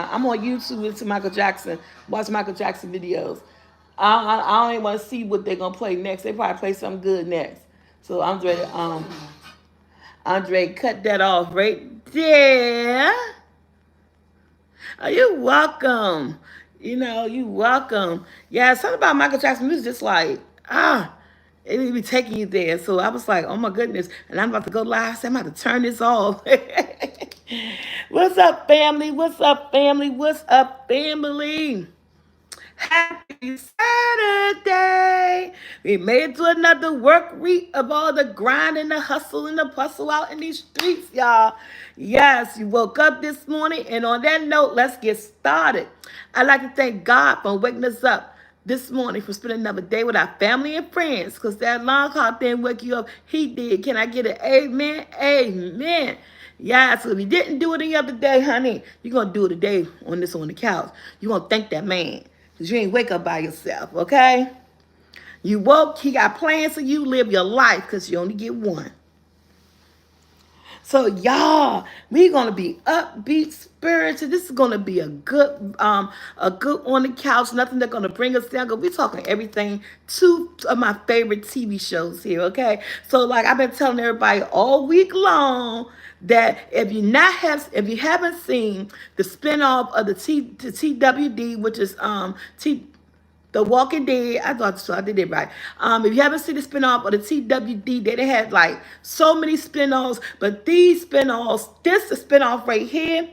I'm on YouTube into Michael Jackson, watch Michael Jackson videos. I don't even want to see what they're gonna play next. They probably play something good next. So Andre, cut that off right there. Oh, you're welcome. You welcome. Yeah, something about Michael Jackson music just like, it would be taking you there. So I was like, oh my goodness. And I'm about to go live. So I'm about to turn this off. What's up, family? What's up, family? What's up, family? Happy Saturday. We made it to another work week of all the grind and the hustle and the bustle out in these streets, y'all. Yes, you woke up this morning, and on that note, let's get started. I'd like to thank God for waking us up this morning, for spending another day with our family and friends, because that alarm clock didn't wake you up. He did. Can I get an amen? Amen. Yeah, so if you didn't do it the other day, honey, you're going to do it today on the couch. You're going to thank that man. Because you ain't wake up by yourself, okay? You woke, he got plans for you, live your life, because you only get one. So y'all, we gonna be upbeat, spirited. This is gonna be a good on the couch. Nothing that's gonna bring us down. Cause we talking everything. Two of my favorite TV shows here. Okay, so like I've been telling everybody all week long that if you haven't seen the spinoff of the TWD, which is the Walking Dead, I thought so, I did it right. If you haven't seen the spinoff of the TWD, they had like so many spinoffs, but these spinoffs, this is spinoff right here.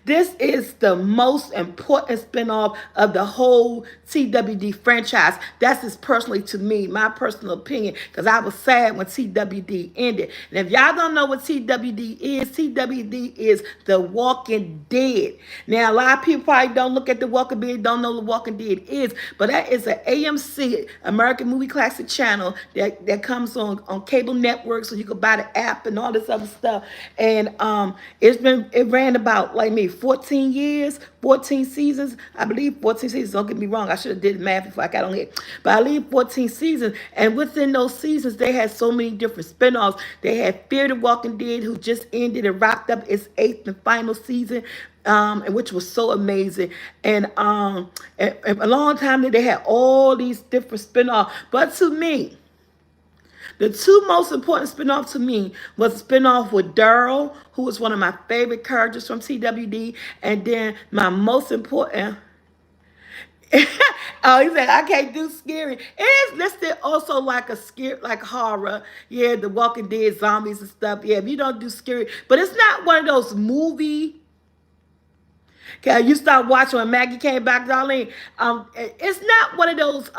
This is the most important spinoff of the whole TWD franchise. That's just personally to me, my personal opinion, because I was sad when TWD ended. And if y'all don't know what TWD is The Walking Dead. Now, a lot of people probably don't look at The Walking Dead, don't know what Walking Dead is, but that is an AMC, American Movie Classic channel that comes on cable networks, so you can buy the app and all this other stuff. And it ran about like me 14 years, 14 seasons. I believe 14 seasons. Don't get me wrong. I should have did math before I got on here. But I believe 14 seasons. And within those seasons, they had so many different spinoffs. They had Fear the Walking Dead, who just ended and wrapped up its 8th and final season. Which was so amazing. And a long time they had all these different spinoffs. But to me, the two most important spinoffs to me was a spinoff with Daryl, who was one of my favorite characters from TWD, and then my most important. Oh, he said I can't do scary. It is listed also like a scare, like horror. Yeah, The Walking Dead, zombies and stuff. Yeah, if you don't do scary, but it's not one of those movie. Okay, you start watching when Maggie came back, Darlene. It's not one of those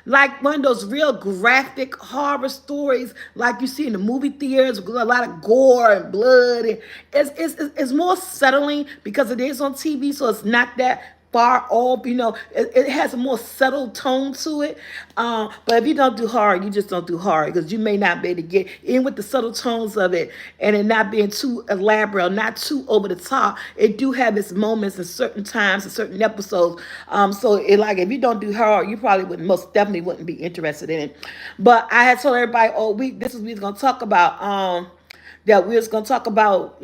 like one of those real graphic horror stories like you see in the movie theaters with a lot of gore and blood. And it's more settling because it is on TV, so it's not that far off. It has a more subtle tone to it. But if you don't do horror, you just don't do horror, because you may not be able to get in with the subtle tones of it, and it not being too elaborate, not too over the top. It do have its moments and certain times and certain episodes. So if you don't do horror, you probably most definitely wouldn't be interested in it. But I had told everybody all week this is what we was gonna talk about. That we was gonna talk about,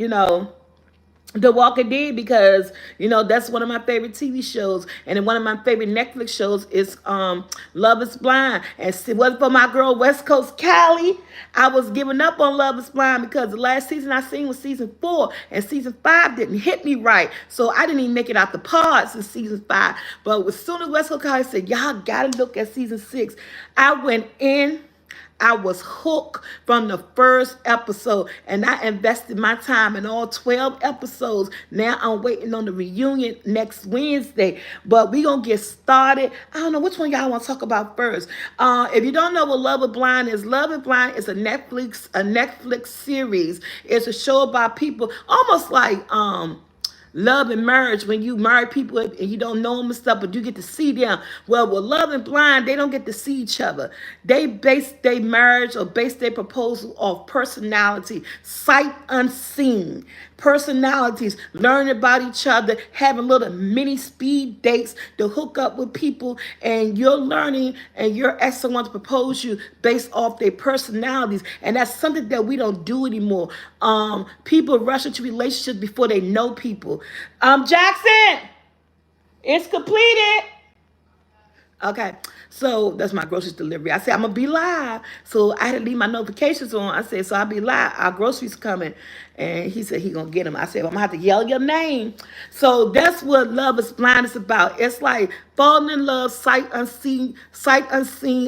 The Walking Dead, because that's one of my favorite TV shows, and then one of my favorite Netflix shows is Love Is Blind. And if it wasn't for my girl West Coast Cali, I was giving up on Love Is Blind, because the last season I seen was season 4, and season 5 didn't hit me right, so I didn't even make it out the pods in season 5. But as soon as West Coast Cali said y'all gotta look at season 6, I went in. I was hooked from the first episode, and I invested my time in all 12 episodes. Now I'm waiting on the reunion next Wednesday, but we gonna get started. I don't know which one y'all want to talk about first. If you don't know what Love Is Blind is a Netflix series. It's a show about people almost like love and marriage, when you marry people and you don't know them and stuff, but you get to see them. Well, with Love and Blind, they don't get to see each other. They base their marriage or base their proposal off personality, sight unseen. Personalities, learning about each other, having little mini speed dates to hook up with people, and you're learning and your ex wants to propose you based off their personalities. And that's something that we don't do anymore. People rush into relationships before they know people. So, Jackson, it's completed. Okay, so that's my groceries delivery. I said I'm gonna be live, so I had to leave my notifications on. I said, so I'll be live. Our groceries coming, and he said he gonna get them. I said I'm gonna have to yell your name. So that's what Love Is Blind is about. It's like falling in love, sight unseen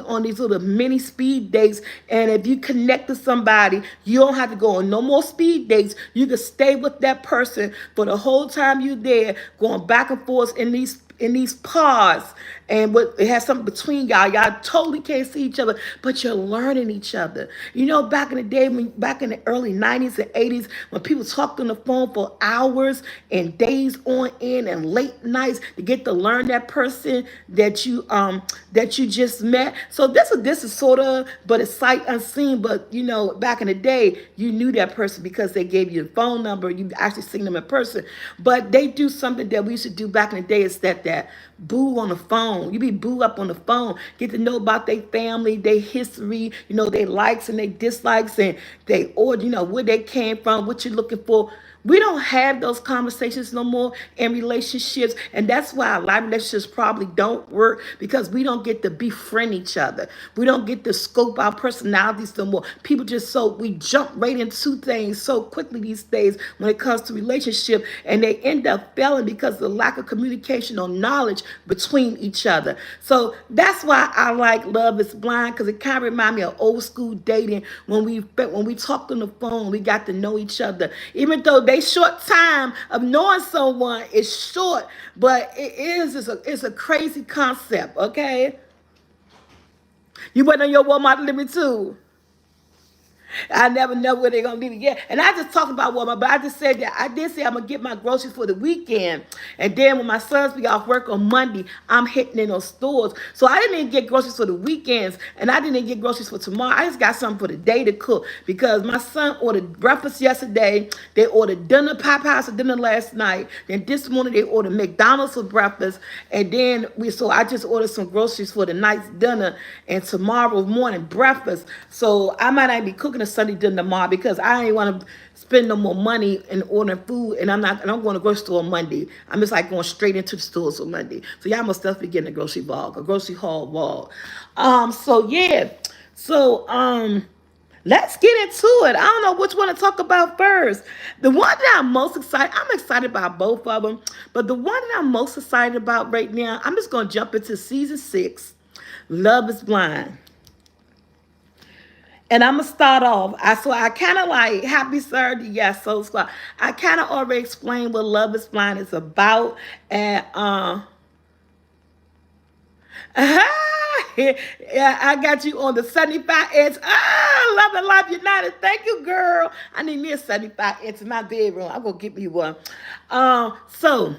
on these little mini speed dates. And if you connect to somebody, you don't have to go on no more speed dates. You can stay with that person for the whole time you're there, going back and forth in these pods, and what it has something between y'all totally can't see each other, but you're learning each other. You know, back in the day, back in the early 90s and 80s, when people talked on the phone for hours and days on end and late nights to get to learn that person that you just met. So this is sort of, but it's sight unseen. But you know, back in the day, you knew that person because they gave you a phone number. You actually seen them in person. But they do something that we used to do back in the day, is that boo on the phone. You be boo up on the phone. Get to know about their family, their history, you know, their likes and their dislikes, and you know, where they came from, what you're looking for. We don't have those conversations no more in relationships. And that's why a lot of relationships probably don't work, because we don't get to befriend each other. We don't get to scope our personalities no more. People we jump right into things so quickly these days when it comes to relationship, and they end up failing because of the lack of communication or knowledge between each other. So that's why I like Love Is Blind, because it kind of reminds me of old school dating when we talked on the phone, we got to know each other. Even though they short time of knowing someone is short, but it's a crazy concept, okay? You went on your Walmart delivery too. I never know where they're gonna be again. And I just talked about Walmart, but I just said that I did say I'm gonna get my groceries for the weekend. And then when my sons be off work on Monday, I'm hitting in those stores. So I didn't even get groceries for the weekends, and I didn't even get groceries for tomorrow. I just got something for the day to cook, because my son ordered breakfast yesterday. They ordered dinner, Popeyes for dinner last night. Then this morning they ordered McDonald's for breakfast. And then I just ordered some groceries for the night's dinner and tomorrow morning breakfast. So I might not be cooking a Sunday dinner tomorrow, because I ain't want to spend no more money in ordering food, and I'm going to grocery store on Monday. I'm just like going straight into the stores on Monday. So y'all must definitely get in a grocery haul vlog. So yeah. So let's get into it. I don't know which one to talk about first. The one that I'm excited about both of them, but the one that I'm most excited about right now, I'm just going to jump into season 6, Love Is Blind. And I'm gonna start off. I kind of like Happy Saturday, yes, so squad. I kind of already explained what Love Is Blind is about, and yeah, I got you on the 75 inch. Love and Life United. Thank you, girl. I need me a 75 inch in my bedroom. I'm gonna get me one. So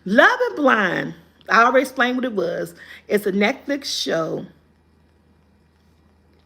Love and Blind. I already explained what it was. It's a Netflix show.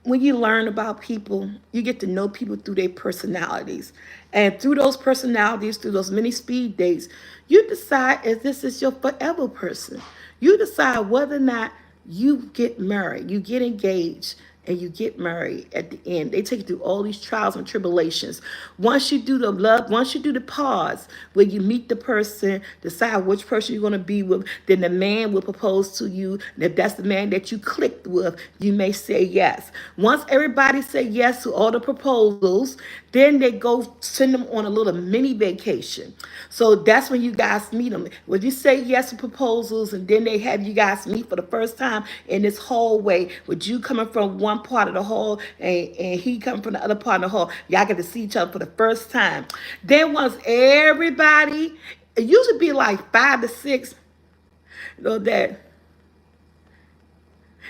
When you learn about people, you get to know people through their personalities. And through those personalities, through those many speed dates, you decide if this is your forever person. You decide whether or not you get married, you get engaged, and you get married at the end. They take you through all these trials and tribulations. Once you do the pause where you meet the person, decide which person you're going to be with, then the man will propose to you. And if that's the man that you clicked with, you may say yes. Once everybody say yes to all the proposals, then they go send them on a little mini vacation. So that's when you guys meet them. When you say yes to proposals, and then they have you guys meet for the first time in this hallway, with you coming from one part of the hall and he coming from the other part of the hall, y'all get to see each other for the first time. Then once everybody, it usually be like 5 to 6, you know that.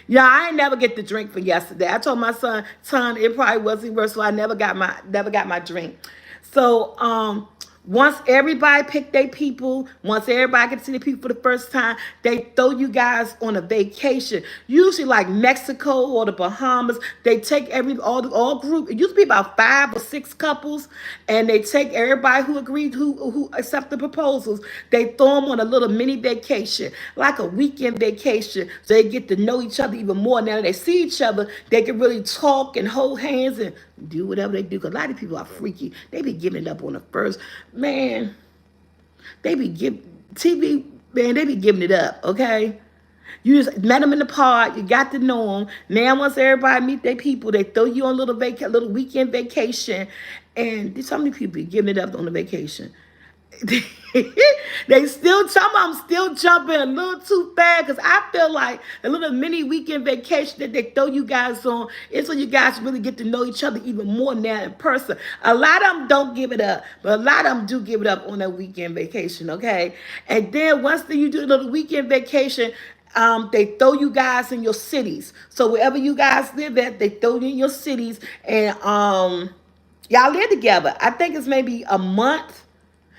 Yeah, I ain't never get the drink for yesterday. I told my son, it probably wasn't worth, so I never got my drink. So once everybody pick their people, once everybody can see the people for the first time, they throw you guys on a vacation. Usually like Mexico or the Bahamas. They take all group. It used to be about 5 or 6 couples, and they take everybody who agreed, who accept the proposals. They throw them on a little mini vacation, like a weekend vacation, so they get to know each other even more. Now that they see each other, they can really talk and hold hands and do whatever they do. Because a lot of people are freaky. They be giving it up on the first. Man, They be give TV, man. They be giving it up. Okay. You just met them in the park. You got to know them. Now, once everybody meet their people, they throw you on a little weekend vacation, and so many people be giving it up on the vacation. They still, some of them still jumping a little too fast because I feel like a little mini weekend vacation that they throw you guys on is so you guys really get to know each other even more now in person. A lot of them don't give it up, but a lot of them do give it up on their weekend vacation, okay? And then once you do a little weekend vacation, they throw you guys in your cities. So wherever you guys live at, they throw you in your cities, and y'all live together. I think it's maybe a month.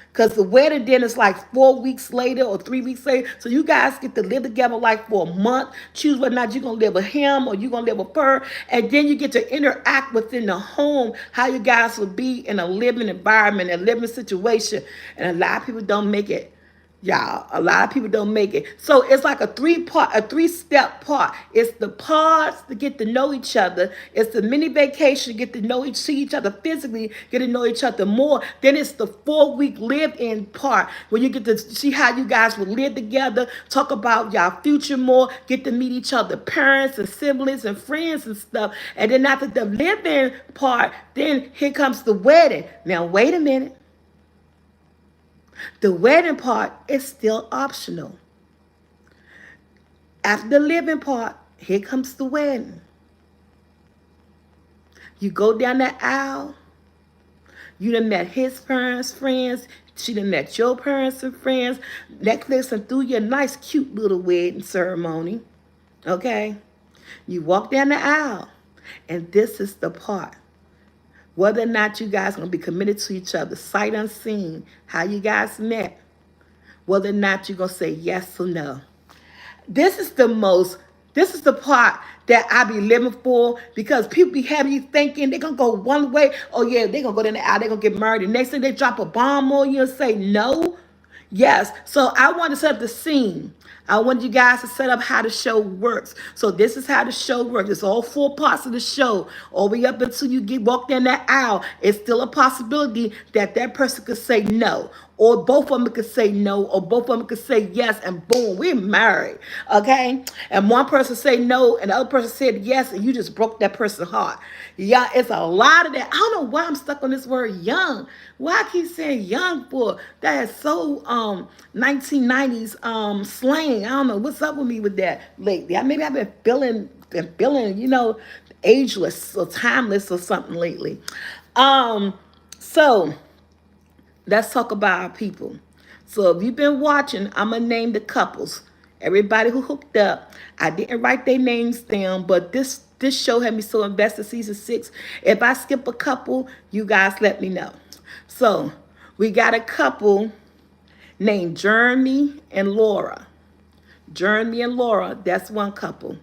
Because the wedding then is like 4 weeks later or 3 weeks later. So you guys get to live together like for a month. Choose whether or not you're going to live with him or you're going to live with her. And then you get to interact within the home, how you guys will be in a living environment, a living situation. And a lot of people don't make it. Y'all, a lot of people don't make it. So it's like a three-step part. It's the pause to get to know each other. It's the mini vacation to get to see each other physically, get to know each other more. Then it's the 4-week live-in part where you get to see how you guys will live together, talk about y'all future more, get to meet each other, parents and siblings and friends and stuff. And then after the live-in part, then here comes the wedding. Now, wait a minute. The wedding part is still optional. After the living part, here comes the wedding. You go down the aisle. You done met his parents' friends. She done met your parents and friends. Netflix and through your nice, cute little wedding ceremony. Okay? You walk down the aisle. And this is the part. Whether or not you guys are going to be committed to each other, sight unseen, how you guys met, whether or not you're going to say yes or no. This is the part that I be living for because people be having you thinking they're going to go one way. Oh, yeah, they're going to go down the aisle, they're going to get married. The next thing they drop a bomb on you and say no. Yes, so I want to set up the scene. I want you guys to set up how the show works. So this is how the show works. It's all 4 parts of the show. All the way up until you walk down that aisle. It's still a possibility that that person could say no. Or both of them could say no. Or both of them could say yes. And boom, we're married. Okay? And one person say no and the other person said yes. And you just broke that person's heart. Yeah, it's a lot of that. I don't know why I'm stuck on this word young. Why I keep saying young for? That is so 1990s slang. I don't know what's up with me with that lately. Maybe I've been feeling, ageless or timeless or something lately. So let's talk about our people. So if you've been watching, I'm gonna name the couples. Everybody who hooked up. I didn't write their names down, but this show had me so invested. Season 6. If I skip a couple, you guys let me know. So we got a couple named Jeremy and Laura. Jeremy and Laura, that's one couple.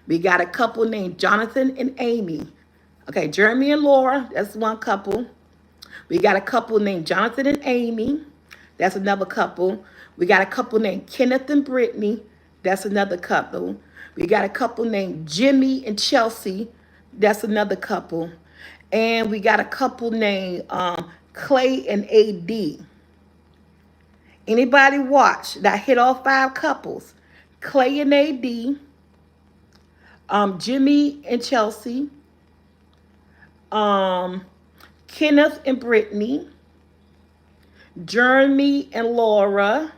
We got a couple named Jonathan and Amy. Okay, Jeremy and Laura, that's one couple. We got a couple named Jonathan and Amy. That's another couple. We got a couple named Kenneth and Brittany. That's another couple. We got a couple named Jimmy and Chelsea. That's another couple. And we got a couple named Clay and AD. Anybody watch that hit all 5 couples? Clay and AD. Jimmy and Chelsea. Kenneth and Brittany. Jeremy and Laura.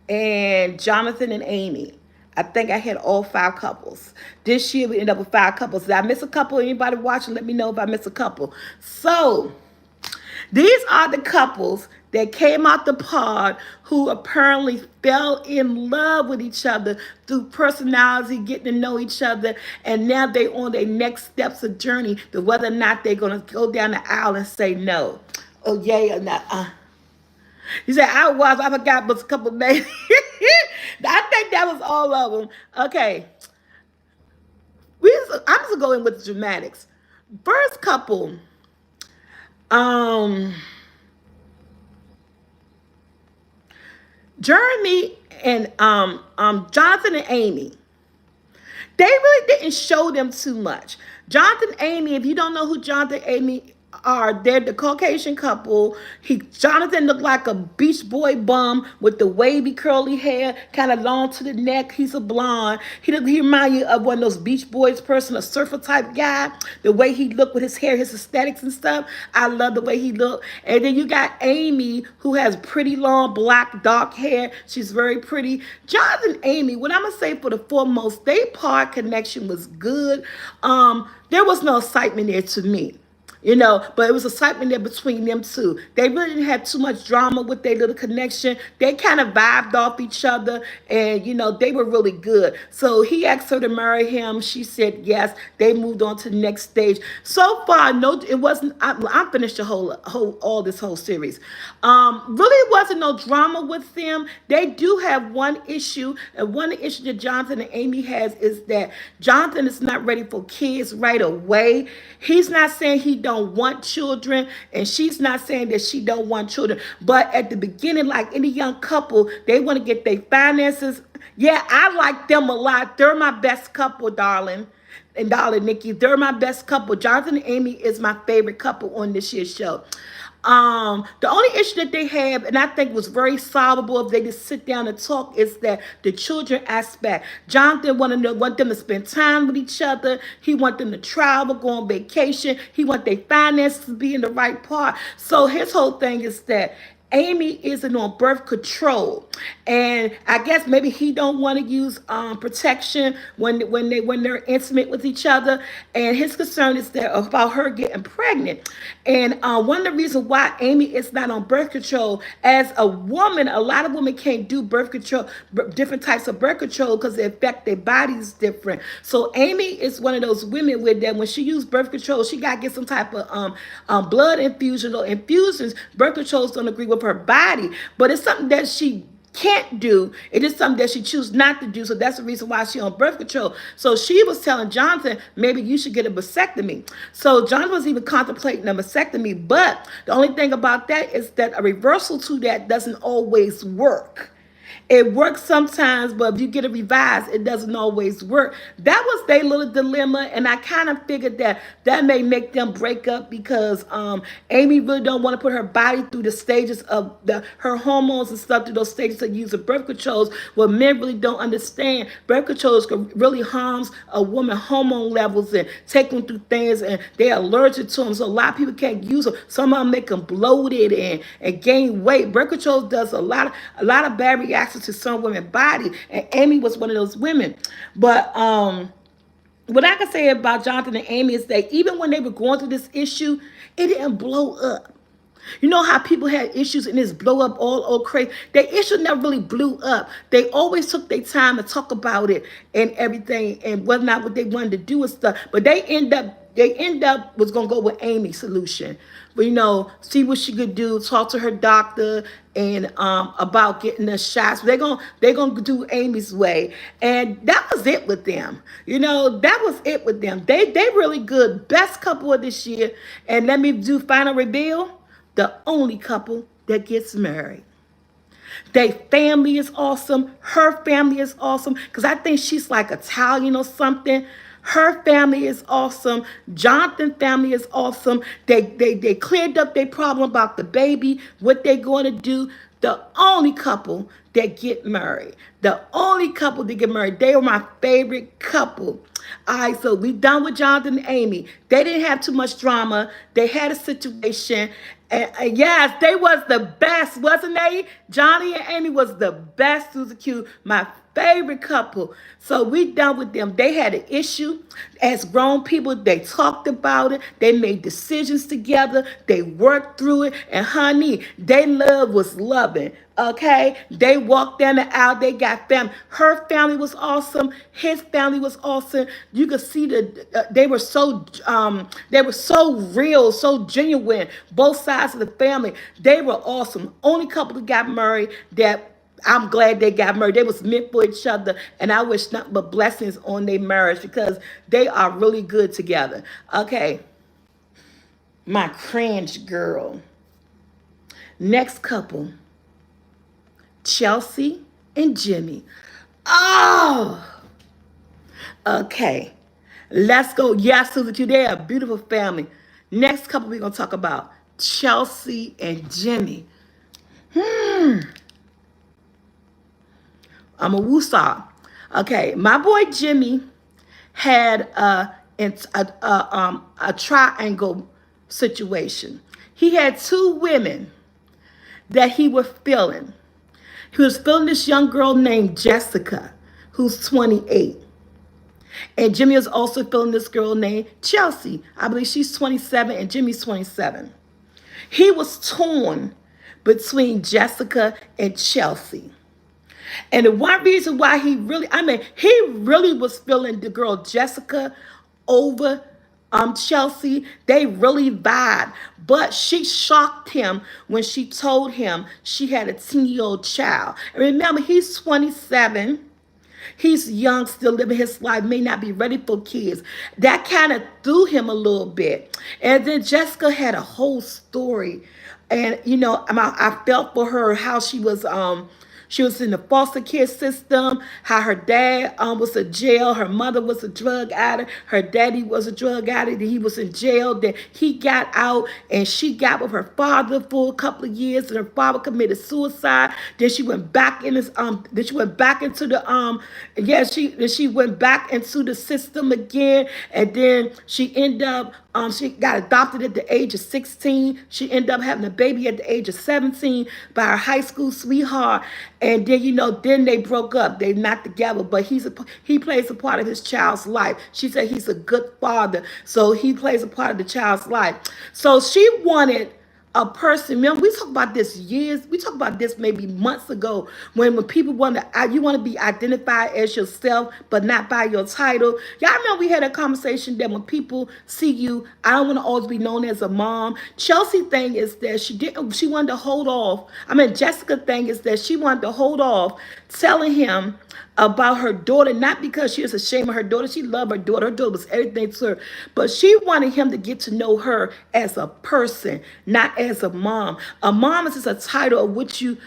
And Jonathan and Amy. I think I had all 5 couples. This year we ended up with 5 couples. Did I miss a couple? Anybody watching? Let me know if I missed a couple. So, these are the couples that came out the pod who apparently fell in love with each other through personality, getting to know each other, and now they on their next steps of journey to whether or not they're going to go down the aisle and say no. Oh, yay or not. You said I forgot but a couple names. I think that was all of them. Okay. I'm just going in with the dramatics. First couple. Jeremy and Jonathan and Amy. They really didn't show them too much. Jonathan and Amy, if you don't know who Jonathan and Amy they're the Caucasian couple. Jonathan looked like a Beach Boy bum with the wavy curly hair, kind of long to the neck. He's a blonde. He remind you of one of those Beach Boys person, a surfer type guy. The way he looked with his hair, his aesthetics and stuff. I love the way he looked. And then you got Amy, who has pretty long black dark hair. She's very pretty. Jonathan and Amy, what I'm gonna say for the foremost, they part connection was good. There was no excitement there to me. But it was excitement there between them two. They really didn't have too much drama with their little connection. They kind of vibed off each other, and they were really good. So he asked her to marry him. She said yes. They moved on to the next stage. So far, no, it wasn't. I'm finished the all this whole series. Really, wasn't no drama with them. They do have one issue, and one issue that Jonathan and Amy has is that Jonathan is not ready for kids right away. He's not saying he don't want children, and she's not saying that she don't want children. But at the beginning, like any young couple, they want to get their finances. Yeah, I like them a lot. They're my best couple, darling. And darling Nikki, they're my best couple. Jonathan and Amy is my favorite couple on this year's show. The only issue that they have, and I think was very solvable if they just sit down and talk, is that the children aspect. Jonathan want them to spend time with each other. He want them to travel, go on vacation. He want their finances to be in the right part. So his whole thing is that Amy isn't on birth control, and I guess maybe he don't want to use protection when they're intimate with each other. And his concern is that about her getting pregnant. And one of the reasons why Amy is not on birth control, as a woman, a lot of women can't do birth control, different types of birth control, because they affect their bodies different. So Amy is one of those women with that when she used birth control, she got to get some type of blood infusion or infusions. Birth controls don't agree with her body, but it's something that she can't do. It is something that she chooses not to do. So that's the reason why she's on birth control. So she was telling Jonathan, maybe you should get a vasectomy. So Jonathan was even contemplating a vasectomy, but the only thing about that is that a reversal to that doesn't always work. It works sometimes, but if you get it revised, it doesn't always work. That was their little dilemma, and I kind of figured that may make them break up, because Amy really don't want to put her body through the stages of her hormones and stuff, through those stages of using birth controls. What men really don't understand, birth controls really harms a woman hormone levels and take them through things, and they're allergic to them. So a lot of people can't use them. Some of them make them bloated and gain weight. Birth control does a lot of bad reactions to some women's body, and Amy was one of those women. But what I can say about Jonathan and Amy is that even when they were going through this issue, it didn't blow up. You know how people had issues and this blow up all crazy? The issue never really blew up. They always took their time to talk about it and everything, and whether or not what they wanted to do and stuff. But they end up was gonna go with Amy's solution. But see what she could do, talk to her doctor and about getting the shots. They're gonna do Amy's way. And that was it with them. That was it with them. They really good. Best couple of this year. And let me do final reveal. The only couple that gets married. Their family is awesome. Her family is awesome, because I think she's like Italian or something. Her family is awesome. Jonathan's family is awesome. They cleared up their problem about the baby, what they're going to do. The only couple that get married. The only couple that get married. They were my favorite couple. All right, so we done with Jonathan and Amy. They didn't have too much drama. They had a situation. And yes, they was the best, wasn't they? Johnny and Amy was the best. Susan Q, my favorite couple. So we done with them. They had an issue. As grown people, they talked about it. They made decisions together. They worked through it. And honey, their love was loving. Okay, they walked down the aisle. They got family. Her family was awesome. His family was awesome. You could see they were so real, so genuine. Both sides of the family, they were awesome. Only couple that got married that I'm glad they got married. They was meant for each other, and I wish nothing but blessings on their marriage, because they are really good together. Okay, my cringe girl. Next couple. Chelsea and Jimmy. Oh, okay. Let's go. Yes, Susan, they're a beautiful family. Next couple we're gonna talk about Chelsea and Jimmy. I'm a woosah. Okay, my boy Jimmy had a triangle situation. He had two women that he was feeling. He was feeling this young girl named Jessica, who's 28. And Jimmy was also feeling this girl named Chelsea. I believe she's 27 and Jimmy's 27. He was torn between Jessica and Chelsea. And the one reason why he really was feeling the girl Jessica over Chelsea. They really vibed. But she shocked him when she told him she had a 10-year-old child. And remember, he's 27. He's young, still living his life, may not be ready for kids. That kind of threw him a little bit. And then Jessica had a whole story. And, I felt for her how she was in the foster care system, how her dad was in jail, her mother was a drug addict, her daddy was a drug addict, and he was in jail. Then he got out and she got with her father for a couple of years, and her father committed suicide. Then she went back in this then she went back into the she went back into the system again, and then she ended up she got adopted at the age of 16. She ended up having a baby at the age of 17 by her high school sweetheart. And then, then they broke up. They're not together, but he plays a part of his child's life. She said he's a good father, so he plays a part of the child's life. So she wanted a person. Remember, we talked about this years. We talked about this maybe months ago when people you want to be identified as yourself, but not by your title. Y'all remember we had a conversation that when people see you, I don't want to always be known as a mom. Chelsea thing is that she wanted to hold off. Jessica thing is that she wanted to hold off telling him about her daughter, not because she was ashamed of her daughter. She loved her daughter. Her daughter was everything to her. But she wanted him to get to know her as a person, not as a mom. A mom is just a title of what you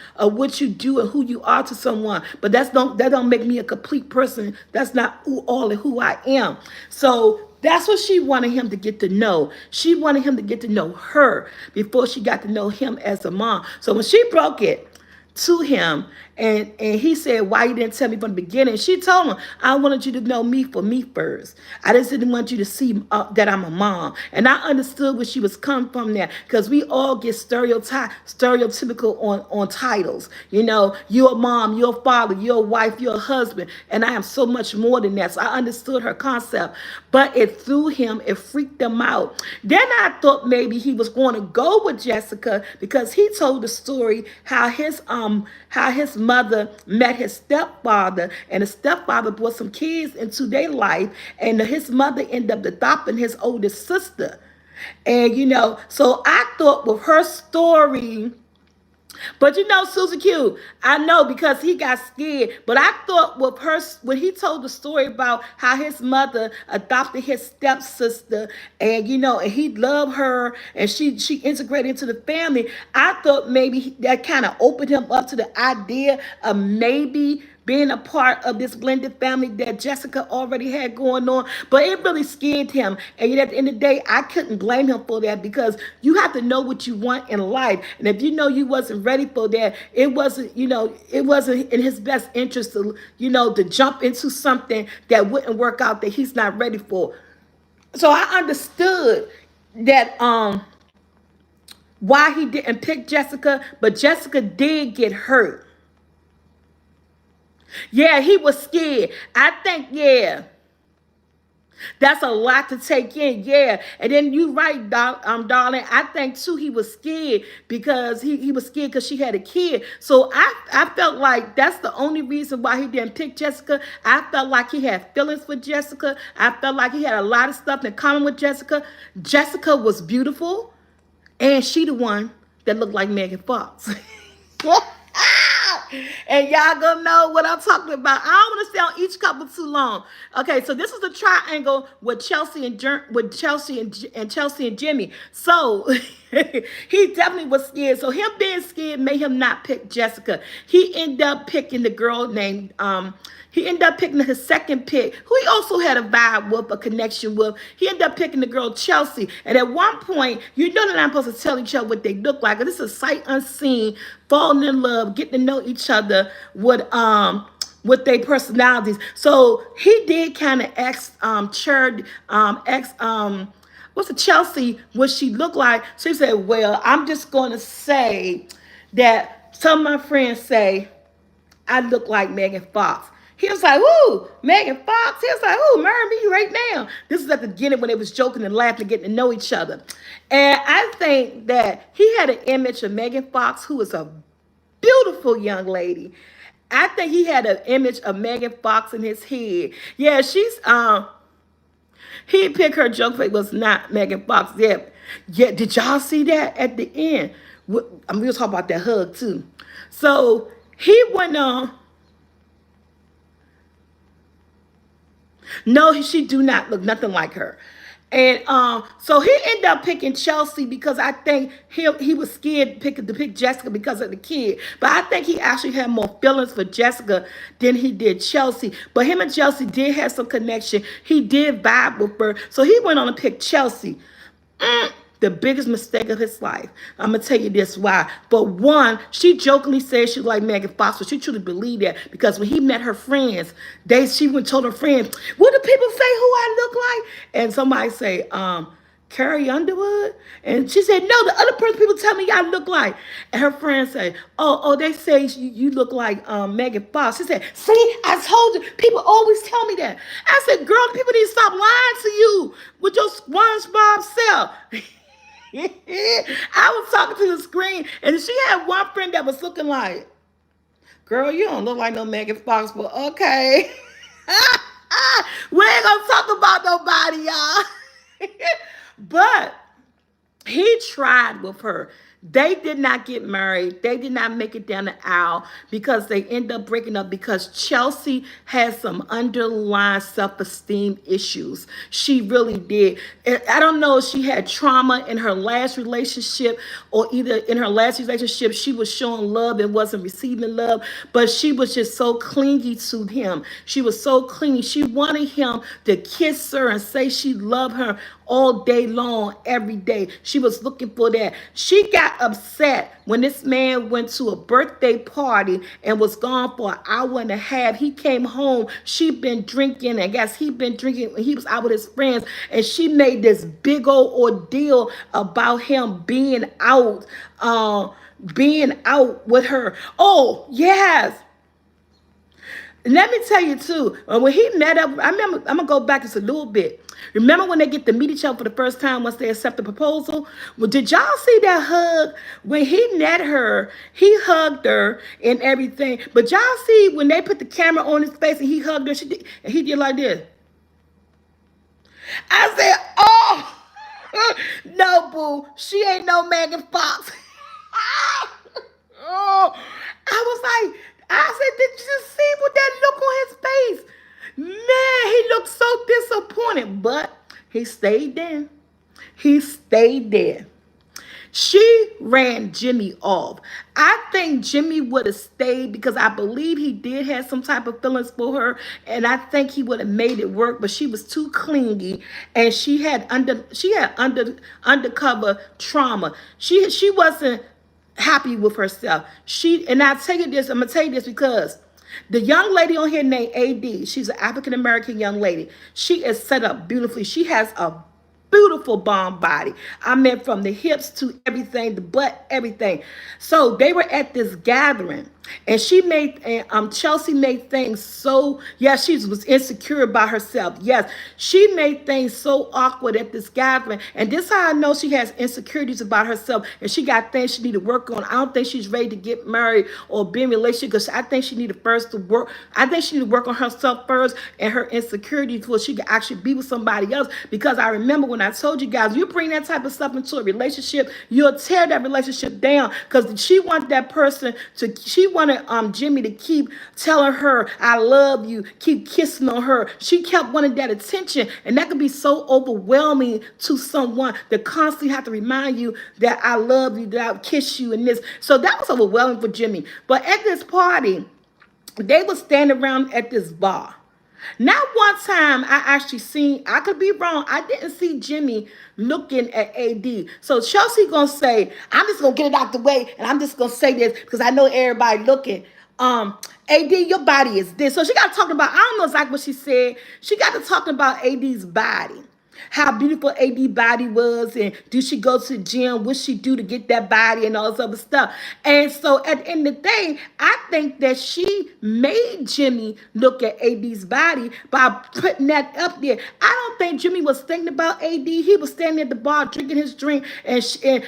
do and who you are to someone. But that don't make me a complete person. That's not who I am. So that's what she wanted him to get to know. She wanted him to get to know her before she got to know him as a mom. So when she broke it to him, and he said, why you didn't tell me from the beginning? She told him, I wanted you to know me for me first. I just didn't want you to see that I'm a mom. And I understood where she was coming from there, because we all get stereotypical on titles. You're a mom, you're a father, you're a wife, you're a husband, and I am so much more than that. So I understood her concept, but it threw him, it freaked him out. Then I thought maybe he was going to go with Jessica, because he told the story how his mother met his stepfather, and the stepfather brought some kids into their life, and his mother ended up adopting his oldest sister. And so I thought with her story, but Susie Q, I know because he got scared. But I thought with her, when he told the story about how his mother adopted his stepsister, and and he loved her, and she integrated into the family, I thought maybe that kind of opened him up to the idea of maybe being a part of this blended family that Jessica already had going on. But it really scared him. And yet at the end of the day, I couldn't blame him for that, because you have to know what you want in life. And if you wasn't ready for that, it wasn't in his best interest to jump into something that wouldn't work out, that he's not ready for. So I understood that why he didn't pick Jessica, but Jessica did get hurt. Yeah, he was scared. I think, yeah. That's a lot to take in, yeah. And then you right, darling. I think too he was scared, because he was scared because she had a kid. So I felt like that's the only reason why he didn't pick Jessica. I felt like he had feelings for Jessica. I felt like he had a lot of stuff in common with Jessica. Jessica was beautiful, and she the one that looked like Megan Fox. And y'all gonna know what I'm talking about. I don't want to stay on each couple too long. Okay, so this is the triangle with Chelsea and Chelsea and Jimmy. So He definitely was scared. So him being scared made him not pick Jessica. He ended up picking the girl named he ended up picking his second pick, who he also had a vibe with, a connection with. He ended up picking the girl Chelsea. And at one point, you know they're not supposed to tell each other what they look like. This is sight unseen, falling in love, getting to know each other with their personalities. So he did kind of what's the Chelsea, what she looked like. So he said, well, I'm just going to say that some of my friends say I look like Megan Fox. He was like, "Ooh, Megan Fox." He was like, "Ooh, marry me right now." This is at the beginning when they was joking and laughing and getting to know each other. And I think that he had an image of Megan Fox, who is a beautiful young lady. I think he had an image of Megan Fox in his head. Yeah, he picked her joke, but it was not Megan Fox. Yeah, yeah. Did y'all see that at the end? I'm gonna talk about that hug too. So he went on. No, she do not look nothing like her. And so he ended up picking Chelsea because I think he was scared to pick Jessica because of the kid. But I think he actually had more feelings for Jessica than he did Chelsea. But him and Chelsea did have some connection. He did vibe with her. So he went on to pick Chelsea. The biggest mistake of his life. I'm gonna tell you this why. But one, she jokingly said she liked Megan Fox, but she truly believed that because when he met her friends, she went and told her friends, "What do people say who I look like?" And somebody say, Carrie Underwood, and she said, "No, the other person people tell me I look like." And her friends say, "Oh, they say you look like Megan Fox." She said, "See, I told you. People always tell me that." I said, "Girl, people need to stop lying to you with your SpongeBob self." I was talking to the screen, and she had one friend that was looking like, "Girl, you don't look like no Megan Fox, but okay." We ain't gonna talk about nobody, y'all. But he tried with her. They did not get married. They did not make it down the aisle because they end up breaking up because Chelsea has some underlying self-esteem issues. She really did. And I don't know if she had trauma in her last relationship or either in her last relationship she was showing love and wasn't receiving love, but she was just so clingy to him. She was so clingy. She wanted him to kiss her and say she loved her all day long, every day. She was looking for that. She got upset when this man went to a birthday party and was gone for an hour and a half. He came home. She'd been drinking. I guess he'd been drinking when he was out with his friends. And she made this big old ordeal about him being out with her. Oh, yes. Let me tell you too, when he met up, I remember, I'm gonna go back just a little bit. Remember when they get to meet each other for the first time once they accept the proposal? Well, did y'all see that hug? When he met her, he hugged her and everything. But y'all see when they put the camera on his face and he hugged her, and he did like this. I said, "Oh, no, boo, she ain't no Megan Fox." Oh, I was like, I said, "Did you see what that look on his face?" Man, he looked so disappointed, but he stayed there. He stayed there. She ran Jimmy off. I think Jimmy would have stayed because I believe he did have some type of feelings for her, and I think he would have made it work. But she was too clingy, and she had undercover trauma. She wasn't happy with herself. And I tell you this, I'm gonna tell you this because the young lady on here named AD, she's an African American young lady. She is set up beautifully. She has a beautiful bomb body. I mean, from the hips to everything, the butt, everything. So they were at this gathering, and Chelsea made things so, yes, she was insecure about herself. Yes, she made things so awkward at this gathering. And this is how I know she has insecurities about herself, and she got things she need to work on. I don't think she's ready to get married or be in a relationship because I think she needed first to work. I think she need to work on herself first and her insecurities before she could actually be with somebody else. Because I remember when I told you guys, you bring that type of stuff into a relationship, you'll tear that relationship down because she wanted that person to, she wanted Jimmy to keep telling her, I love you, keep kissing on her. She kept wanting that attention, and that could be so overwhelming to someone that constantly have to remind you that I love you, that I'll kiss you, and this. So that was overwhelming for Jimmy. But at this party, they would stand around at this bar. Not one time I actually seen, I could be wrong, I didn't see Jimmy looking at AD. So Chelsea gonna say, I'm just gonna get it out the way, and I'm just gonna say this because I know everybody looking. AD, your body is this. So she got to talking about, I don't know exactly what she said. She got to talking about AD's body. How beautiful AD body was, and do she go to the gym? What she do to get that body and all this other stuff? And so at the end of the day, I think that she made Jimmy look at AD's body by putting that up there. I don't think Jimmy was thinking about AD. He was standing at the bar drinking his drink, and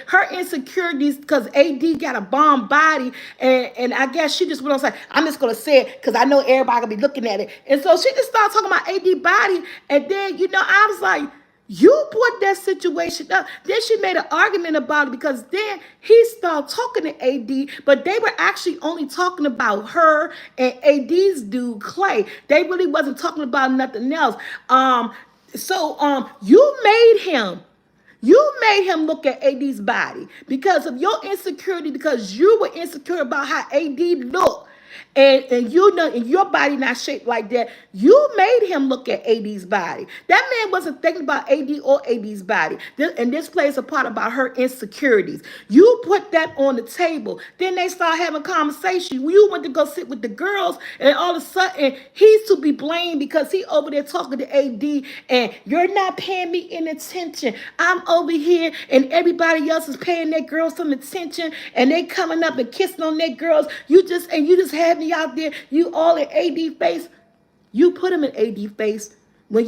her insecurities because AD got a bomb body, and I guess she just went on saying, I'm just gonna say it because I know everybody gonna be looking at it. And so she just started talking about AD body, and then I was like, you brought that situation up. Then she made an argument about it because then he started talking to AD, but they were actually only talking about her and AD's dude, Clay. They really wasn't talking about nothing else. You made him. You made him look at AD's body because of your insecurity, because you were insecure about how AD looked. And your body not shaped like that. You made him look at AD's body. That man wasn't thinking about AD or AD's body. And this plays a part about her insecurities. You put that on the table. Then they start having conversation. You went to go sit with the girls, and all of a sudden he's to be blamed because he over there talking to AD, and you're not paying me any attention. I'm over here, and everybody else is paying their girls some attention, and they coming up and kissing on their girls. You just have me out there, you all in AD face. You put him in AD face when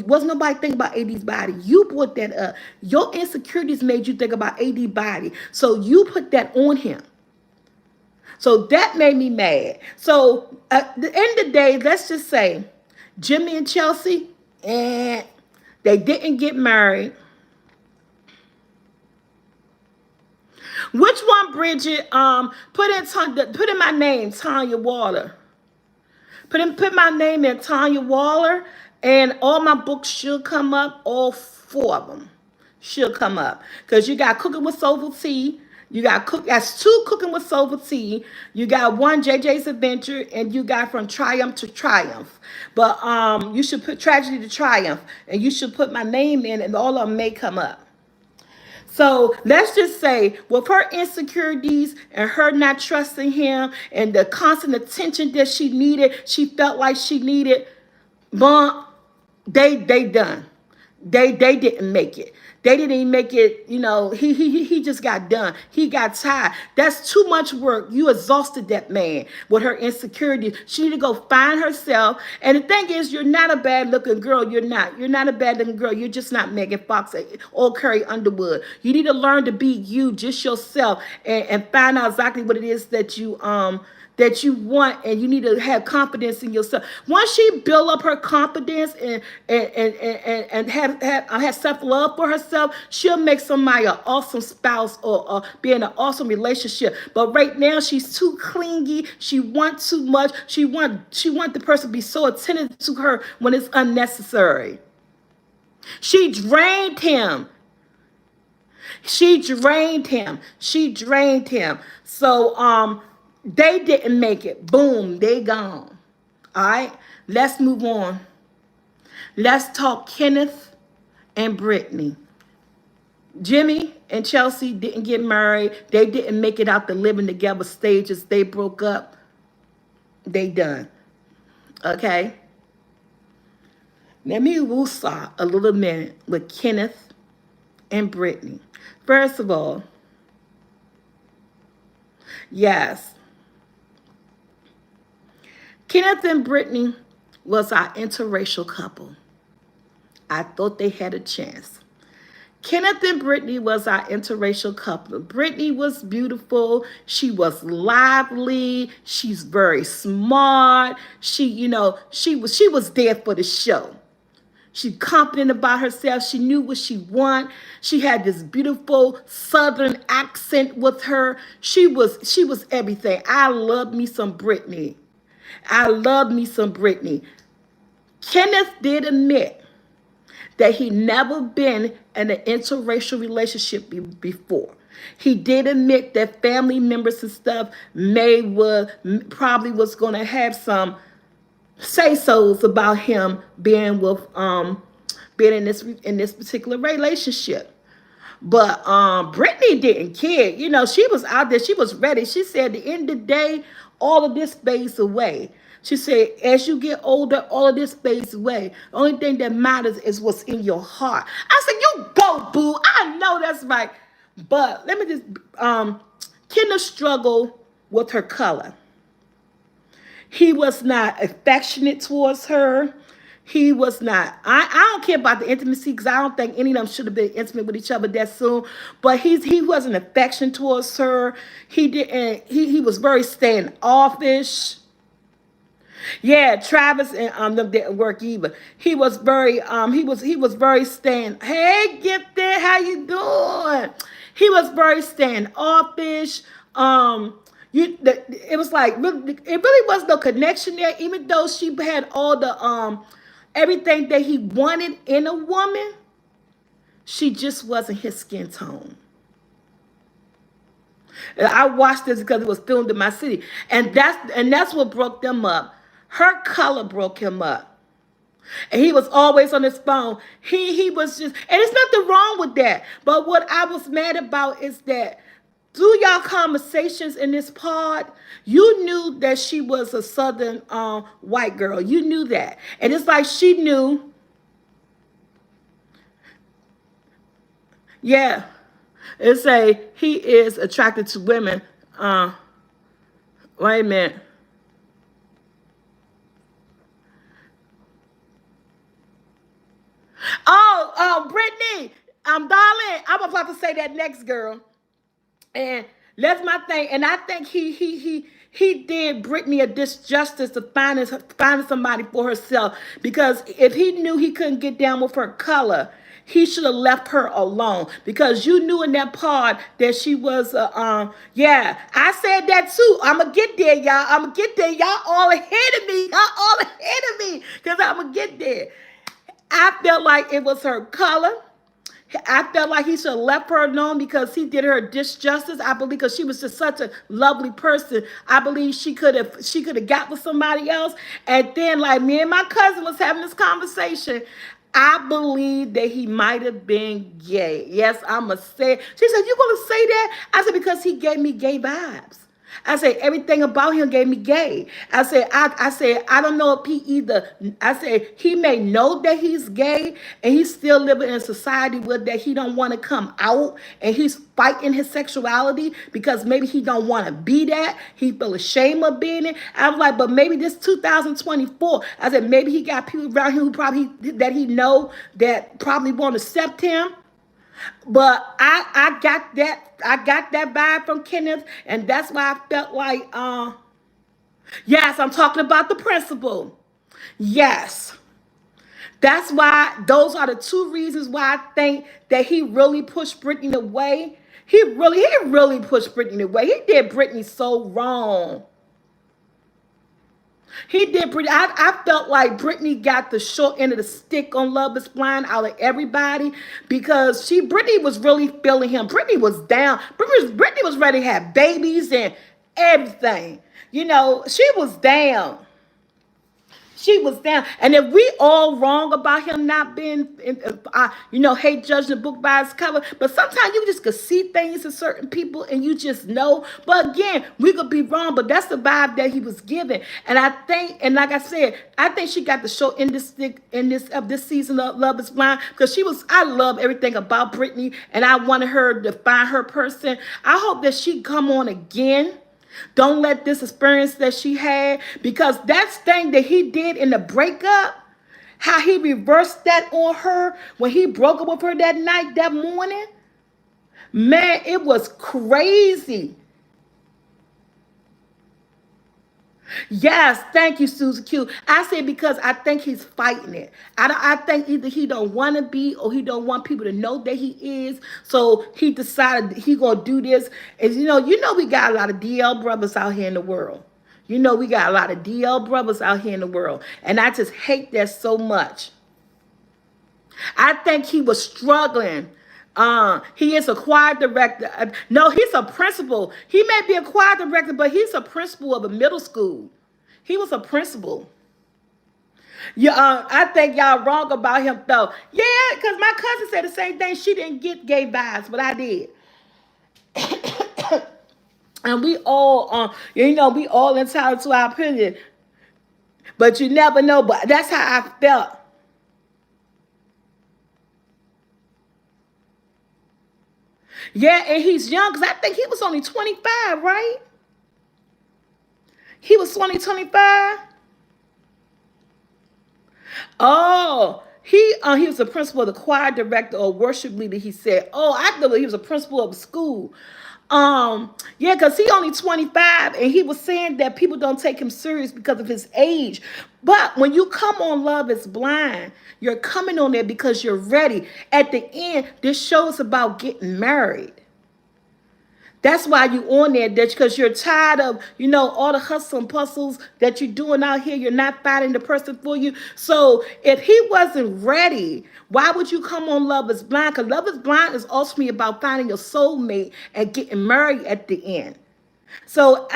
wasn't nobody thinking about AD's body. You put that up. Your insecurities made you think about AD body. So you put that on him. So that made me mad. So at the end of the day, let's just say Jimmy and Chelsea, and they didn't get married. Which one, Bridget? Put in my name, Tanya Waller. Put my name in, Tanya Waller, and all my books should come up. All 4 of them should come up because you got Cooking with Soulful Tea. You got that's 2 Cooking with Soulful Tea. You got 1 JJ's Adventure, and you got From Triumph to Triumph. But you should put Tragedy to Triumph, and you should put my name in, and all of them may come up. So let's just say with her insecurities and her not trusting him and the constant attention that she needed, she felt like she needed, but they done. They didn't make it. They didn't even make it, he just got done. He got tired. That's too much work. You exhausted that man with her insecurities. She need to go find herself. And the thing is, you're not a bad looking girl. You're not. You're not a bad looking girl. You're just not Megan Fox or Carrie Underwood. You need to learn to be you, just yourself, and find out exactly what it is that you want, and you need to have confidence in yourself. Once she build up her confidence and have self-love for herself, she'll make somebody an awesome spouse or be in an awesome relationship. But right now, she's too clingy. She wants too much. She want the person to be so attentive to her when it's unnecessary. She drained him. She drained him. So, they didn't make it. Boom, they gone. All right, let's move on. Let's talk Kenneth and Brittany. Jimmy and Chelsea didn't get married. They didn't make it out the living together stages. They broke up. They done. Okay. Let me woosah a little minute with Kenneth and Brittany. First of all, yes, Kenneth and Brittany was our interracial couple. I thought they had a chance. Kenneth and Brittany was our interracial couple. Brittany was beautiful. She was lively. She's very smart. She was there for the show. She confident about herself. She knew what she want. She had this beautiful southern accent with her. She was everything. I love me some Britney. I love me some Britney. Kenneth did admit that he never been in an interracial relationship before. He did admit that family members and stuff probably was going to have some say so's about him being in this particular relationship. But Brittany didn't care. You know, she was out there. She was ready. She said, at the end of the day, all of this fades away. She said, as you get older, all of this fades away. The only thing that matters is what's in your heart. I said, you go, boo. I know that's right. But let me just, Kendra struggled with her color. He was not affectionate towards her. He was not. I don't care about the intimacy because I don't think any of them should have been intimate with each other that soon. But he wasn't affectionate towards her. He didn't. He was very standoffish. Yeah, Travis and them didn't work either. He was very stand. Hey, Gifted, how you doing? He was very standoffish. It was like it really was no connection there. Even though she had all the everything that he wanted in a woman, she just wasn't his skin tone. And I watched this because it was filmed in my city, and that's what broke them up. Her color broke him up. And he was always on his phone. He was just, and there's nothing wrong with that. But what I was mad about is that through y'all conversations in this pod, you knew that she was a southern white girl. You knew that. And it's like she knew, yeah. It's a he is attracted to women. Wait a minute. Brittany, darling, I'm about to say that next, girl. And that's my thing. And I think he did Brittany a disjustice to finding somebody for herself. Because if he knew he couldn't get down with her color, he should have left her alone. Because you knew in that part that she was yeah. I said that too. I'ma get there, y'all. I'ma get there. Y'all all ahead of me. Y'all all ahead of me. Because I'ma get there. I felt like it was her color. I felt like he should have left her alone because he did her disjustice. I believe because she was just such a lovely person. I believe she could have got with somebody else. And then, like me and my cousin was having this conversation, I believe that he might have been gay. Yes, I'ma say it. She said, "You gonna say that?" I said, "Because he gave me gay vibes." I said everything about him gave me gay. I said I don't know if he either. I said he may know that he's gay and he's still living in a society where that he don't want to come out and he's fighting his sexuality because maybe he don't want to be that. He feel ashamed of being it. I was like, but maybe this 2024. I said maybe he got people around him who probably that he know that probably won't accept him. But I got that vibe from Kenneth, and that's why I felt like yes, I'm talking about the principal. Yes. That's why those are the two reasons why I think that he really pushed Brittany away. He really pushed Brittany away. He did Brittany so wrong. He did pretty. I felt like Brittany got the short end of the stick on Love Is Blind out of everybody because Brittany was really feeling him. Brittany was down. Brittany was ready to have babies and everything. You know, she was down. She was down. And if we all wrong about him not being, hate judging the book by its cover, but sometimes you just could see things in certain people and you just know. But again, we could be wrong, but that's the vibe that he was giving. And I think, and like I said, I think she got the short end of the stick in this season of Love Is Blind because I love everything about Brittany and I wanted her to find her person. I hope that she come on again. Don't let this experience that she had, because that thing that he did in the breakup, how he reversed that on her when he broke up with her that night, that morning, man, it was crazy. Yes, thank you, Susan Q. I say because I think he's fighting it. I think either he don't want to be or he don't want people to know that he is. So he decided he gonna do this. And we got a lot of DL brothers out here in the world. We got a lot of DL brothers out here in the world, and I just hate that so much. I think he was struggling. He is a choir director. No, he's a principal. He may be a choir director, but he's a principal of a middle school. He was a principal. Yeah, I think y'all wrong about him though. Yeah, because my cousin said the same thing. She didn't get gay vibes, but I did. And we all, we all entitled to our opinion. But you never know. But that's how I felt. Yeah, and he's young because I think he was only 25, right? He was 2025. Oh, he was a principal, the choir director or worship leader. He said, "Oh, I thought he was a principal of a school." Yeah, because he only 25, and he was saying that people don't take him serious because of his age. But when you come on Love Is Blind, you're coming on there because you're ready. At the end, this show is about getting married. That's why you on there, that because you're tired of, all the hustle and puzzles that you're doing out here. You're not finding the person for you. So if he wasn't ready, why would you come on Love Is Blind? Because Love Is Blind is ultimately about finding your soulmate and getting married at the end. So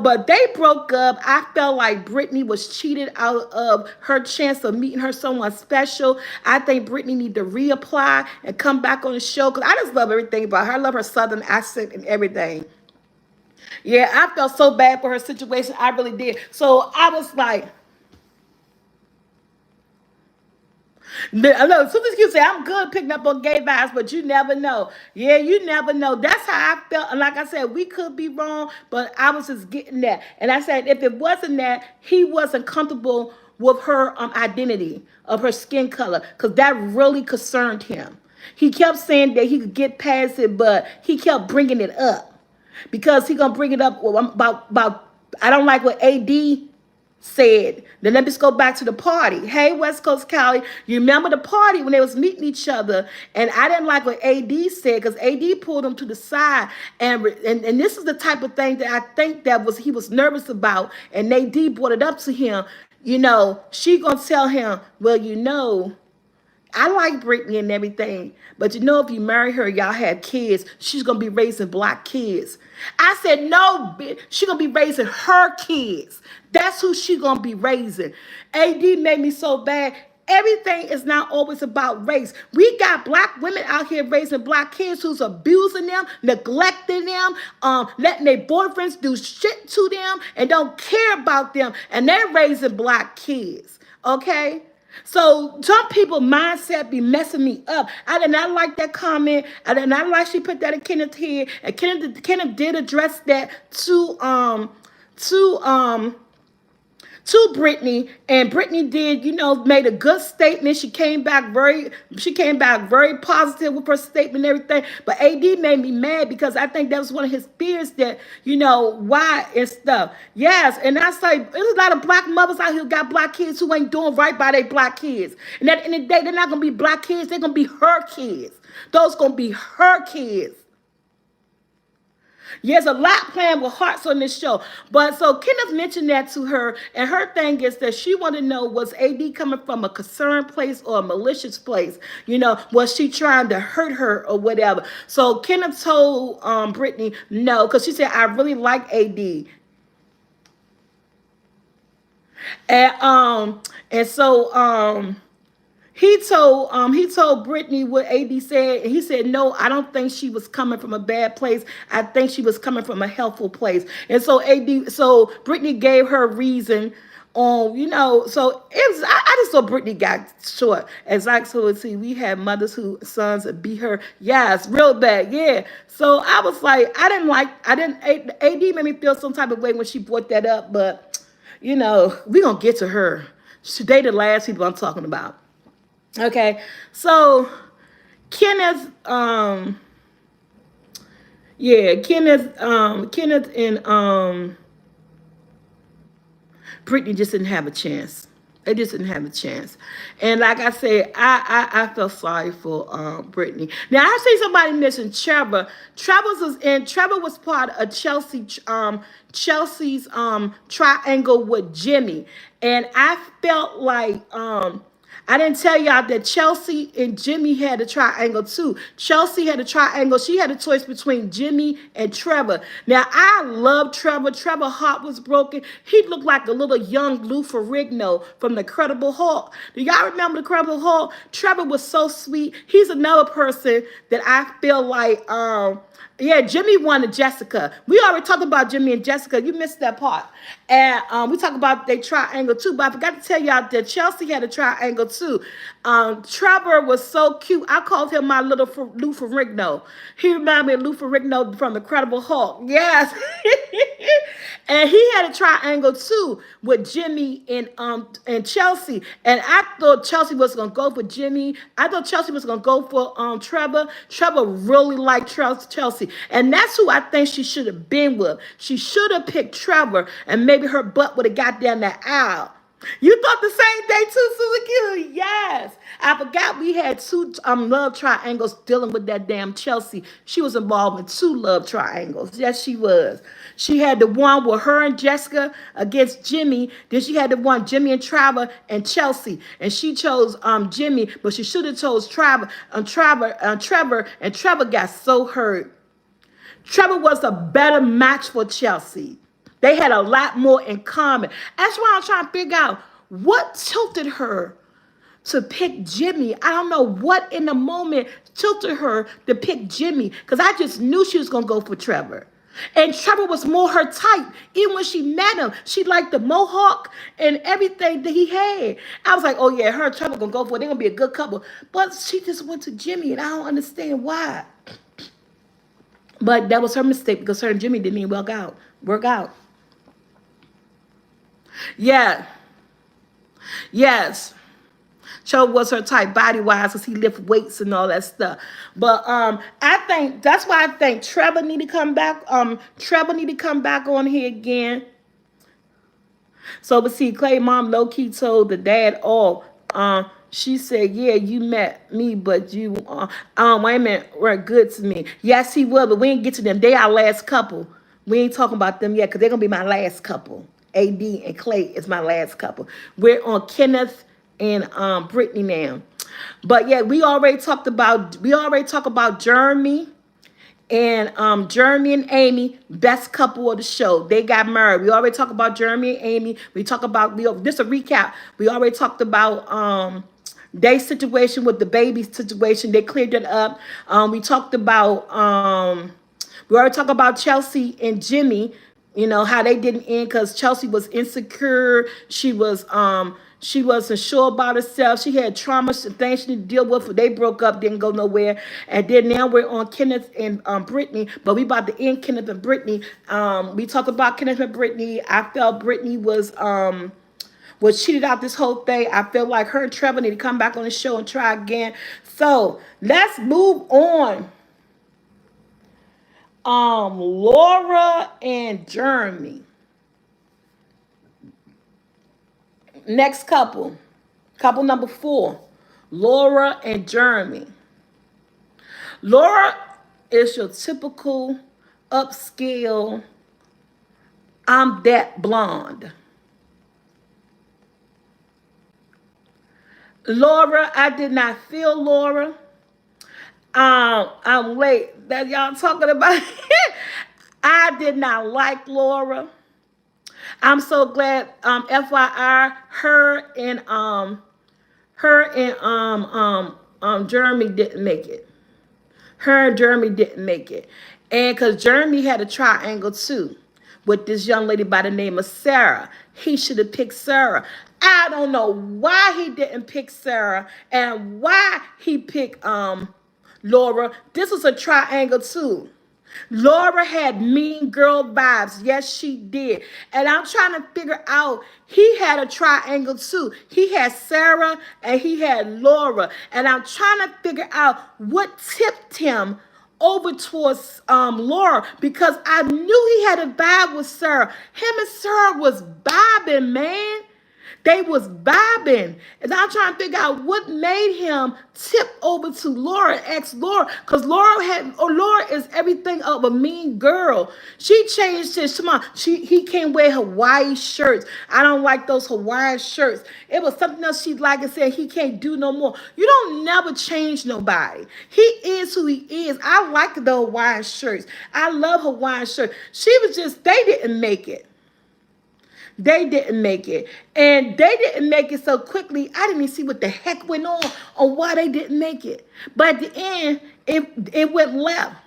but they broke up. I felt like Brittany was cheated out of her chance of meeting her someone special. I think Brittany need to reapply and come back on the show because I just love everything about her. I love her southern accent and everything. Yeah, I felt so bad for her situation. I really did. So I was like, I know sometimes you say I'm good picking up on gay vibes, but you never know. Yeah, you never know. That's how I felt. And like I said, we could be wrong, but I was just getting that. And I said, if it wasn't that, he wasn't comfortable with her identity of her skin color, because that really concerned him. He kept saying that he could get past it, but he kept bringing it up because he gonna bring it up about I don't like what AD said. Then let me just go back to the party. Hey, West Coast Cali, you remember the party when they was meeting each other? And I didn't like what AD said because AD pulled him to the side, and this is the type of thing that I think that was he was nervous about, and AD brought it up to him. She gonna tell him, well, I like Brittany and everything, but if you marry her, y'all had kids, she's gonna be raising black kids. I said, no, bitch, she gonna be raising her kids. That's who she gonna be raising. AD made me so bad. Everything is not always about race. We got black women out here raising black kids who's abusing them, neglecting them, letting their boyfriends do shit to them, and don't care about them, and they're raising black kids. Okay? So some people mindset be messing me up. I did not like that comment. I did not like she put that in Kenneth's head. And Kenneth did address that to to Brittany, and Brittany did, made a good statement. She came back very positive with her statement and everything. But AD made me mad because I think that was one of his fears that, why and stuff. Yes, and I say there's a lot of black mothers out here who got black kids who ain't doing right by their black kids. And at the end of the day, they're not gonna be black kids, they're gonna be her kids. Those gonna be her kids. There's a lot playing with hearts on this show. But so Kenneth mentioned that to her, and her thing is that she wanted to know, was AD coming from a concerned place or a malicious place? Was she trying to hurt her or whatever? So Kenneth told Brittany no, because she said, I really like AD. And he told Brittany what AD said, and he said, no, I don't think she was coming from a bad place. I think she was coming from a helpful place. And so Brittany gave her reason on, so it was, I just saw Brittany got short. As I so see, we had mothers who sons beat her. Yes, real bad. Yeah. So I was like, AD made me feel some type of way when she brought that up, but we gonna get to her. They the last people I'm talking about. Okay, so Kenneth, Kenneth and Brittany just didn't have a chance. They just didn't have a chance. And like I said, I felt sorry for Brittany. Now I see somebody mention Trevor. Trevor was part of Chelsea's triangle with Jimmy. And I felt like I didn't tell y'all that Chelsea and Jimmy had a triangle too. Chelsea had a triangle. She had a choice between Jimmy and Trevor. Now, I love Trevor. Trevor's heart was broken. He looked like a little young Lou Ferrigno from the Incredible Hulk. Do y'all remember the Incredible Hulk? Trevor was so sweet. He's another person that I feel like, yeah, Jimmy wanted Jessica. We already talked about Jimmy and Jessica. You missed that part. And we talked about their triangle too. But I forgot to tell y'all that Chelsea had a triangle too. Trevor was so cute. I called him my little Lou Ferrigno. He reminded me of Lou Ferrigno from the Incredible Hulk. Yes. And he had a triangle too with Jimmy and Chelsea. And I thought Chelsea was gonna go for Jimmy. I thought Chelsea was gonna go for Trevor. Trevor really liked Chelsea. And that's who I think she should have been with. She should have picked Trevor, and maybe her butt would have got down that aisle. You thought the same thing too, Susan Q? Yes. I forgot we had two love triangles dealing with that damn Chelsea. She was involved in two love triangles. Yes, she was. She had the one with her and Jessica against Jimmy. Then she had the one Jimmy and Trevor and Chelsea. And she chose Jimmy, but she should have chose Trevor, and Trevor got so hurt. Trevor was a better match for Chelsea. They had a lot more in common. That's why I'm trying to figure out what tilted her to pick Jimmy. I don't know what in the moment tilted her to pick Jimmy, because I just knew she was going to go for Trevor. And Trevor was more her type. Even when she met him, she liked the mohawk and everything that he had. I was like, oh yeah, her and Trevor going to go for it. They're going to be a good couple. But she just went to Jimmy, and I don't understand why. But that was her mistake, because her and Jimmy didn't even work out. Yeah. Yes. Cho was her type body-wise, because he lift weights and all that stuff. But I think that's why I think Trevor need to come back. Trevor need to come back on here again. So, but see, Clay mom low-key told the dad, she said, yeah, you met me, but you, women were good to me. Yes, he was, but we ain't get to them. They our last couple. We ain't talking about them yet, because they're going to be my last couple. AD and Clay is my last couple. We're on Kenneth and Brittany now. But yeah, we already talked about Jeremy and Amy, best couple of the show. They got married. We already talked about Jeremy and Amy. Just a recap. We already talked about their situation with the baby situation. They cleared it up. We already talked about Chelsea and Jimmy. You know, how they didn't end because Chelsea was insecure. She wasn't sure about herself. She had trauma, things she needed to deal with. They broke up, didn't go nowhere. And then now we're on Kenneth and Brittany, but we about to end Kenneth and Brittany. We talked about Kenneth and Brittany. I felt Brittany was cheated out this whole thing. I feel like her and Trevor need to come back on the show and try again. So let's move on. Laura and Jeremy. Next couple number 4, Laura and Jeremy. Laura is your typical upscale, I'm that blonde. Laura, I did not feel Laura. I'm late. That y'all talking about. I did not like Laura. I'm so glad. FYI, her and Jeremy didn't make it. Her and Jeremy didn't make it, and because Jeremy had a triangle too with this young lady by the name of Sarah. He should have picked Sarah. I don't know why he didn't pick Sarah and why he picked Laura. This was a triangle too. Laura had mean girl vibes. Yes, she did. And I'm trying to figure out, he had a triangle too. He had Sarah and he had Laura. And I'm trying to figure out what tipped him over towards Laura because I knew he had a vibe with Sarah. Him and Sarah was vibing, man. They was vibing. And I'm trying to figure out what made him tip over to Laura and ask Laura. Because Laura is everything of a mean girl. She changed his, come on, he can't wear Hawaii shirts. I don't like those Hawaiian shirts. It was something else she liked and said he can't do no more. You don't never change nobody. He is who he is. I like the Hawaiian shirts. I love Hawaiian shirts. She was just, they didn't make it. They didn't make it. And they didn't make it so quickly. I didn't even see what the heck went on why they didn't make it. But at the end, it went left.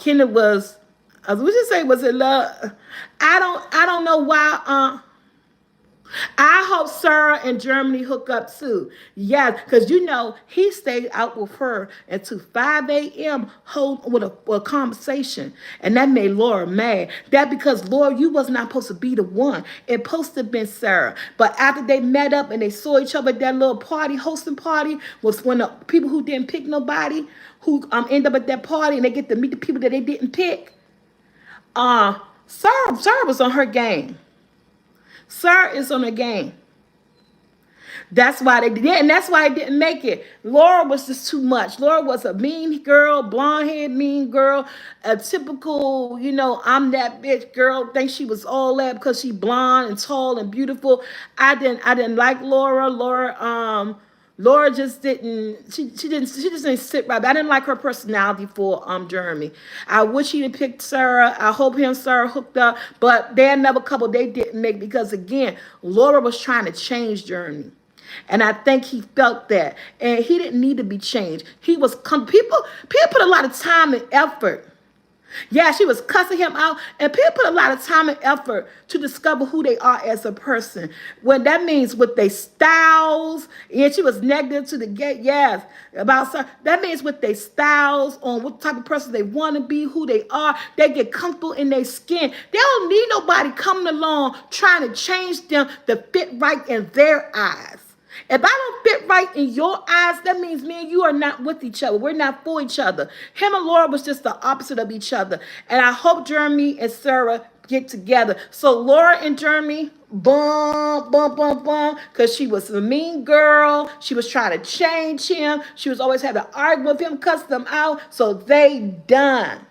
Kenneth was, as we should say, was it love? I don't know why. I hope Sarah and Germany hook up too. Yes, because you know he stayed out with her until 5 a.m. hold with a conversation. And that made Laura mad. That because Laura, you was not supposed to be the one. It supposed to have been Sarah. But after they met up and they saw each other at that little party, hosting party, was when the people who didn't pick nobody, who end up at that party and they get to meet the people that they didn't pick. Sarah was on her game. Sarah is on the game. That's why they did it, and that's why I didn't make it. Laura was just too much. Laura was a mean girl, blonde-haired mean girl, a typical, I'm that bitch girl. Think she was all that because she blonde and tall and beautiful. I didn't like Laura. Laura just didn't. She just didn't sit right. I didn't like her personality for Jeremy. I wish he'd have picked Sarah. I hope him and Sarah hooked up, but they're another couple they didn't make because again, Laura was trying to change Jeremy. And I think he felt that. And he didn't need to be changed. People put a lot of time and effort. Yeah, she was cussing him out. And people put a lot of time and effort to discover who they are as a person. When that means with their styles. And she was negative to the gay. Yes, about that means with their styles, on what type of person they want to be, who they are. They get comfortable in their skin. They don't need nobody coming along trying to change them to fit right in their eyes. If I don't fit right in your eyes, that means me and you are not with each other. We're not for each other. Him and Laura was just the opposite of each other. And I hope Jeremy and Sarah get together. So Laura and Jeremy, bum, because she was a mean girl. She was trying to change him. She was always having to argue with him, cuss them out. So they done.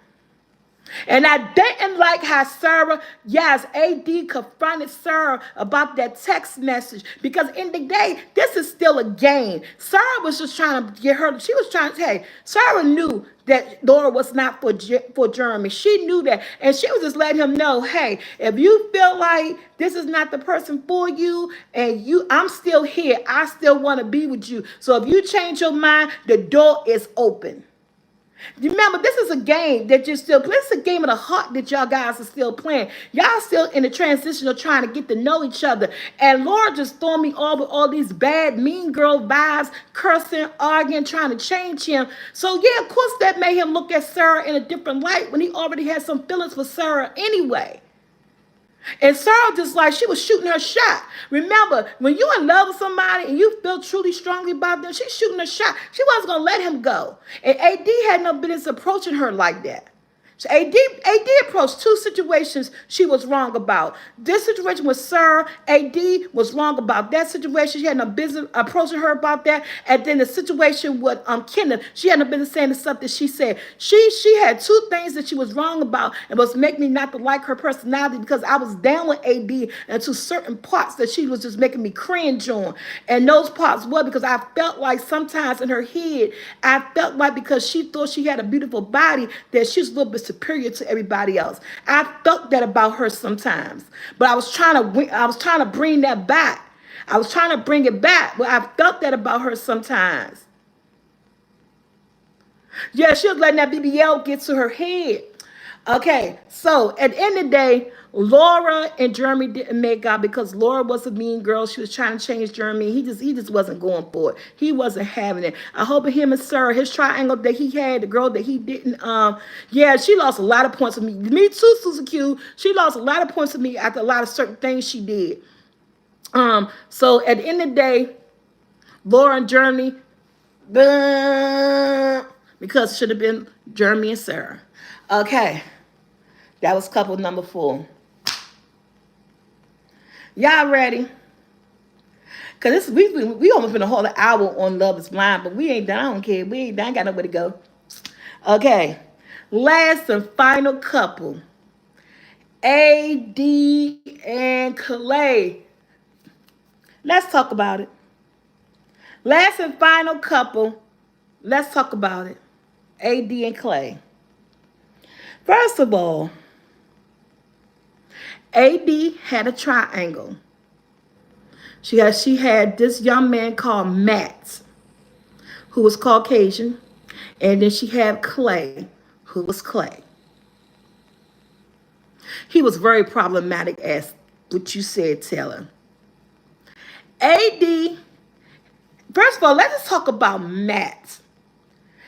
And I didn't like how Sarah, yes, AD confronted Sarah about that text message. Because in the day, this is still a game. Sarah was just trying to get her, she was trying to, hey, Sarah knew that Laura was not for Jeremy. She knew that. And she was just letting him know, hey, if you feel like this is not the person for you, and I'm still here. I still want to be with you. So if you change your mind, the door is open. Remember, this is a game that you're still playing. This is a game of the heart that y'all guys are still playing. Y'all still in the transition of trying to get to know each other. And Laura just throwing me all with all these bad, mean girl vibes, cursing, arguing, trying to change him. So, yeah, of course, that made him look at Sarah in a different light when he already had some feelings for Sarah anyway. And Sarah just like she was shooting her shot. Remember, when you're in love with somebody and you feel truly strongly about them, she's shooting her shot. She wasn't going to let him go. And AD had no business approaching her like that. So AD approached two situations she was wrong about. This situation with Sarah, AD was wrong about that situation. She had no business approaching her about that. And then the situation with Kenneth, she had no business saying the stuff that she said. She had two things that she was wrong about and was making me not to like her personality because I was down with AD and to certain parts that she was just making me cringe on. And those parts were because I felt like sometimes in her head, I felt like because she thought she had a beautiful body that she was a little bit superior to everybody else. I felt that about her sometimes, but I was trying to bring that back. I was trying to bring it back, but I felt that about her sometimes. Yeah, she was letting that BBL get to her head. Okay, so at the end of the day, Laura and Jeremy didn't make out because Laura was a mean girl. She was trying to change Jeremy. He just wasn't going for it. He wasn't having it. I hope him and Sarah, his triangle that he had, the girl that he didn't, yeah, she lost a lot of points with me. Me too, Susan Q. She lost a lot of points with me after a lot of certain things she did. So at the end of the day, Laura and Jeremy, Because it should have been Jeremy and Sarah. Okay, that was couple number 4. Y'all ready? Cause this we almost been a whole hour on Love Is Blind, but we ain't done. I don't care. We ain't done. I got nowhere to go. Okay, last and final couple, AD and Clay. Let's talk about it. Last and final couple. Let's talk about it. AD and Clay. First of all, AD had a triangle. She had this young man called Matt, who was Caucasian, and then she had Clay, who was Clay. He was very problematic, as what you said, Taylor. AD, first of all, let's just talk about Matt.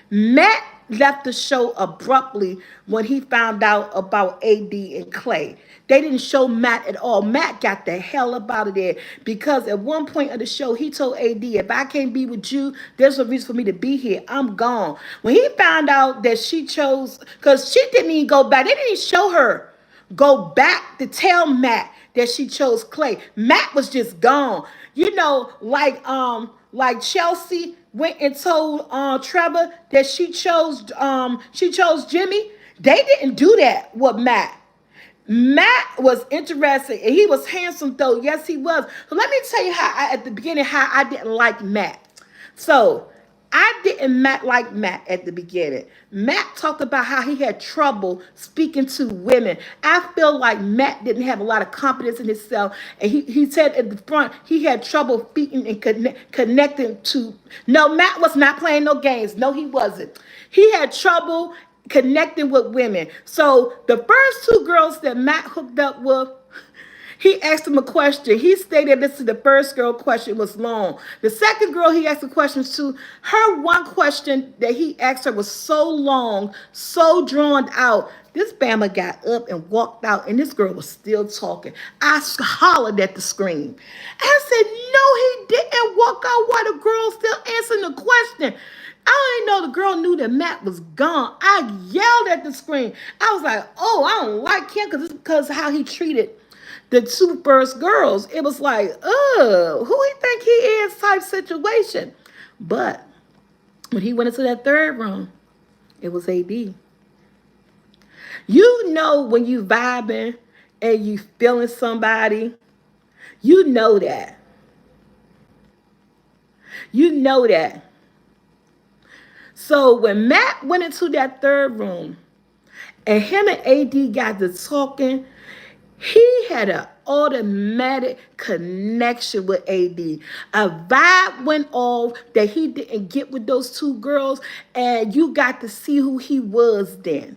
Matt left the show abruptly when he found out about AD and Clay. They didn't show Matt at all. Matt got the hell up out of there because at one point of the show, he told AD, if I can't be with you, there's no reason for me to be here. I'm gone. When he found out that she chose, because she didn't even go back. They didn't even show her go back to tell Matt that she chose Clay. Matt was just gone. You know, like Chelsea went and told Trevor that she chose Jimmy. They didn't do that with Matt. Matt was interested and he was handsome though. Yes, he was. So let me tell you at the beginning how I didn't like Matt. So I didn't like Matt at the beginning. Matt talked about how he had trouble speaking to women. I feel like Matt didn't have a lot of confidence in himself. And he said at the front, he had trouble speaking and connecting to. No, Matt was not playing no games. No, he wasn't. He had trouble connecting with women. So the first 2 girls that Matt hooked up with, he asked him a question. He stated this is the first girl question was long. The second girl he asked the questions to, her one question that he asked her was so long, so drawn out. This Bama got up and walked out, and this girl was still talking. I hollered at the screen. I said, no, he didn't walk out while the girl's still answering the question. I didn't know the girl knew that Matt was gone. I yelled at the screen. I was like, oh, I don't like him because how he treated the 2 first girls. It was like, oh, who he think he is type situation. But when he went into that 3rd room, it was AD. You know when you vibing and you feeling somebody, you know that. You know that. So when Matt went into that 3rd room and him and AD got to talking, he had an automatic connection with AD. A vibe went off that he didn't get with those 2 girls, and you got to see who he was then.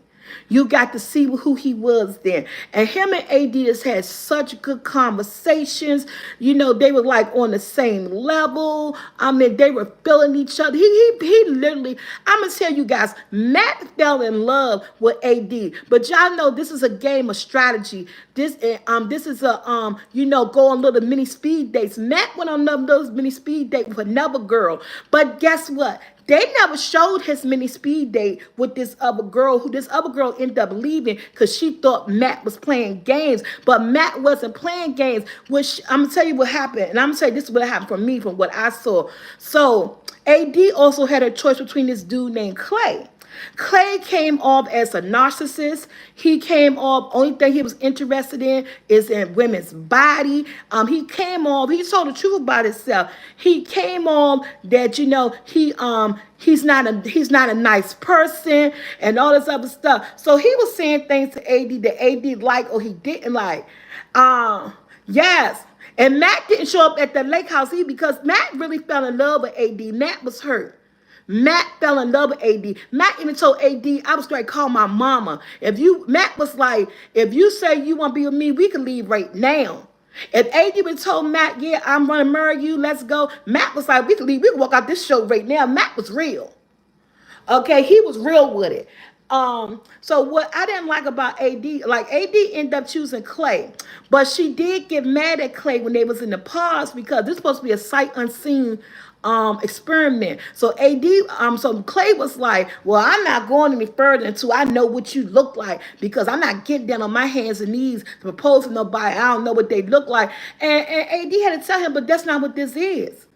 You got to see who he was then. And him and AD just had such good conversations. You know, they were like on the same level. I mean, they were feeling each other. He literally, I'm going to tell you guys, Matt fell in love with AD. But y'all know this is a game of strategy. This is a, go on little mini speed dates. Matt went on those mini speed dates with another girl. But guess what? They never showed his mini speed date with this other girl, who this other girl ended up leaving because she thought Matt was playing games. But Matt wasn't playing games, which I'm going to tell you what happened. And I'm going to tell you this is what happened for me from what I saw. So AD also had a choice between this dude named Clay. Clay came off as a narcissist. He came off, only thing he was interested in is in women's body. He came off, he told the truth about himself. He came off that, he's not a nice person and all this other stuff. So he was saying things to AD that AD liked or he didn't like. Yes. And Matt didn't show up at the lake house either because Matt really fell in love with AD. Matt was hurt. Matt fell in love with AD. Matt even told AD, I was going to call my mama. Matt was like, if you say you want to be with me, we can leave right now. If AD would told Matt, yeah, I'm going to marry you, let's go. Matt was like, we can leave. We can walk out this show right now. Matt was real. Okay, he was real with it. So what I didn't like about AD, like AD ended up choosing Clay, but she did get mad at Clay when they was in the pause because this is supposed to be a sight unseen experiment. So so Clay was like, well, I'm not going any further until I know what you look like because I'm not getting down on my hands and knees to propose to nobody. I don't know what they look like. And AD had to tell him, but that's not what this is.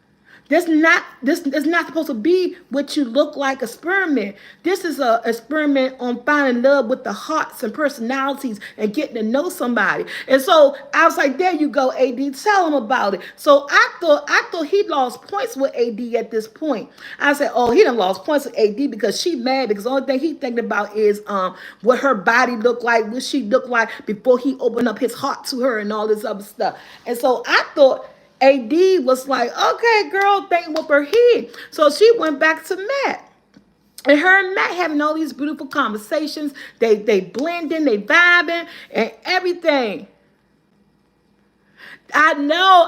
This is not supposed to be what you look like experiment. This is a experiment on finding love with the hearts and personalities and getting to know somebody. And so I was like, there you go, AD, tell him about it. So I thought he lost points with AD at this point. I said, oh, he done lost points with AD because she mad because the only thing he thinking about is what her body looked like, what she looked like before he opened up his heart to her and all this other stuff. And so I thought AD was like, okay, girl, think with her head. So she went back to Matt. And her and Matt having all these beautiful conversations. They blending, they vibing, and everything. I know.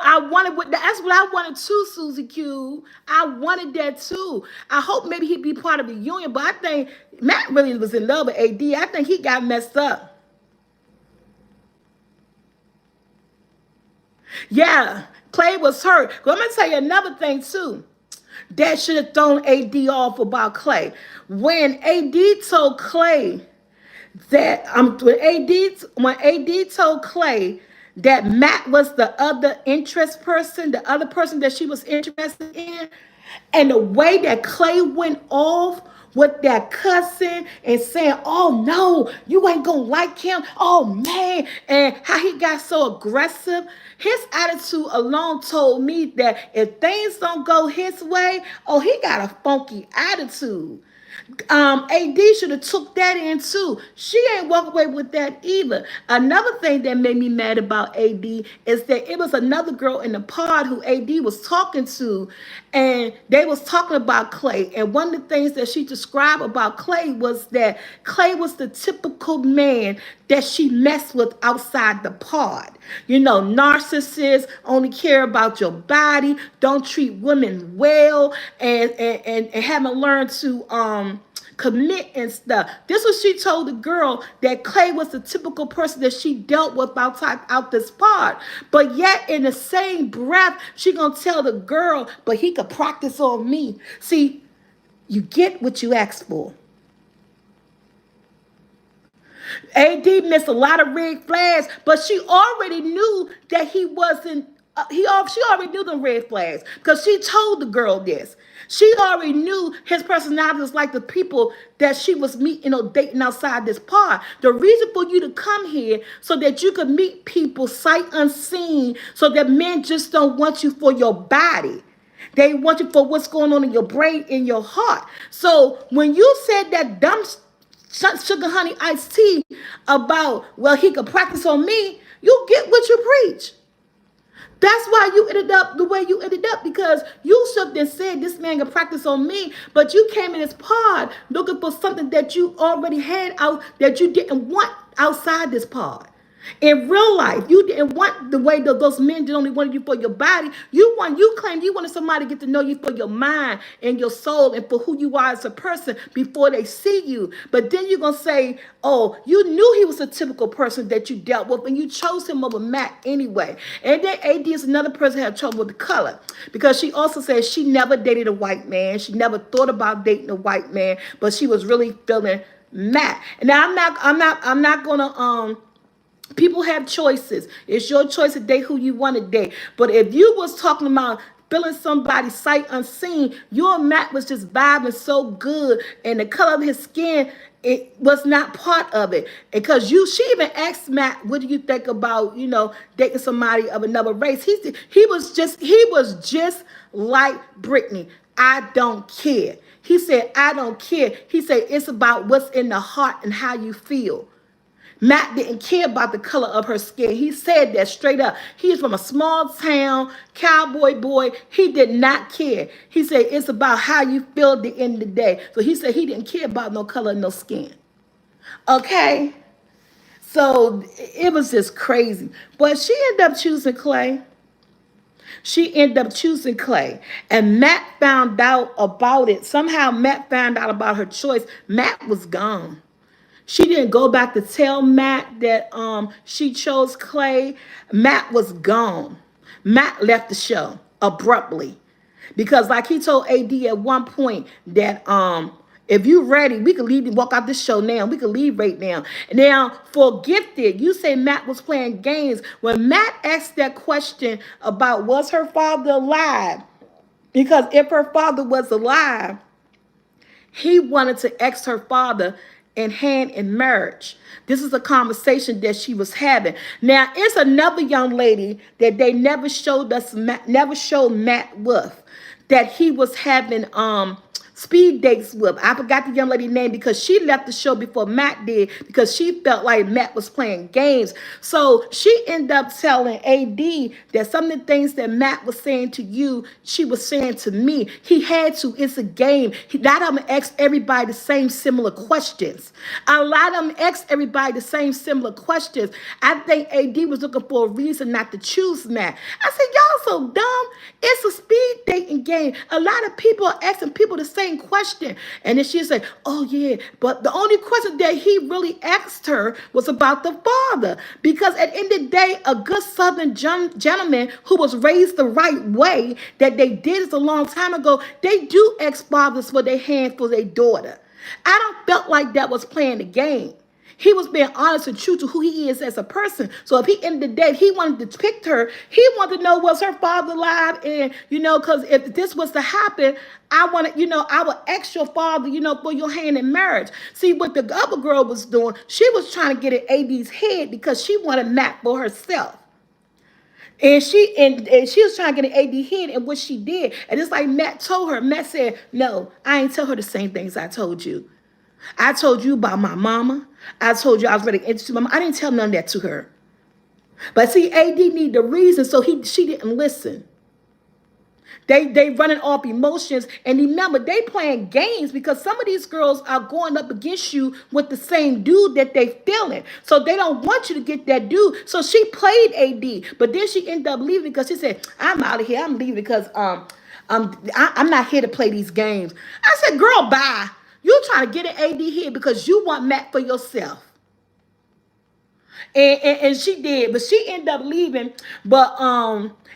That's what I wanted too, Susie Q. I wanted that too. I hope maybe he'd be part of the union, but I think Matt really was in love with AD. I think he got messed up. Yeah, Clay was hurt. Well, I'm gonna tell you another thing too. That should have thrown AD off about Clay. When AD told Clay that when AD told Clay that Matt was the other the other person that she was interested in, and the way that Clay went off with that cussing and saying, oh no, you ain't gonna like him. Oh man, and how he got so aggressive. His attitude alone told me that if things don't go his way, oh, he got a funky attitude. AD should have took that in too. She ain't walk away with that either. Another thing that made me mad about AD is that it was another girl in the pod who AD was talking to, and they was talking about Clay. And one of the things that she described about Clay was that Clay was the typical man that she messed with outside the pod. You know, narcissists only care about your body, don't treat women well, and haven't learned to commit and stuff. This was she told the girl that Clay was the typical person that she dealt with outside out this part. But yet in the same breath, she gonna tell the girl, but he could practice on me. See, you get what you ask for. AD missed a lot of red flags, but she already knew that he wasn't. She already knew the red flags because she told the girl this. She already knew his personality was like the people that she was meeting or dating outside this part. The reason for you to come here so that you could meet people sight unseen, so that men just don't want you for your body. They want you for what's going on in your brain, in your heart. So when you said that dumb sugar honey iced tea about, well, he could practice on me, you get what you preach. That's why you ended up the way you ended up, because you should have said this man can practice on me, but you came in this pod looking for something that you already had out that you didn't want outside this pod. In real life, you didn't want the way that those men did only wanted you for your body. You claimed you wanted somebody to get to know you for your mind and your soul and for who you are as a person before they see you. But then you're going to say, oh, you knew he was a typical person that you dealt with and you chose him over Matt anyway. And then AD is another person who had trouble with the color, because she also says she never dated a white man. She never thought about dating a white man, but she was really feeling Matt. And now I'm not going to people have choices. It's your choice to date who you want to date. But if you was talking about feeling somebody sight unseen, your Matt was just vibing so good, and the color of his skin, it was not part of it. Because she even asked Matt, what do you think about, dating somebody of another race? He was just like Brittany. I don't care. He said, I don't care. He said, it's about what's in the heart and how you feel. Matt didn't care about the color of her skin. He said that straight up. He is from a small town, cowboy boy. He did not care. He said it's about how you feel at the end of the day. So he said he didn't care about no color, no skin. Okay? So it was just crazy. But she ended up choosing Clay. And Matt found out about it. Somehow Matt found out about her choice. Matt was gone. She didn't go back to tell Matt that she chose Clay. Matt was gone. Matt left the show abruptly because, like he told AD at one point, that if you ready, we could leave and walk out this show now. We could leave right now. Now, for Gifted, you say Matt was playing games. When Matt asked that question about was her father alive, because if her father was alive, he wanted to ask her father in hand in marriage. This is a conversation that she was having. Now, it's another young lady that they never showed us, never showed Matt with, that he was having speed dates with. I forgot the young lady's name because she left the show before Matt did because she felt like Matt was playing games. So she ended up telling AD that some of the things that Matt was saying to you, she was saying to me. He had to. It's a game. A lot of them ask everybody the same similar questions. A lot of them ask everybody the same similar questions. I think AD was looking for a reason not to choose Matt. I said, y'all so dumb. It's a speed dating game. A lot of people are asking people the same question. And then she said, oh yeah, but the only question that he really asked her was about the father. Because at the end of the day, a good Southern gentleman who was raised the right way, that they did this a long time ago, they do ask fathers for their hand for their daughter. I don't felt like that was playing the game. He was being honest and true to who he is as a person. So if he ended the day, he wanted to pick her, he wanted to know, was her father alive? And, because if this was to happen, I want to, I would ask your father, for your hand in marriage. See, what the other girl was doing, she was trying to get in AD's head because she wanted Matt for herself. And she was trying to get an AD head, and what she did, and it's like Matt told her. Matt said, no, I ain't tell her the same things I told you. I told you about my mama. I told you I was ready to introduce my mama. I didn't tell none of that to her. But see, AD need the reason, so she didn't listen. They running off emotions, and remember, they playing games because some of these girls are going up against you with the same dude that they feeling. So they don't want you to get that dude. So she played AD, but then she ended up leaving because she said, I'm out of here. I'm leaving because I'm not here to play these games. I said, girl, bye. You trying to get an AD here because you want Matt for yourself. And she did, but she ended up leaving. But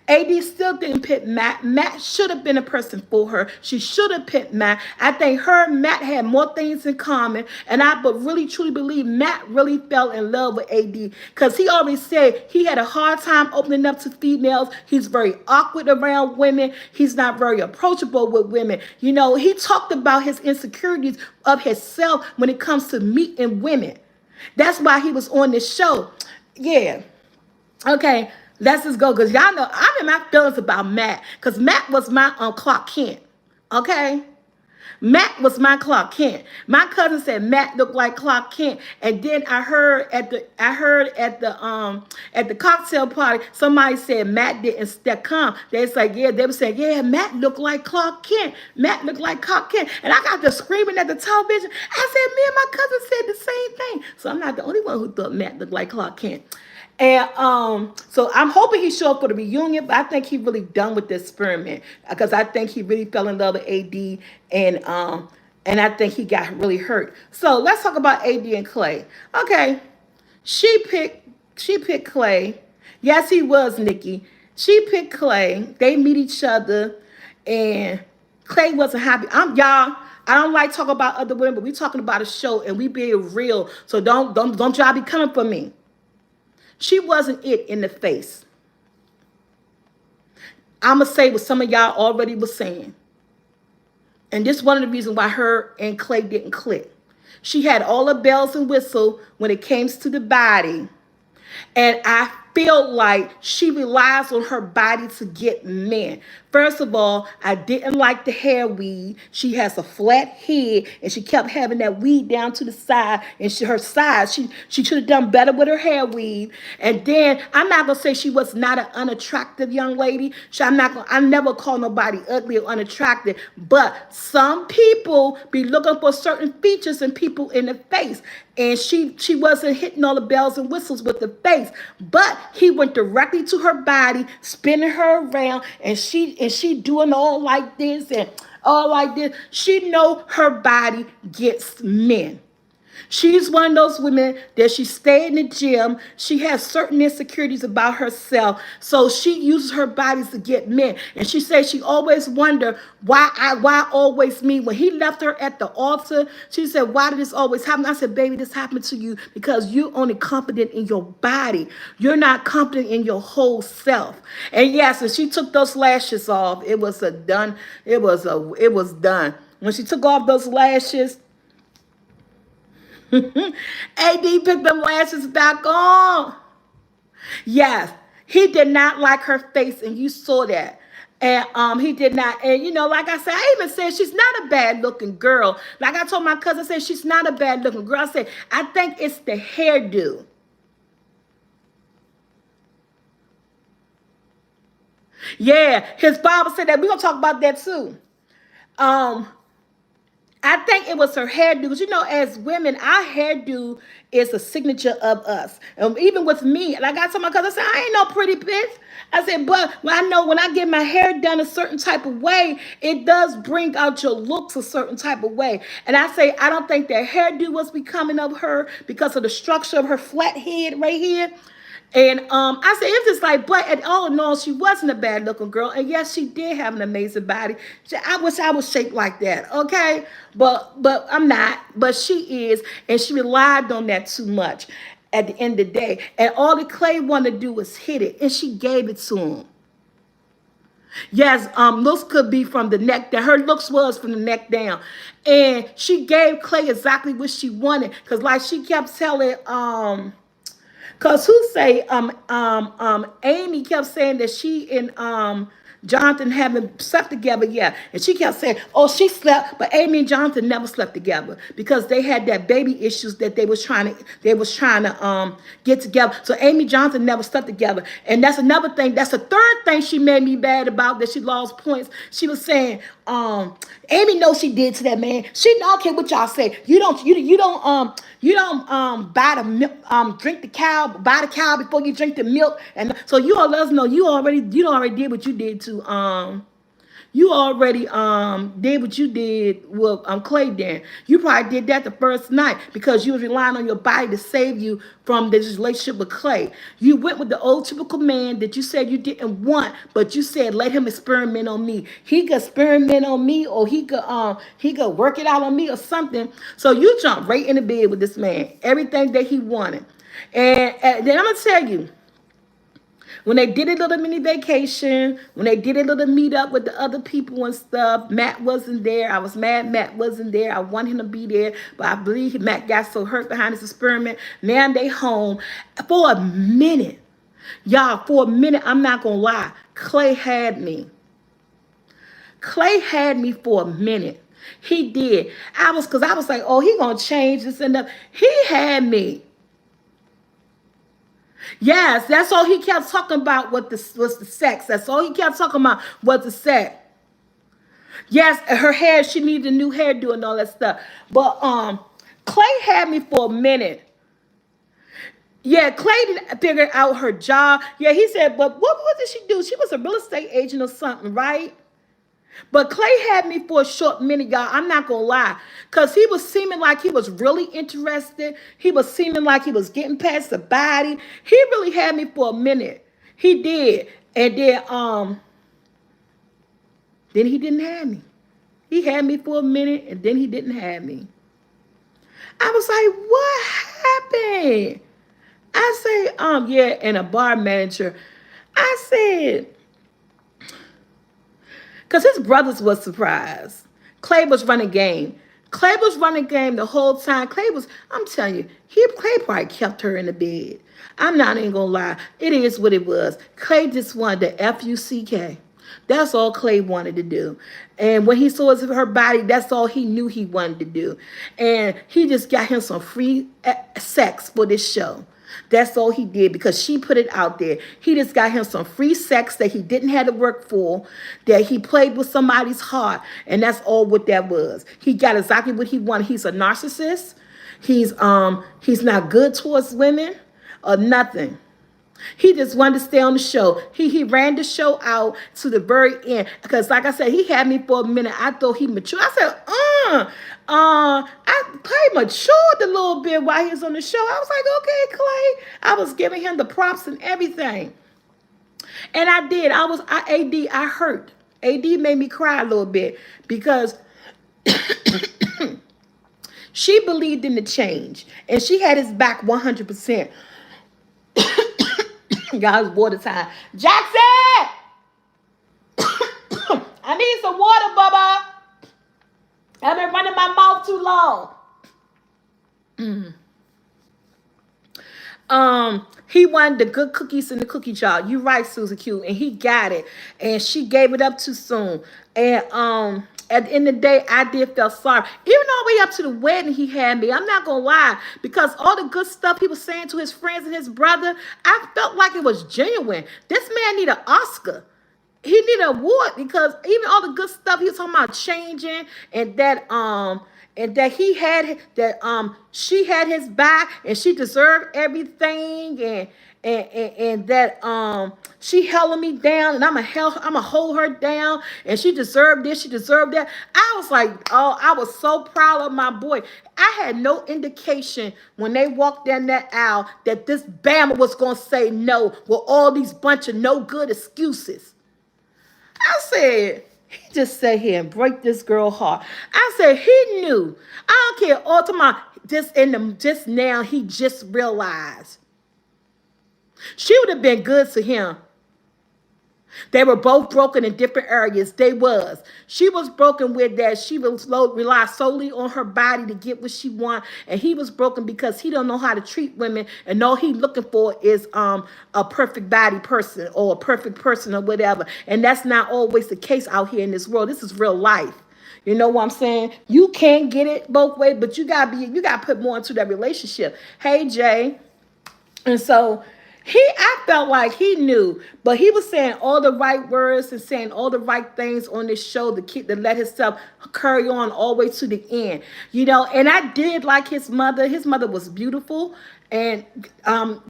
AD still didn't pick Matt. Matt should have been a person for her. She should have picked Matt. I think her and Matt had more things in common. And I but really truly believe Matt really fell in love with AD. Because he already said he had a hard time opening up to females. He's very awkward around women. He's not very approachable with women. He talked about his insecurities of himself when it comes to meeting women. That's why he was on this show. Yeah. Okay. Let's just go. Because y'all know I'm in my feelings about Matt. Because Matt was my Clark Kent. Okay. Matt was my Clark Kent. My cousin said Matt looked like Clark Kent, and then I heard at the cocktail party somebody said Matt didn't stay calm. They like, yeah, they were saying, yeah, Matt looked like Clark Kent. Matt looked like Clark Kent, and I got to screaming at the television. I said, me and my cousin said the same thing. So I'm not the only one who thought Matt looked like Clark Kent. And so I'm hoping he show up for the reunion, but I think he really done with this experiment because I think he really fell in love with AD, and I think he got really hurt. So let's talk about AD and Clay. Okay, she picked Clay. Yes, he was, Nikki. She picked Clay. They meet each other, and Clay wasn't happy. Y'all. I don't like talking about other women, but we talking about a show and we being real. So don't y'all be coming for me. She wasn't it in the face. I'm going to say what some of y'all already was saying. And this is one of the reasons why her and Clay didn't click. She had all the bells and whistles when it came to the body. And I feel like she relies on her body to get men. First of all, I didn't like the hair weave. She has a flat head, and she kept having that weave down to the side. And her size, she should have done better with her hair weave. And then I'm not gonna say she was not an unattractive young lady. I never call nobody ugly or unattractive. But some people be looking for certain features in people in the face. And she wasn't hitting all the bells and whistles with the face. But he went directly to her body, spinning her around, and she doing all like this and all like this. She know her body gets men. She's one of those women that she stay in the gym. She has certain insecurities about herself. So she uses her bodies to get men. And she says she always wonder why always me. When he left her at the altar, she said, why did this always happen? I said, baby, this happened to you because you're only confident in your body. You're not confident in your whole self. And yes, and she took those lashes off. It was a done. It was done. When she took off those lashes, AD picked them lashes back on. Yes, he did not like her face, and you saw that. And he did not. And like I said, I even said she's not a bad looking girl. Like I told my cousin, I said she's not a bad looking girl. I said I think it's the hairdo. Yeah, his Bible said that. We're gonna talk about that too. Um, I think it was her hairdo. Because, as women, our hairdo is a signature of us. And even with me, like I told my cousin, I said, I ain't no pretty bitch. I said, but I know when I get my hair done a certain type of way, it does bring out your looks a certain type of way. And I say, I don't think that hairdo was becoming of her because of the structure of her flat head right here. And I said, it's just like, but at all in all, she wasn't a bad looking girl. And yes, she did have an amazing body. I wish I was shaped like that, okay? But I'm not. But she is, and she relied on that too much at the end of the day. And all that Clay wanted to do was hit it, and she gave it to him. Yes, looks could be from the neck down. Her looks was from the neck down. And she gave Clay exactly what she wanted. Because like she kept telling cause who say Amy kept saying that she and Jonathan haven't slept together yet, and she kept saying, "Oh, she slept," but Amy and Jonathan never slept together because they had that baby issues that they was trying to get together. So Amy and Jonathan never slept together, and that's another thing. That's the third thing she made me mad about that she lost points. She was saying, Amy knows she did to that man. She don't care what y'all say. You don't buy the milk, buy the cow before you drink the milk. And so you all let us know you already did what you did to you already did what you did with Clay then. You probably did that the first night because you was relying on your body to save you from this relationship with Clay. You went with the old typical man that you said you didn't want, but you said let him experiment on me. He could experiment on me, or he could work it out on me or something. So you jumped right in the bed with this man, everything that he wanted. And then I'm gonna tell you, when they did a little mini vacation, when they did a little meet up with the other people and stuff, Matt wasn't there. I was mad Matt wasn't there. I wanted him to be there, but I believe Matt got so hurt behind this experiment. Now they home. For a minute, y'all, for a minute, I'm not going to lie, Clay had me. Clay had me for a minute. He did. Because I was like, oh, he going to change this and that. He had me. Yes, that's all he kept talking about was the sex. That's all he kept talking about was the sex. Yes, her hair, she needed a new hairdo and all that stuff. But Clay had me for a minute. Yeah, Clay didn't figure out her job. Yeah, he said, but what did she do? She was a real estate agent or something, right? But Clay had me for a short minute, y'all. I'm not going to lie. Because he was seeming like he was really interested. He was seeming like he was getting past the body. He really had me for a minute. He did. And then he didn't have me. He had me for a minute, and then he didn't have me. I was like, what happened? I say, yeah, and a bar manager. I said, because his brothers was surprised. Clay was running game. Clay was running game the whole time. I'm telling you, Clay probably kept her in the bed. I'm not even going to lie. It is what it was. Clay just wanted the F-U-C-K. That's all Clay wanted to do. And when he saw her body, that's all he knew he wanted to do. And he just got him some free sex for this show. That's all he did because she put it out there. He just got him some free sex that he didn't have to work for, that he played with somebody's heart, and that's all what that was. He got exactly what he wanted. He's a narcissist. He's not good towards women or nothing. He just wanted to stay on the show. He ran the show out to the very end because, like I said, he had me for a minute. I thought he matured. I said, I Clay matured a little bit while he was on the show. I was like, okay, Clay. I was giving him the props and everything, and I did. I hurt. AD made me cry a little bit because she believed in the change and she had his back 100%. Y'all, it's water time. Jackson! I need some water, Bubba. I've been running my mouth too long. He wanted the good cookies in the cookie jar. You right, Susie Q, and he got it. And she gave it up too soon. And at the end of the day, I did feel sorry. Even all the way up to the wedding he had me. I'm not gonna lie, because all the good stuff he was saying to his friends and his brother, I felt like it was genuine. This man need an Oscar. He need an award because even all the good stuff he was talking about changing and that he had that she had his back and she deserved everything and that she held me down and I'ma hold her down and she deserved this, she deserved that. I was like, oh, I was so proud of my boy. I had no indication when they walked down that aisle that this Bama was gonna say no with all these bunch of no good excuses. I said, he just sat here and break this girl heart. I said, he knew. I don't care. All time, just now, he just realized. She would have been good to him. They were both broken in different areas. They was. She was broken with that. She was rely solely on her body to get what she want. And he was broken because he don't know how to treat women. And all he looking for is a perfect body person or a perfect person or whatever. And that's not always the case out here in this world. This is real life. You know what I'm saying? You can't get it both ways, but you gotta put more into that relationship. Hey, Jay. And so I felt like he knew, but he was saying all the right words and saying all the right things on this show to let himself carry on all the way to the end, you know. And I did like his mother. His mother was beautiful, and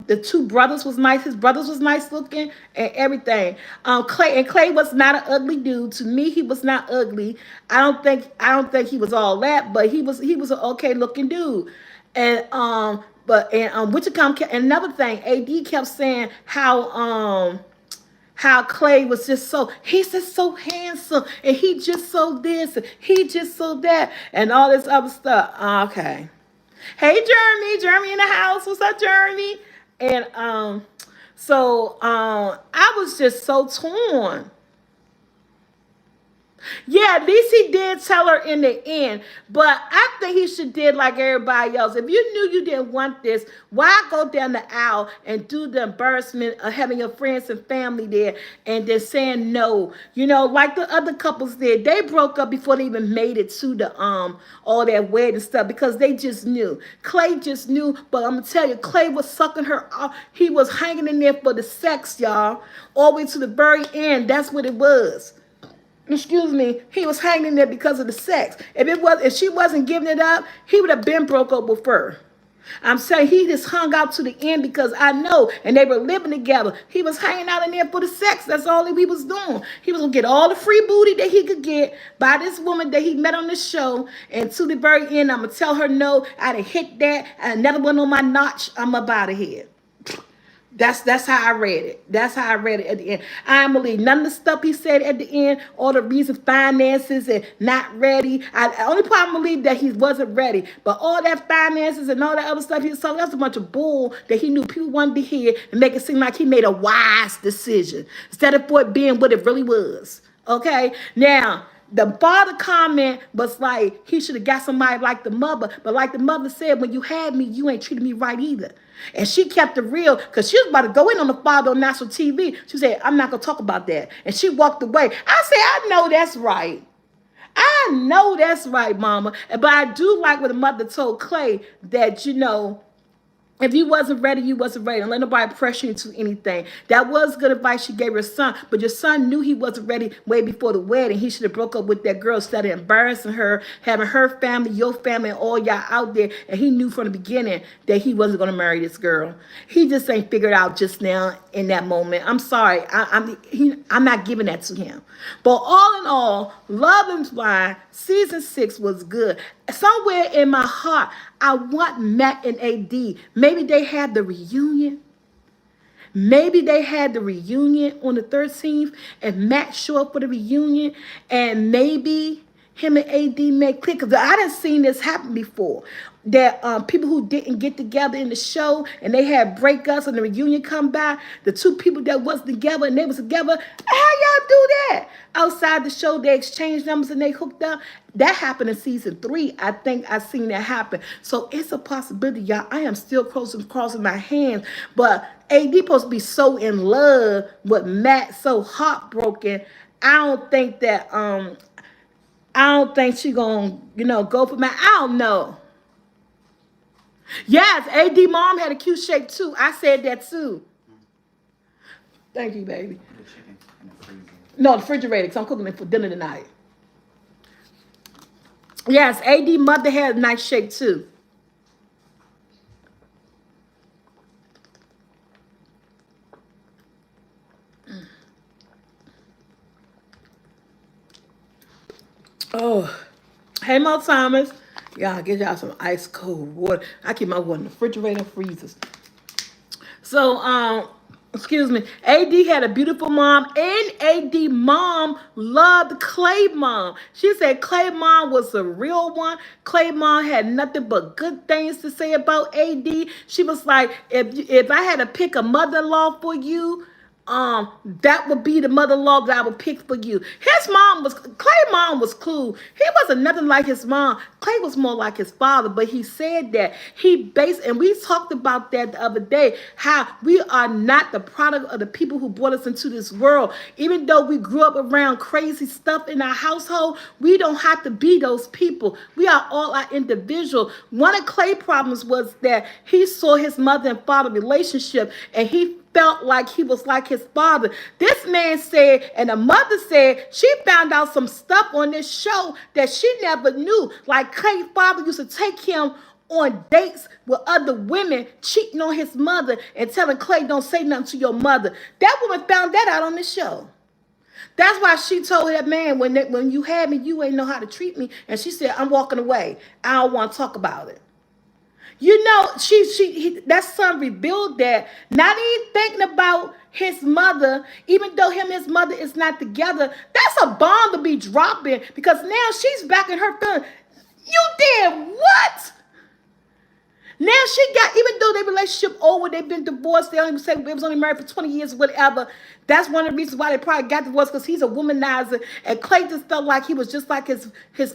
the two brothers was nice. His brothers was nice looking and everything. Clay was not an ugly dude. To me, he was not ugly. I don't think he was all that, but he was an okay looking dude, and Wichita and another thing, AD kept saying how Clay was just he's just so handsome and he just so this and he just so that and all this other stuff. Okay. Hey Jeremy in the house. What's up, Jeremy? And I was just so torn. Yeah, at least he did tell her in the end. But I think he should did like everybody else. If you knew you didn't want this, why go down the aisle and do the embarrassment of having your friends and family there and then saying no? You know, like the other couples did. They broke up before they even made it to the all that wedding stuff because they just knew. Clay just knew, but I'm gonna tell you, Clay was sucking her off. He was hanging in there for the sex, y'all, all the way to the very end. That's what it was. Excuse me, he was hanging there because of the sex. If she wasn't giving it up, he would have been broke up with her. I'm saying he just hung out to the end because I know, and they were living together. He was hanging out in there for the sex. That's all he was doing. He was gonna get all the free booty that he could get by this woman that he met on the show. And to the very end, I'm gonna tell her no. I done hit that. Another one on my notch. I'm up out of here. That's how I read it. That's how I read it at the end. I don't believe none of the stuff he said at the end, all the reasons, finances and not ready. The only part I believe that he wasn't ready. But all that finances and all that other stuff he was talking, that's a bunch of bull that he knew people wanted to hear and make it seem like he made a wise decision instead of for it being what it really was. Okay? Now, the father comment was like, he should have got somebody like the mother. But like the mother said, when you had me, you ain't treated me right either. And she kept it real because she was about to go in on the father on national TV. She said, I'm not going to talk about that. And she walked away. I said, I know that's right. I know that's right, mama. But I do like what the mother told Clay that, you know, If you wasn't ready, you wasn't ready. Don't let nobody pressure you into anything. That was good advice she gave her son, but your son knew he wasn't ready way before the wedding. He should have broke up with that girl instead of embarrassing her, having her family, your family, and all y'all out there. And he knew from the beginning that he wasn't going to marry this girl. He just ain't figured out just now in that moment. I'm sorry. I'm not giving that to him. But all in all, Love and Blind season 6 was good. Somewhere in my heart, I want Matt and AD. Maybe they had the reunion. Maybe they had the reunion on the 13th and Matt show up for the reunion, and maybe him and AD make click. Because I didn't seen this happen before. That people who didn't get together in the show and they had breakups and the reunion come back, the two people that wasn't together and they was together, how y'all do that? Outside the show, they exchanged numbers and they hooked up. That happened in season 3. I think I seen that happen. So it's a possibility, y'all. I am still crossing my hands. But AD supposed to be so in love with Matt, so heartbroken. I don't think that I don't think she gonna, go for Matt. I don't know. Yes, AD mom had a cute shape too. I said that too. Thank you, baby. The chicken in the freezer. No, the refrigerator, because I'm cooking it for dinner tonight. Yes, AD mother had a nice shape too. Oh, hey, Mo Thomas. Y'all get y'all some ice cold water. I keep my water in the refrigerator and freezers. So, excuse me. AD had a beautiful mom, and AD mom loved Clay mom. She said Clay mom was a real one. Clay mom had nothing but good things to say about AD. She was like, if I had to pick a mother-in-law for you, that would be the mother-in-law that I would pick for you. Clay mom was cool. He wasn't nothing like his mom. Clay was more like his father, but he said that and we talked about that the other day, how we are not the product of the people who brought us into this world. Even though we grew up around crazy stuff in our household, we don't have to be those people. We are all our individual. One of Clay's problems was that he saw his mother and father relationship, and he felt like he was like his father. This man said, and the mother said, she found out some stuff on this show that she never knew. Like Clay's father used to take him on dates with other women, cheating on his mother and telling Clay, don't say nothing to your mother. That woman found that out on the show. That's why she told that man, when you had me, you ain't know how to treat me. And she said, I'm walking away. I don't want to talk about it. That son revealed that, not even thinking about his mother, even though him and his mother is not together. That's a bomb to be dropping, because now she's back in her feeling. You did what? Now she got, even though their relationship over, they've been divorced, they only say they was only married for 20 years, whatever. That's one of the reasons why they probably got divorced, because he's a womanizer. And Clay just felt like he was just like his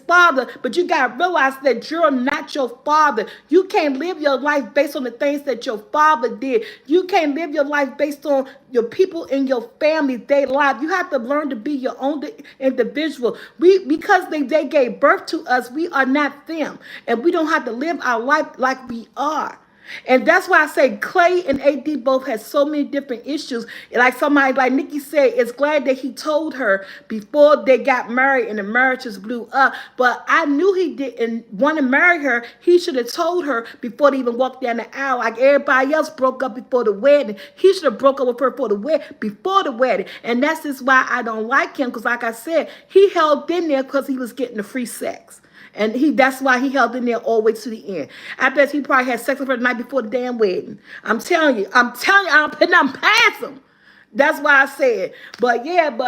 father. But you got to realize that you're not your father. You can't live your life based on the things that your father did. You can't live your life based on your people in your family, their life. You have to learn to be your own individual. Because they gave birth to us, we are not them. And we don't have to live our life like we are. And that's why I say Clay and AD both had so many different issues. Like somebody, like Nikki said, it's glad that he told her before they got married and the marriages blew up. But I knew he didn't want to marry her. He should have told her before they even walked down the aisle. Like everybody else broke up before the wedding. He should have broke up with her before the wedding. And that's just why I don't like him. Because like I said, he held in there because he was getting the free sex. And that's why he held in there all the way to the end. I bet he probably had sex with her the night before the damn wedding. I'm telling you, I'm putting them past him. That's why I said. But yeah, and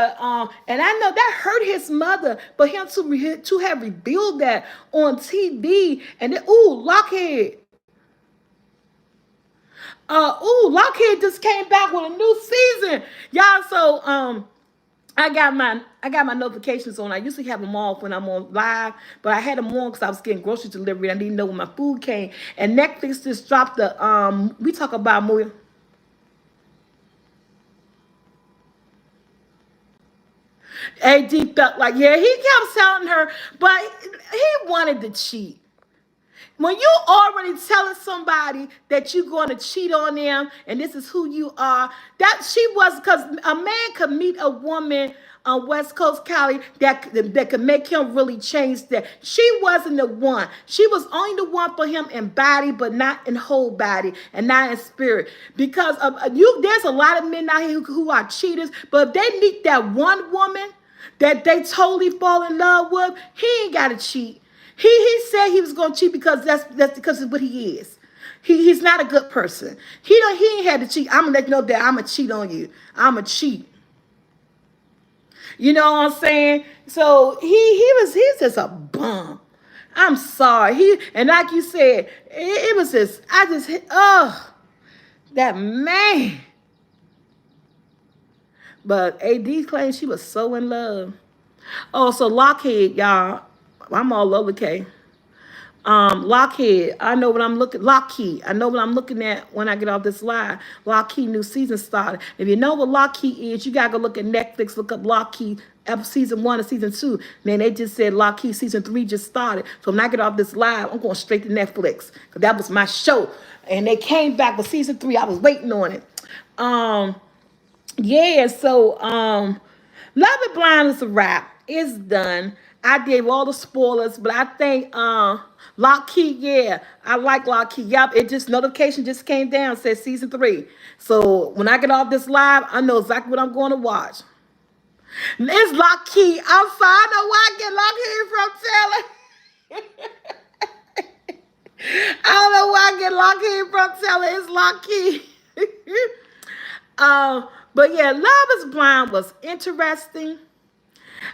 I know that hurt his mother, but him to have revealed that on TV, and then Lockheed. Lockheed just came back with a new season. Y'all, so I got my notifications on. I usually have them off when I'm on live, but I had them on because I was getting grocery delivery. I didn't know when my food came. And Netflix just dropped we talk about movie. AD felt like, yeah, he kept telling her, but he wanted to cheat. when you already telling somebody that you're going to cheat on them and this is who you are, that she was, because a man could meet a woman on West Coast Cali that could make him really change that. She wasn't the one. She was only the one for him in body, but not in whole body and not in spirit. Because of you, there's a lot of men out here who are cheaters, but if they meet that one woman that they totally fall in love with, he ain't got to cheat. He said he was gonna cheat because that's because of what he is. He's not a good person. He ain't had to cheat. I'm gonna let you know that I'm gonna cheat on you. I'm a cheat. You know what I'm saying? So he's just a bum. I'm sorry. And like you said, it was just that man. But AD claimed she was so in love. Oh, so Lockheed, y'all. I'm all over K. Lockheed, I know what I'm looking. Lockheed, I know what I'm looking at when I get off this live. Lockheed new season started. If you know what Lockheed is, you gotta go look at Netflix. Look up Lockheed season 1 and season 2. Man, they just said Lockheed season 3 just started. So when I get off this live, I'm going straight to Netflix because that was my show. And they came back with season 3. I was waiting on it. Yeah. So Love It Blind is a wrap. It's done. I gave all the spoilers, but I think Lockheed, yeah, I like Lockheed. Yep, it just notification just came down, says season 3. So when I get off this live, I know exactly what I'm going to watch. It's Lockheed. I'm sorry, I know why I get Lockheed from Taylor. I don't know why I get Lockheed from Taylor. It's Lockheed. But yeah, Love Is Blind was interesting.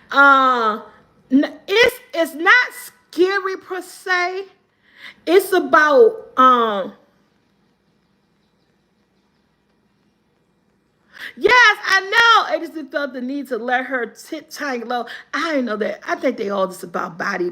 Uh, it's not scary per se. It's about yes, I know. I just felt the need to let her tit tank low. I didn't know that. I think they all just about body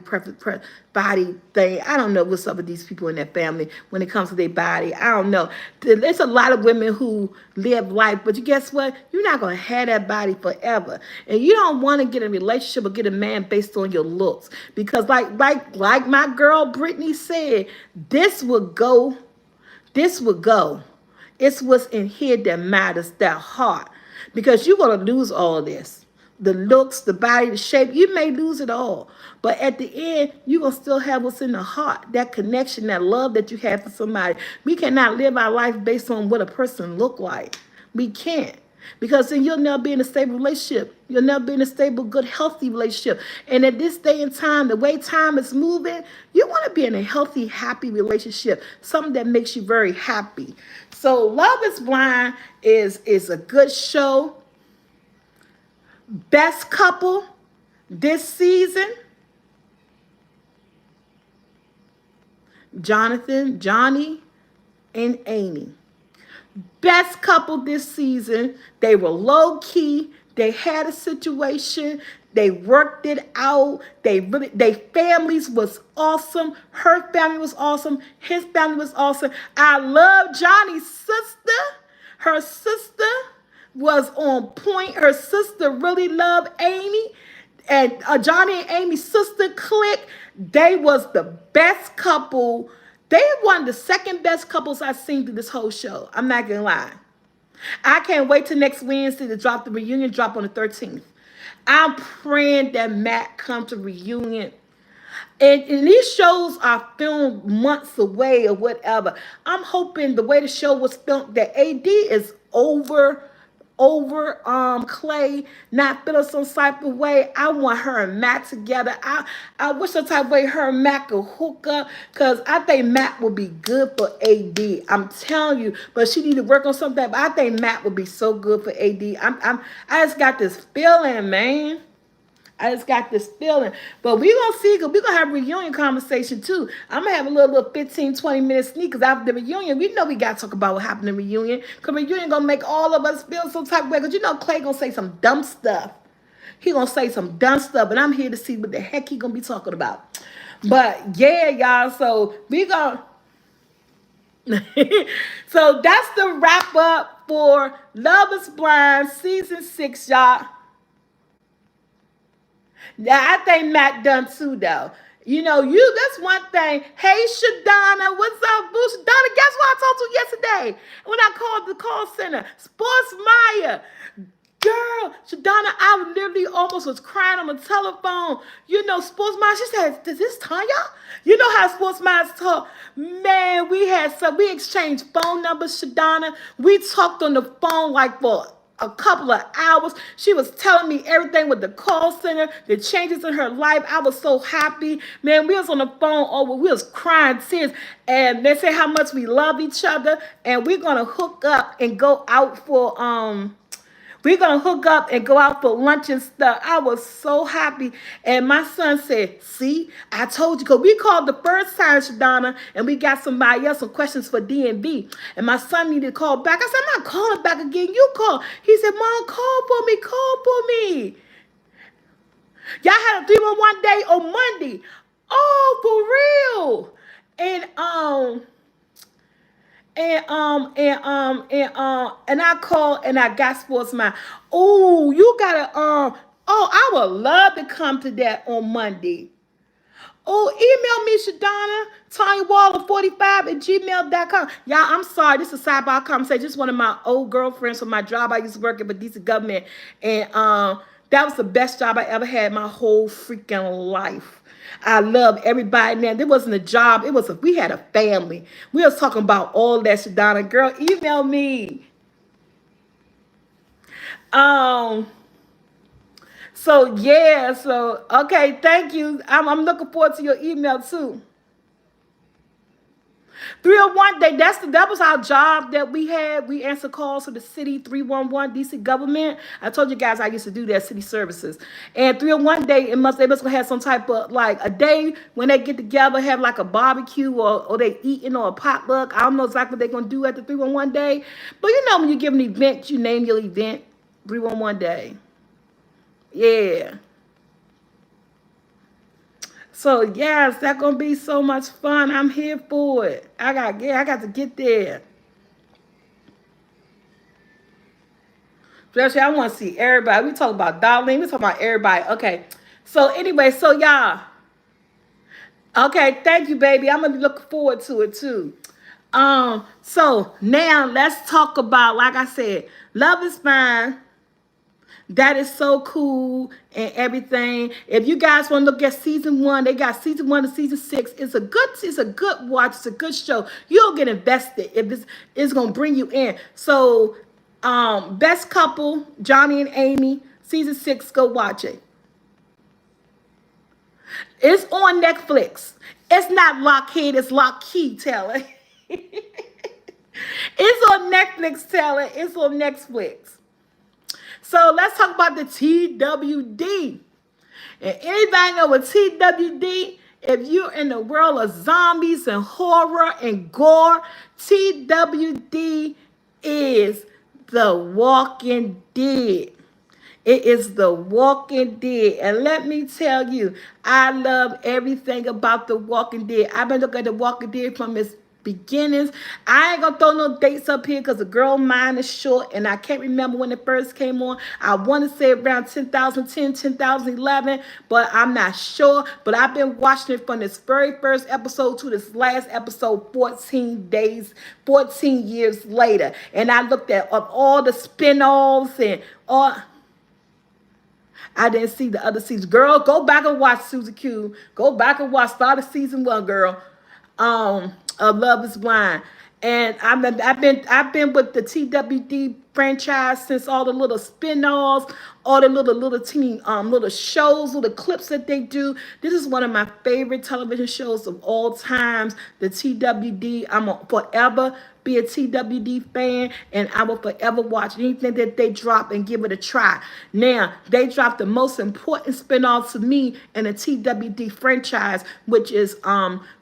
body thing. I don't know what's up with these people in their family when it comes to their body. I don't know. There's a lot of women who live life, but you guess what? You're not gonna have that body forever, and you don't want to get a relationship or get a man based on your looks because, like my girl Brittany said, this would go. This would go. It's what's in here that matters, that heart. Because you're going to lose all this. The looks, the body, the shape, you may lose it all. But at the end, you're going to still have what's in the heart, that connection, that love that you have for somebody. We cannot live our life based on what a person look like. We can't. Because then you'll never be in a stable relationship. You'll never be in a stable, good, healthy relationship. And at this day and time, the way time is moving, you want to be in a healthy, happy relationship. Something that makes you very happy. So Love Is Blind is a good show. Best couple this season, Johnny, and Amy. Best couple this season. They were low key. They had a situation. They worked it out. Their families was awesome. Her family was awesome. His family was awesome. I love Johnny's sister. Her sister was on point. Her sister really loved Amy. And Johnny and Amy's sister clique, they was the best couple. They one of the second best couples I've seen through this whole show. I'm not gonna lie. I can't wait till next Wednesday to drop the reunion drop on the 13th. I'm praying that Matt come to reunion. And these shows are filmed months away or whatever. I'm hoping the way the show was filmed that AD is over Clay, not feeling some type of way. I want her and Matt together. I wish some type of way her and Matt could hook up because I think Matt would be good for AD. I'm telling you, but she need to work on something. But I think Matt would be so good for AD. I just got this feeling, man. I just got this feeling. But we're going to see, because we're going to have a reunion conversation too. I'm going to have a little 15, 20-minute sneak, because after the reunion, we know we got to talk about what happened in the reunion, because reunion going to make all of us feel some type of way, because you know Clay going to say some dumb stuff. He going to say some dumb stuff, and I'm here to see what the heck he going to be talking about. But yeah, y'all, so we going to... So that's the wrap up for Love Is Blind Season 6, y'all. Yeah, I think Matt done too, though. That's one thing. Hey, Shadonna, what's up, boo? Shadonna, guess what I talked to yesterday when I called the call center? Sports Maya. Girl, Shadonna, I literally almost was crying on the telephone. Sports Maya, she said, "Does this Tanya?" You know how Sports Maya's talk. Man, we exchanged phone numbers, Shadonna. We talked on the phone like for a couple of hours. She was telling me everything with the call center, the changes in her life. I was so happy. Man, we was on the phone over, we was crying tears. And they said how much we love each other. And we're gonna hook up and go out for we're gonna hook up and go out for lunch and stuff. I was so happy. And my son said, "See, I told you." Because we called the first time, Shadonna, and we got somebody else some questions for DMV. And my son needed to call back. I said, "I'm not calling back again. You call." He said, "Mom, call for me. Call for me." Y'all had a 311 day on Monday. Oh, for real. And I called and I got Sports Mind. Oh, you gotta I would love to come to that on Monday. Oh, email me, Shadonna, TanyaWaller45 at gmail.com. Y'all, I'm sorry. This is a sidebar conversation. Just one of my old girlfriends from my job. I used to work at the DC government. And that was the best job I ever had my whole freaking life. I love everybody. Man, there wasn't a job. We had a family. We was talking about all that, Shadonna. Girl, email me. Um, so yeah, okay, thank you. I'm looking forward to your email too. 301 that was our job that we had. We answer calls to the city, 311 DC government. I told you guys I used to do that, city services. And 301 day, they must have some type of like a day when they get together, have like a barbecue or they eating or a potluck. I don't know exactly what they're gonna do at the 311 day. But when you give an event, you name your event 311 day. Yeah. So yes, that's gonna be so much fun. I'm here for it. I got to get there. Especially, I want to see everybody. We talk about Darlene. We talk about everybody. Okay. So anyway, so y'all. Okay, thank you, baby. I'm gonna look forward to it too. So now let's talk about, like I said, Love is Fine. That is so cool and everything. If you guys want to look at season 1, they got season 1 to season 6. It's a good watch. It's a good show. You'll get invested if it's gonna bring you in. So, best couple, Johnny and Amy, season 6. Go watch it. It's on Netflix. It's not Lockheed. It's Lockheed, Taylor. It's on Netflix, Taylor. It's on Netflix. So let's talk about the TWD. And anybody know what TWD? If you're in the world of zombies and horror and gore, TWD is The Walking Dead. It is The Walking Dead. And let me tell you, I love everything about The Walking Dead. I've been looking at The Walking Dead from its beginnings. I ain't gonna throw no dates up here because the girl mine is short and I can't remember when it first came on. I want to say around 2010, 2011, but I'm not sure. But I've been watching it from this very first episode to this last episode 14 years later. And I looked at all the spin-offs and all. I didn't see the other seasons. Girl, go back and watch Susie Q. Go back and watch start of season 1, girl. Of Love is Blind. And I've been with the TWD franchise since all the little spin-offs, all the little teeny little shows, little clips that they do. This is one of my favorite television shows of all times. The TWD. I'm a forever be a TWD fan, and I will forever watch anything that they drop and give it a try. Now, they dropped the most important spinoff to me in the TWD franchise, which is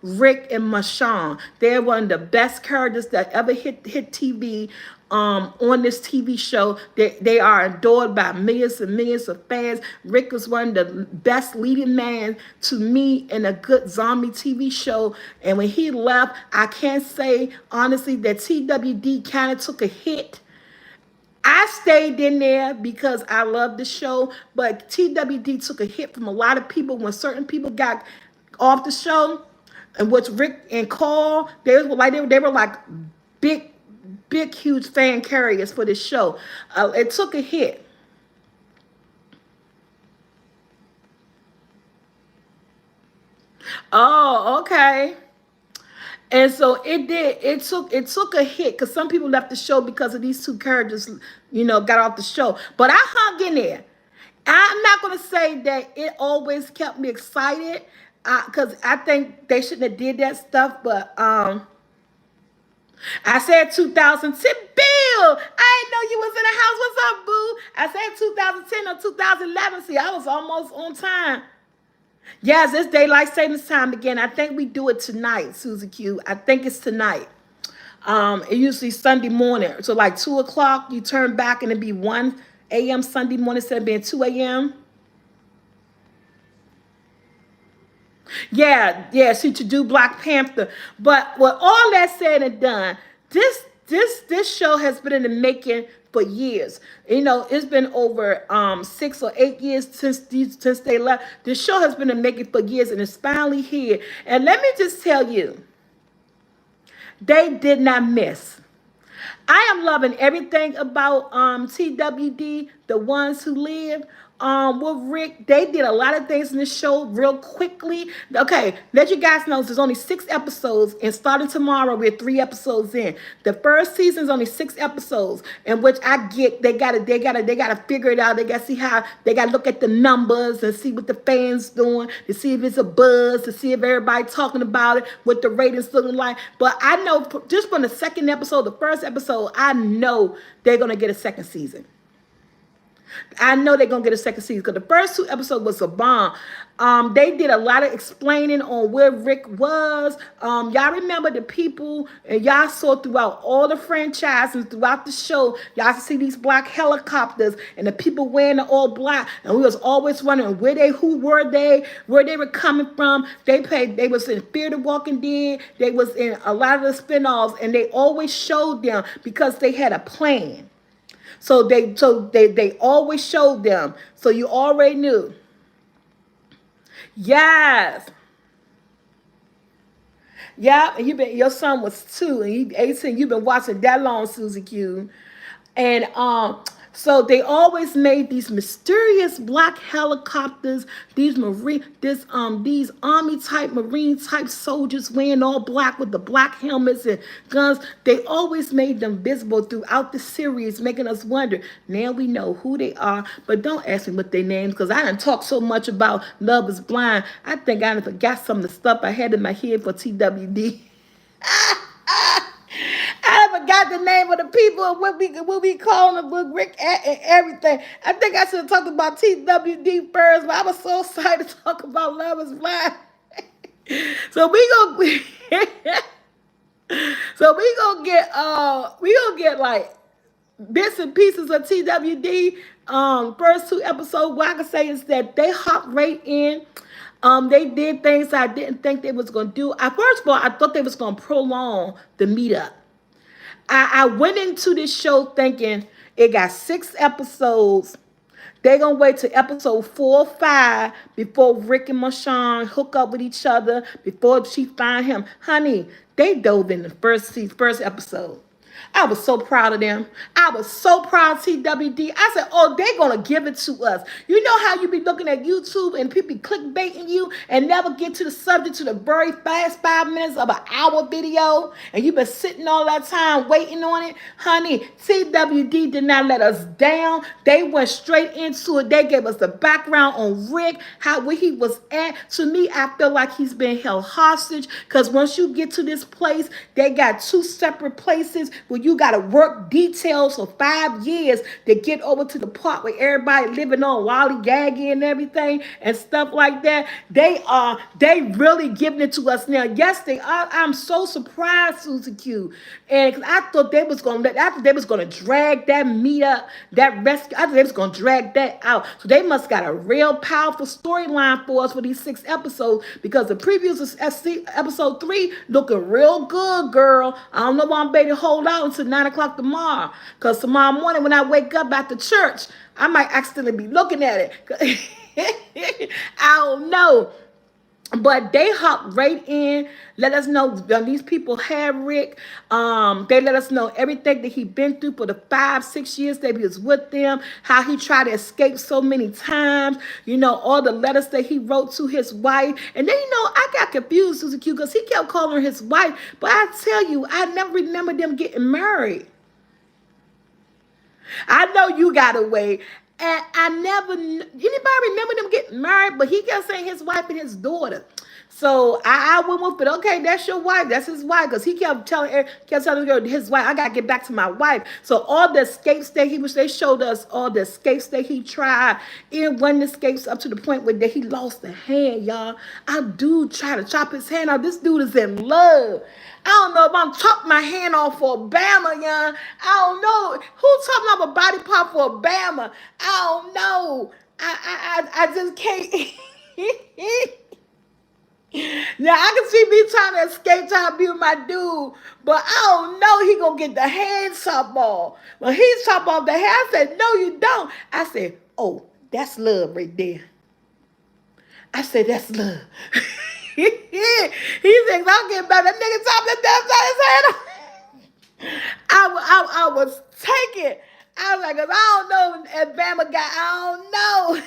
Rick and Michonne. They're one of the best characters that ever hit TV. On this TV show, they are adored by millions and millions of fans. Rick was one of the best leading man to me in a good zombie TV show. And when he left, I can't say honestly that TWD kind of took a hit. I stayed in there because I love the show, but TWD took a hit from a lot of people when certain people got off the show, and which Rick and Carl, they were like big, big, huge fan carriers for this show. It took a hit. Oh, okay. And so it did. It took a hit because some people left the show because of these two characters, got off the show. But I hung in there. I'm not gonna say that it always kept me excited, because I think they shouldn't have did that stuff. But I said 2010. Bill, I didn't know you was in the house. What's up, boo? I said 2010 or 2011. See, I was almost on time. Yes, it's daylight savings time again. I think we do it tonight, Susie Q. I think it's tonight. It usually Sunday morning. So like 2 o'clock, you turn back and it be 1 a.m. Sunday morning instead of being 2 a.m. Yeah, yeah, see to do Black Panther. But with all that said and done, this show has been in the making for years. It's been over 6 or 8 years since they left. This show has been in the making for years and it's finally here. And let me just tell you, they did not miss. I am loving everything about TWD, the ones who live. With Rick, they did a lot of things in the show real quickly. Okay, let you guys know there's only 6 episodes, and starting tomorrow we're 3 episodes in. The first season's only 6 episodes, in which I get they gotta figure it out. They gotta see how they gotta look at the numbers and see what the fans doing to see if it's a buzz, to see if everybody talking about it, what the ratings looking like. But I know just from the second episode, the first episode, I know they're gonna get a second season. I know they're gonna get a second season because the first 2 episodes was a bomb. They did a lot of explaining on where Rick was. Y'all remember the people, and y'all saw throughout all the franchises, throughout the show, y'all see these black helicopters and the people wearing the all black, and we was always wondering who were they, where they were coming from. They was in Fear the Walking Dead, they was in a lot of the spinoffs, and they always showed them because they had a plan. So they always showed them. So you already knew. Yes. Yeah, and your son was 2 and he 18. You've been watching that long, Susie Q. And so they always made these mysterious black helicopters, these army type, marine type soldiers wearing all black with the black helmets and guns. They always made them visible throughout the series, making us wonder. Now we know who they are, but don't ask me what their names, because I done talked so much about Love Is Blind. I think I done forgot some of the stuff I had in my head for TWD. I forgot the name of the people and what we calling them with Rick and everything. I think I should have talked about TWD first, but I was so excited to talk about Love Is Blind. So we gonna get like bits and pieces of TWD. First 2 episodes, what I can say is that they hopped right in. They did things I didn't think they was gonna do. First of all, I thought they was gonna prolong the meetup. I went into this show thinking it got 6 episodes. They're going to wait till episode 4 or 5 before Rick and Marshawn hook up with each other, before she find him. Honey, they dove in the first episode. I was so proud of them. I was so proud of TWD. I said, oh, they're going to give it to us. You know how you be looking at YouTube and people be clickbaiting you and never get to the subject to the very fast 5 minutes of an hour video, and you've been sitting all that time waiting on it? Honey, TWD did not let us down. They went straight into it. They gave us the background on Rick, where he was at. To me, I feel like he's been held hostage, because once you get to this place, they got 2 separate places where you got to work details for 5 years to get over to the part where everybody living on lollygaggy and everything and stuff like that. They really giving it to us now. Yes, they are. I'm so surprised, Susie Q. And I thought they was gonna drag that meet up, that rescue. I thought they was gonna drag that out. So they must got a real powerful storyline for us for these 6 episodes, because the previews of episode 3 looking real good, girl. I don't know why I'm ready to hold out until 9 o'clock tomorrow, because tomorrow morning when I wake up after church, I might accidentally be looking at it. I don't know. But they hopped right in, let us know these people had Rick. They let us know everything that he been through for the 5, 6 years that he was with them, how he tried to escape so many times, all the letters that he wrote to his wife. And then, I got confused, Susie Q, because he kept calling her his wife. But I tell you, I never remember them getting married. I know you got away. And I never, anybody remember them getting married? But he kept saying his wife and his daughter. So I went with it. Okay, that's your wife. That's his wife. Because he kept telling the girl, his wife, I got to get back to my wife. So all the escapes that they showed us all the escapes that he tried. And one of the escapes up to the point where he lost a hand, y'all. Our dude tried to chop his hand off. This dude is in love. I don't know if I'm chopping my hand off for Obama, young. I don't know. Who's chopping off a body part for Obama? I don't know. I just can't. Now I can see me trying to escape, trying to be with my dude, but I don't know. He gonna get the hand chop off. When he chop off the hand, I said, "No, you don't." I said, "Oh, that's love right there." I said, "That's love." He thinks I'm getting back. That nigga chopped the damn side of his head off. I was taking. I was like, 'cause I don't know if Bama got. I don't know.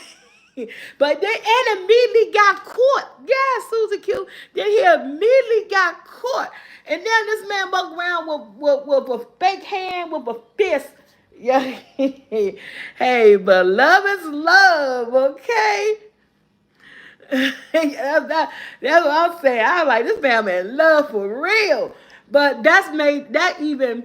But then and immediately got caught. Yeah, Susie Q. Then he immediately got caught. And then this man walked around with a fake hand, with a fist. Yeah. Hey, but love is love, okay? That's what I'm saying. I was like, this man in love for real. But that even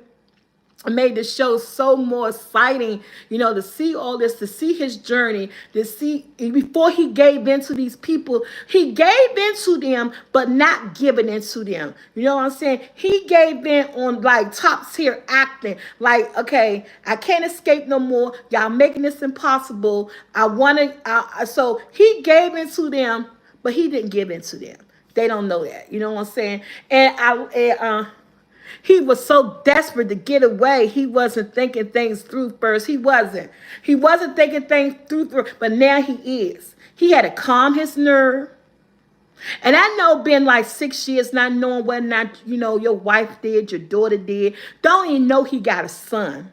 made the show so more exciting, to see all this, to see his journey, to see before he gave in to these people. He gave in to them, but not giving in to them. You know what I'm saying? He gave in on like top tier acting. Like, okay, I can't escape no more. Y'all making this impossible. So he gave in to them, but he didn't give in to them. They don't know that. You know what I'm saying? He was so desperate to get away. He wasn't thinking things through first. He wasn't. He wasn't thinking things through, but now he is. He had to calm his nerve. And I know been like 6 years not knowing whether or not, your wife did, your daughter did. Don't even know he got a son.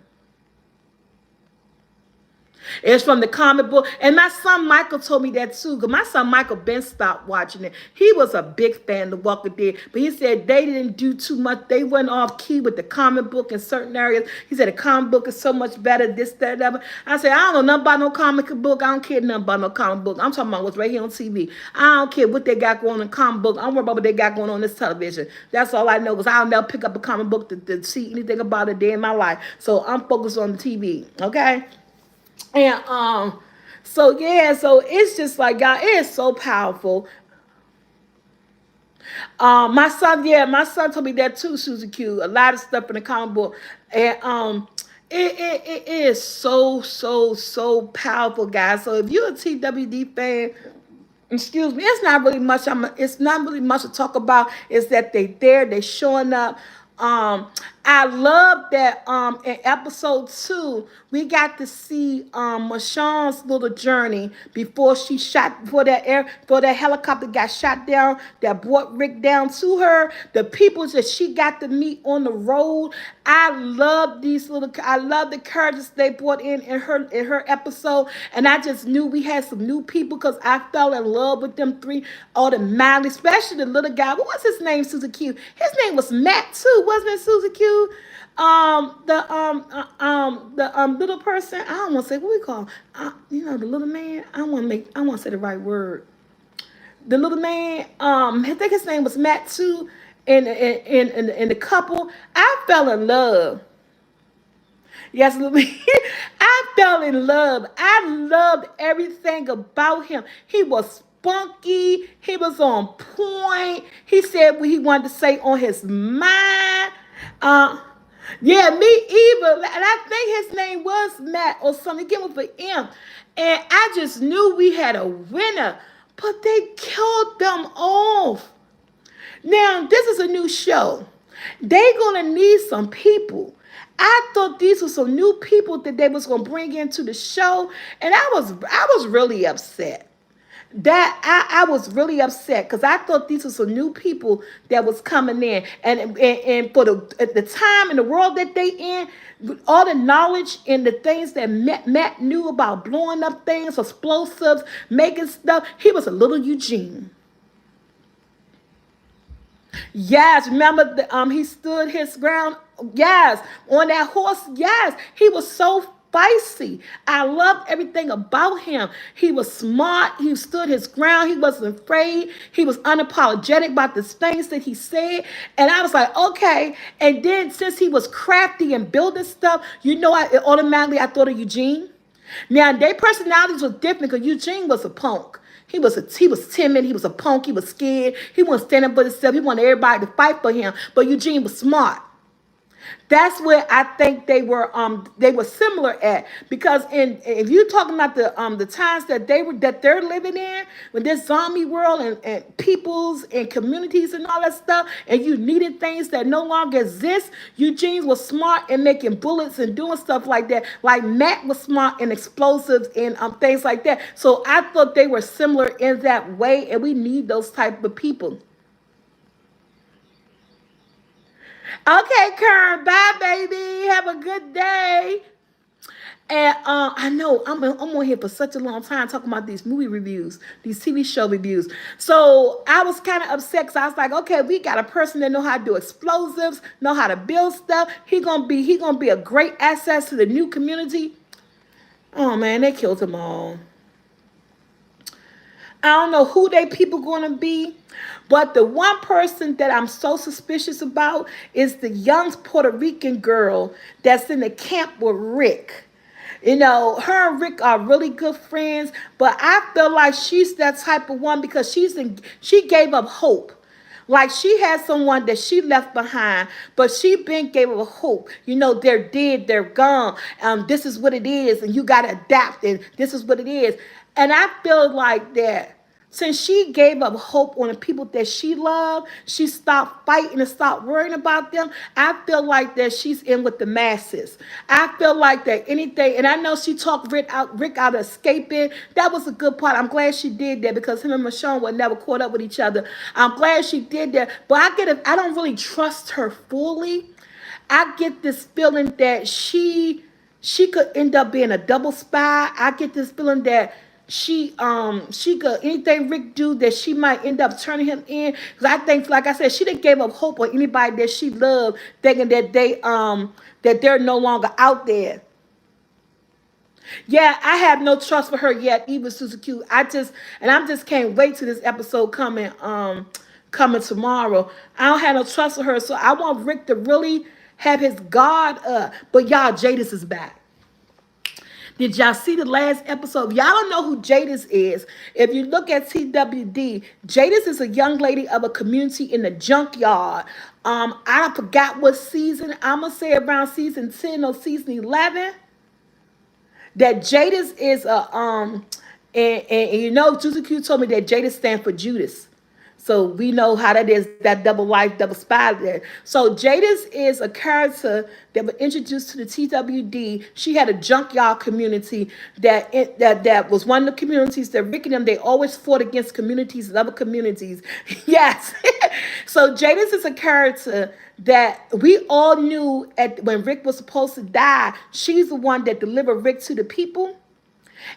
It's from the comic book. And my son Michael told me that too. Because my son Michael been stopped watching it. He was a big fan of The Walking Dead. But he said they didn't do too much. They went off key with the comic book in certain areas. He said the comic book is so much better, this, that, that. I said, I don't know nothing about no comic book. I don't care nothing about no comic book. I'm talking about what's right here on TV. I don't care what they got going on in comic book. I don't worry about what they got going on this television. That's all I know. Because I'll never pick up a comic book to see anything about it a day in my life. So I'm focused on the TV. Okay? And so yeah, so it's just like, y'all, it is so powerful. My son told me that too, Susie Q. A lot of stuff in the comic book. And it is so powerful, guys. So if you're a TWD fan, excuse me, it's not really much. It's not really much to talk about. It's that they're showing up. I love that in episode 2 we got to see Michonne's little journey before that helicopter got shot down, that brought Rick down to her. The people that she got to meet on the road. I love the characters they brought in her episode, and I just knew we had some new people because I fell in love with them three automatically, especially the little guy. What was his name, Susie Q? His name was Matt too, wasn't it, Susie Q? The little person. I don't want to say what we call him. The little man. I want to say the right word. The little man. I think his name was Matt too. And the couple, I fell in love. Yes, I fell in love. I loved everything about him. He was spunky. He was on point. He said what he wanted to say on his mind. Yeah, me either. And I think his name was Matt or something. Give him for M. And I just knew we had a winner. But they killed them off. Now, this is a new show. They're going to need some people. I thought these were some new people that they was going to bring into the show. And I was really upset. that I was really upset because I thought these were some new people that was coming in, and for the at the time in the world that they in, with all the knowledge and the things that Matt knew about blowing up things, explosives, making stuff, he was a little Eugene. Yes, remember he stood his ground. Yes, on that horse. Yes, he was so feisty. I loved everything about him. He was smart. He stood his ground. He wasn't afraid. He was unapologetic about the things that he said. And I was like, okay. And then since he was crafty and building stuff, I thought of Eugene. Now their personalities was different because Eugene was a punk. He was timid. He was a punk. He was scared. He wasn't standing up for himself. He wanted everybody to fight for him. But Eugene was smart. That's where I think they were similar at, because if you're talking about the times that they're living in with this zombie world, and peoples and communities and all that stuff, and you needed things that no longer exist. Eugene was smart in making bullets and doing stuff like that, like Matt was smart in explosives and things like that. So I thought they were similar in that way, and we need those type of people. Okay, Kern. Bye, baby. Have a good day. And I know I'm on here for such a long time talking about these movie reviews, these TV show reviews. So I was kind of upset because I was like, okay, we got a person that know how to do explosives, know how to build stuff. He gonna be a great asset to the new community. Oh man, they killed him all. I don't know who they people going to be, but the one person that I'm so suspicious about is the young Puerto Rican girl that's in the camp with Rick. Her and Rick are really good friends, but I feel like she's that type of one because she gave up hope. Like she had someone that she left behind, but she been gave up hope. They're dead, they're gone. This is what it is, and you gotta adapt, and this is what it is. And I feel like that since she gave up hope on the people that she loved, she stopped fighting and stopped worrying about them. I feel like that she's in with the masses. I feel like that anything, and I know she talked Rick out of escaping. That was a good part. I'm glad she did that because him and Michonne were never caught up with each other. I'm glad she did that. But I don't really trust her fully. I get this feeling that she could end up being a double spy. I get this feeling that she could anything Rick do that she might end up turning him in. Because I think, like I said, she didn't give up hope on anybody that she loved, thinking that they're no longer out there. Yeah, I have no trust for her yet, even Suzuki. I'm just can't wait till this episode coming tomorrow. I don't have no trust for her, so I want Rick to really have his guard up. But y'all, Jadis is back. Did y'all see the last episode? Y'all don't know who Jadis is. If you look at TWD, Jadis is a young lady of a community in the junkyard. I forgot what season. I'm gonna say around season 10 or season 11. That Jadis is and Juicy Q told me that Jadis stands for Judas. So we know how that is, that double life, double spy there. So Jadis is a character that was introduced to the TWD. She had a junkyard community that was one of the communities that Rick and them, they always fought against communities and other communities. Yes. So Jadis is a character that we all knew when Rick was supposed to die. She's the one that delivered Rick to the people.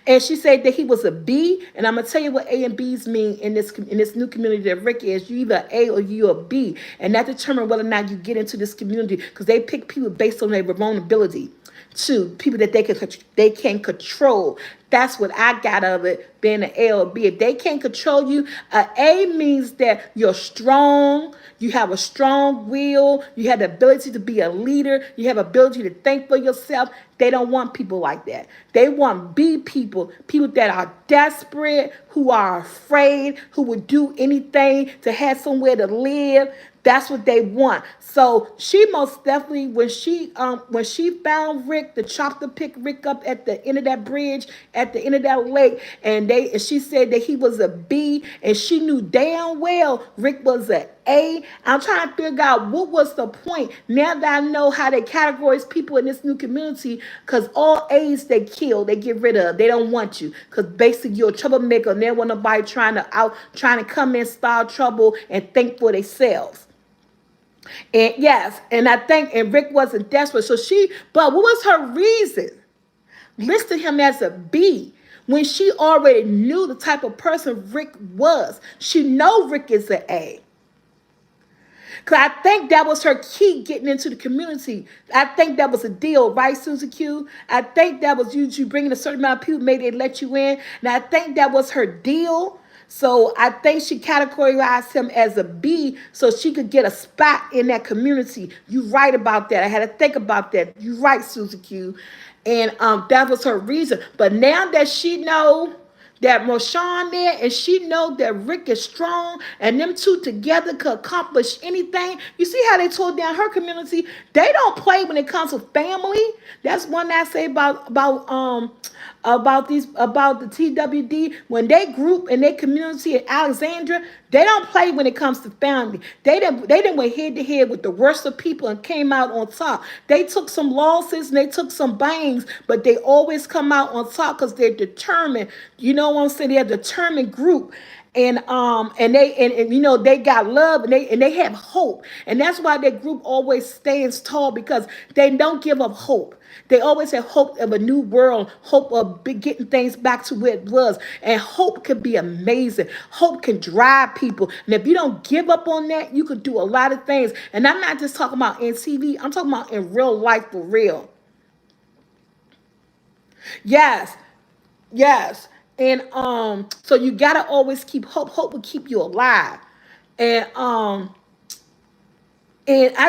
And she said that he was a B, and I'm gonna tell you what A and B's mean in this new community that Rick is. You either A or you a B, and that determines whether or not you get into this community because they pick people based on their vulnerability to people that they can control. That's what I got of it, being an A or B. If they can't control you, A means that you're strong, you have a strong will, you have the ability to be a leader, you have ability to think for yourself. They don't want people like that. They want B people, people that are desperate, who are afraid, who would do anything to have somewhere to live. That's what they want. So she most definitely, when she found Rick, to pick Rick up at the end of that bridge, at the end of that lake, and she said that he was a B, and she knew damn well Rick was a A. I'm trying to figure out what was the point. Now that I know how they categorize people in this new community, because all A's they kill, they get rid of. They don't want you. Because basically you're a troublemaker and they want nobody trying to come in, start trouble and think for themselves. And yes, and I think and Rick wasn't desperate. But what was her reason? Listed him as a B when she already knew the type of person Rick was. She know Rick is an A. Because I think that was her key getting into the community. I think that was a deal, right, Susie Q? I think that was you bringing a certain amount of people, maybe they let you in. And I think that was her deal. So I think she categorized him as a B so she could get a spot in that community. You right about that. I had to think about that. You right, Susie Q. And that was her reason. But now that she know that Marshawn there, and she know that Rick is strong, and them two together could accomplish anything. You see how they tore down her community? They don't play when it comes to family. That's one that I say about the TWD when they group and their community in Alexandria. They don't play when it comes to family. They didn't went head to head with the worst of people and came out on top. They took some losses and they took some bangs, but they always come out on top because they're determined. You know what I'm saying? They're a determined group. And you know they got love and they have hope, and that's why their group always stands tall because they don't give up hope. They always have hope of a new world, hope of getting things back to where it was. And hope can be amazing. Hope can drive people. And if you don't give up on that, you can do a lot of things. And I'm not just talking about in TV. I'm talking about in real life for real. Yes. Yes. And so you gotta always keep hope. Hope will keep you alive. And I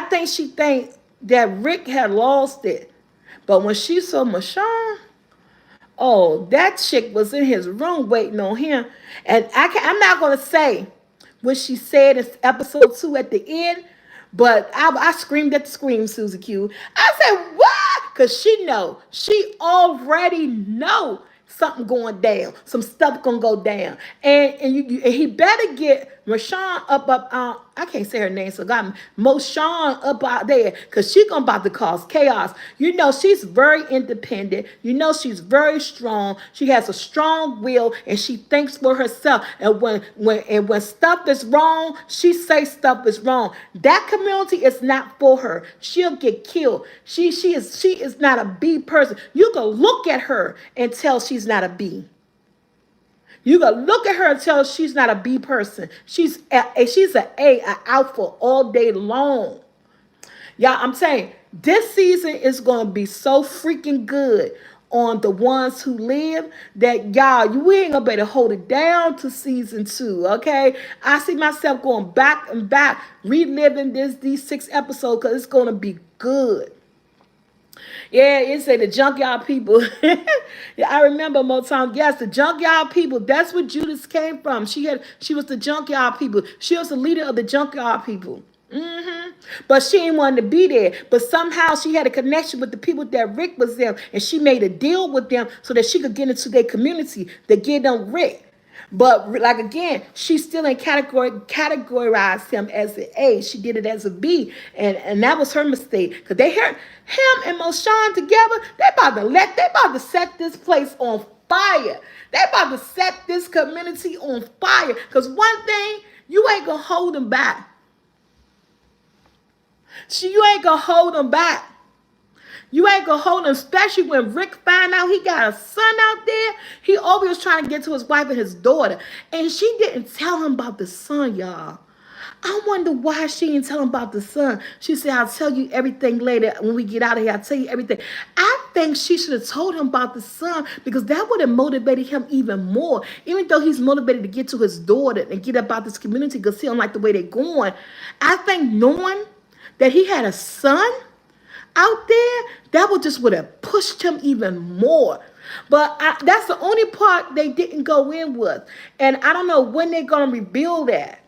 think she thinks that Rick had lost it. But when she saw Michonne, oh, that chick was in his room waiting on him. And I'm not gonna say what she said in episode 2 at the end, but I screamed at the scream, Susie Q. I said, what? Because she already know something going down. Some stuff gonna go down. And he better get Rashawn up. I can't say her name, so got me. Moshawn up out there, because she gonna about to cause chaos. You know, she's very independent. You know, she's very strong. She has a strong will, and she thinks for herself. And when stuff is wrong, she says stuff is wrong. That community is not for her. She'll get killed. She is not a B person. You can look at her and tell she's not a B. You can look at her and tell she's not a B person. She's an A, an alpha all day long. Y'all, I'm saying this season is going to be so freaking good on the ones who live that y'all, you ain't gonna better hold it down to season 2, okay? I see myself going back and back, reliving these 6 episodes because it's gonna be good. Yeah, it said the junkyard people. Yeah, I remember more time. Yes, the junkyard people. That's where Judas came from. She was the junkyard people. She was the leader of the junkyard people. But she didn't want to be there. But somehow she had a connection with the people that Rick was there, and she made a deal with them so that she could get into their community to get them Rick. But like again, she still ain't categorized him as an A. She did it as a B, and that was her mistake. Because they heard him and Moshawn together. They about to set this place on fire. They about to set this community on fire. Because one thing, you ain't gonna hold them back. You ain't gonna hold them back. You ain't gonna hold him, especially when Rick find out he got a son out there. He always was trying to get to his wife and his daughter. And she didn't tell him about the son, y'all. I wonder why she didn't tell him about the son. She said, I'll tell you everything later when we get out of here. I'll tell you everything. I think she should have told him about the son because that would have motivated him even more. Even though he's motivated to get to his daughter and get about this community because he don't like the way they're going. I think knowing that he had a son out there, that would have pushed him even more. But that's the only part they didn't go in with. And I don't know when they're going to rebuild that.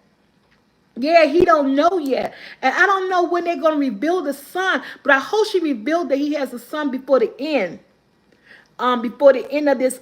Yeah, he don't know yet. And I don't know when they're going to rebuild the son. But I hope she revealed that he has a son before the end. Before the end of this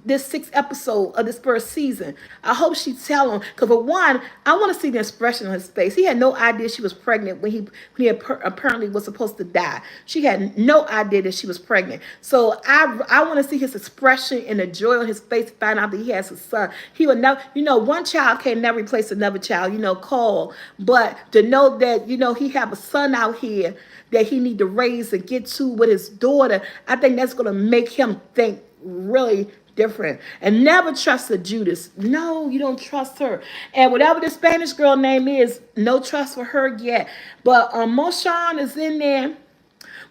this sixth episode of this first season. I hope she tell him, because for one, I want to see the expression on his face. He had no idea she was pregnant when he apparently was supposed to die. She had no idea that she was pregnant. So I want to see his expression and the joy on his face to find out that he has a son. He would never, one child can never replace another child, Cole. But to know that, he have a son out here that he need to raise and get to with his daughter, I think that's going to make him think really different. And never trust a Judas. No, you don't trust her. And whatever the Spanish girl name is, no trust for her yet. But Moshan is in there.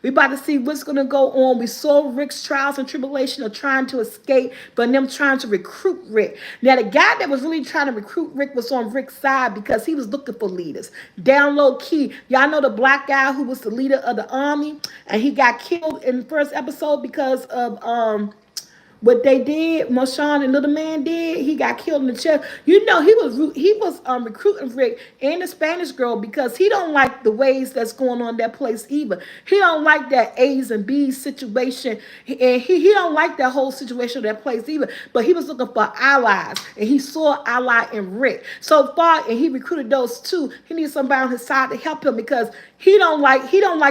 We about to see what's going to go on. We saw Rick's trials and tribulation of trying to escape, but them trying to recruit Rick. Now, the guy that was really trying to recruit Rick was on Rick's side because he was looking for leaders. Down low key. Y'all know the black guy who was the leader of the army, and he got killed in the first episode because of what they did, Moshan and Little Man did. He got killed in the chest. He was recruiting Rick and the Spanish girl because he don't like the ways that's going on that place either. He don't like that A's and B's situation, and he don't like that whole situation of that place either. But he was looking for allies, and he saw ally in Rick. So far, and he recruited those two. He needs somebody on his side to help him because he don't like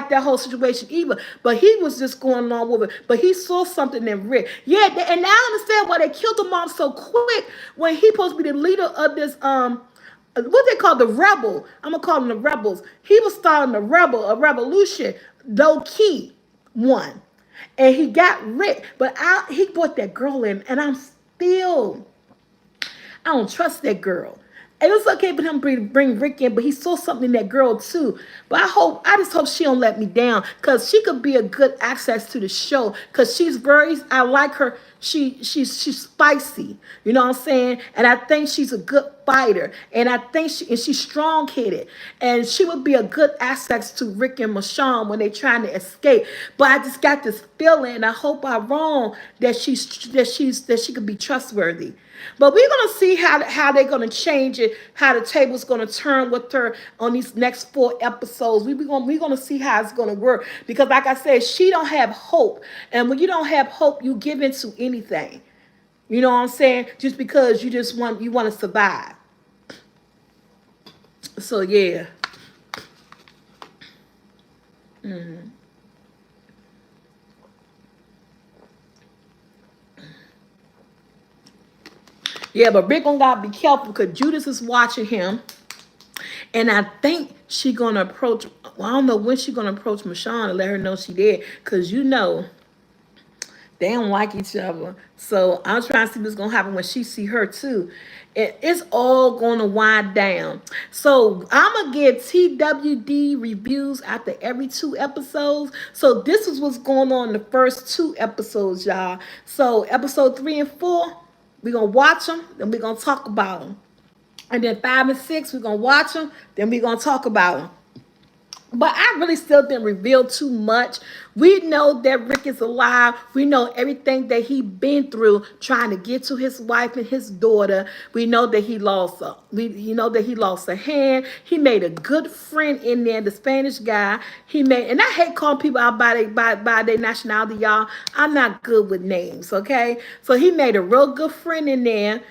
that whole situation either. But he was just going along with it. But he saw something in Rick. Yeah, and I understand why they killed him off so quick when he supposed to be the leader of this what they call the rebel. I'm gonna call them the rebels. He was starting a revolution, low key one. And he got Rick, but he brought that girl in, and I don't trust that girl. It was okay for him to bring Rick in, but he saw something in that girl too. But I just hope she don't let me down, because she could be a good access to the show. Because I like her. She's spicy. You know what I'm saying? And I think she's a good fighter. And I think she's strong headed. And she would be a good access to Rick and Michonne when they're trying to escape. But I just got this feeling, and I hope I'm wrong, that she could be trustworthy. But we're gonna see how they're gonna change it, how the table's gonna turn with her on these next 4 episodes. We're gonna see how it's gonna work, because like I said, she don't have hope, and when you don't have hope, you give into anything. You know what I'm saying? Just because you want to survive. So yeah. Mm. Yeah, but Rick gonna gotta be careful because Judas is watching him. And I think she gonna approach, well, I don't know when she gonna approach Michonne and let her know she did. Because they don't like each other. So I'm trying to see what's gonna happen when she see her too. It's all gonna wind down. So I'm gonna give TWD reviews after every 2 episodes. So this is what's going on in the first 2 episodes, y'all. So episode 3 and 4, we're gonna watch them, then we're gonna talk about them. And then 5 and 6, we're gonna watch them, then we're gonna talk about them. But I really still didn't reveal too much. We know that Rick is alive. We know everything that he been through trying to get to his wife and his daughter. We know that he lost a hand. He made a good friend in there, the Spanish guy. And I hate calling people out by their nationality, y'all. I'm not good with names, okay? So he made a real good friend in there,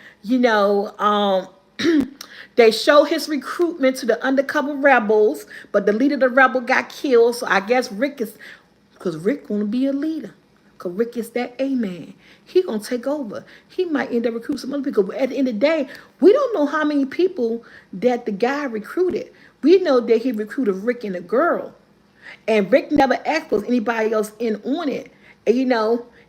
They show his recruitment to the undercover rebels, but the leader of the rebel got killed. So I guess because Rick want to be a leader. Because Rick is that A-man. He going to take over. He might end up recruiting some other people. But at the end of the day, we don't know how many people that the guy recruited. We know that he recruited Rick and a girl. And Rick never asked was anybody else in on it.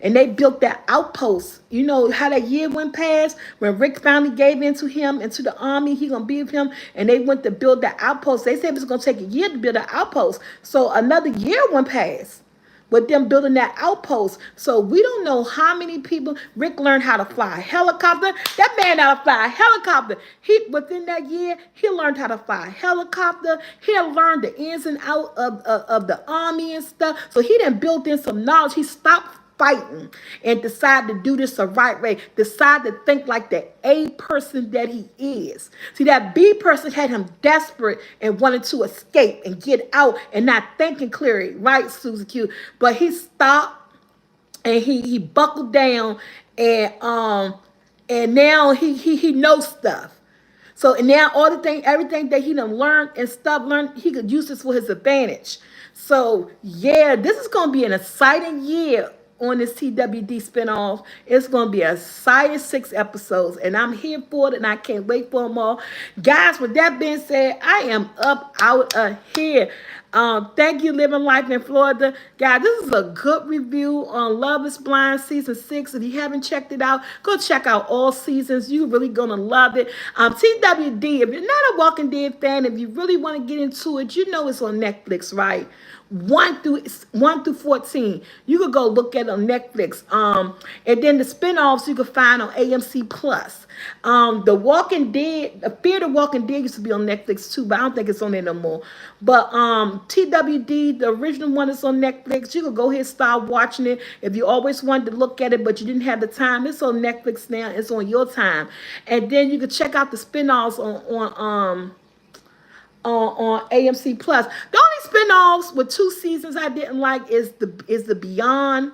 And they built that outpost. You know how that year went past when Rick finally gave in to him and to the army. He gonna be with him, and they went to build that outpost. They said it was gonna take a year to build an outpost. So another year went past with them building that outpost. So we don't know how many people. Rick learned how to fly a helicopter. That man how to fly a helicopter. Within that year, he learned how to fly a helicopter. He had learned the ins and outs of the army and stuff. So he done built in some knowledge. He stopped fighting and decide to do this the right way, decide to think like the A person that he is. See, that B person had him desperate and wanted to escape and get out and not thinking clearly, right, Susie Q? But he stopped and he buckled down and now he knows stuff. So and now all the thing, everything that he done learned and stuff learned, he could use this for his advantage. So yeah, this is gonna be an exciting year on this TWD spinoff. It's gonna be a exciting 6 episodes, and I'm here for it, and I can't wait for them all, guys. With that being said, I am up out of here. Thank you, Living Life in Florida. Guys, this is a good review on Love is Blind Season 6. If you haven't checked it out, go check out all seasons. You're really going to love it. TWD, if you're not a Walking Dead fan, if you really want to get into it, you know it's on Netflix, right? 1 through 14. You could go look at it on Netflix. And then the spinoffs you could find on AMC Plus. The Walking Dead, the Fear the Walking Dead used to be on Netflix too, but I don't think it's on there no more. But TWD, the original one is on Netflix. You could go ahead and start watching it. If you always wanted to look at it, but you didn't have the time, it's on Netflix now. It's on your time. And then you could check out the spinoffs on AMC Plus. The only spinoffs with 2 seasons I didn't like is the Beyond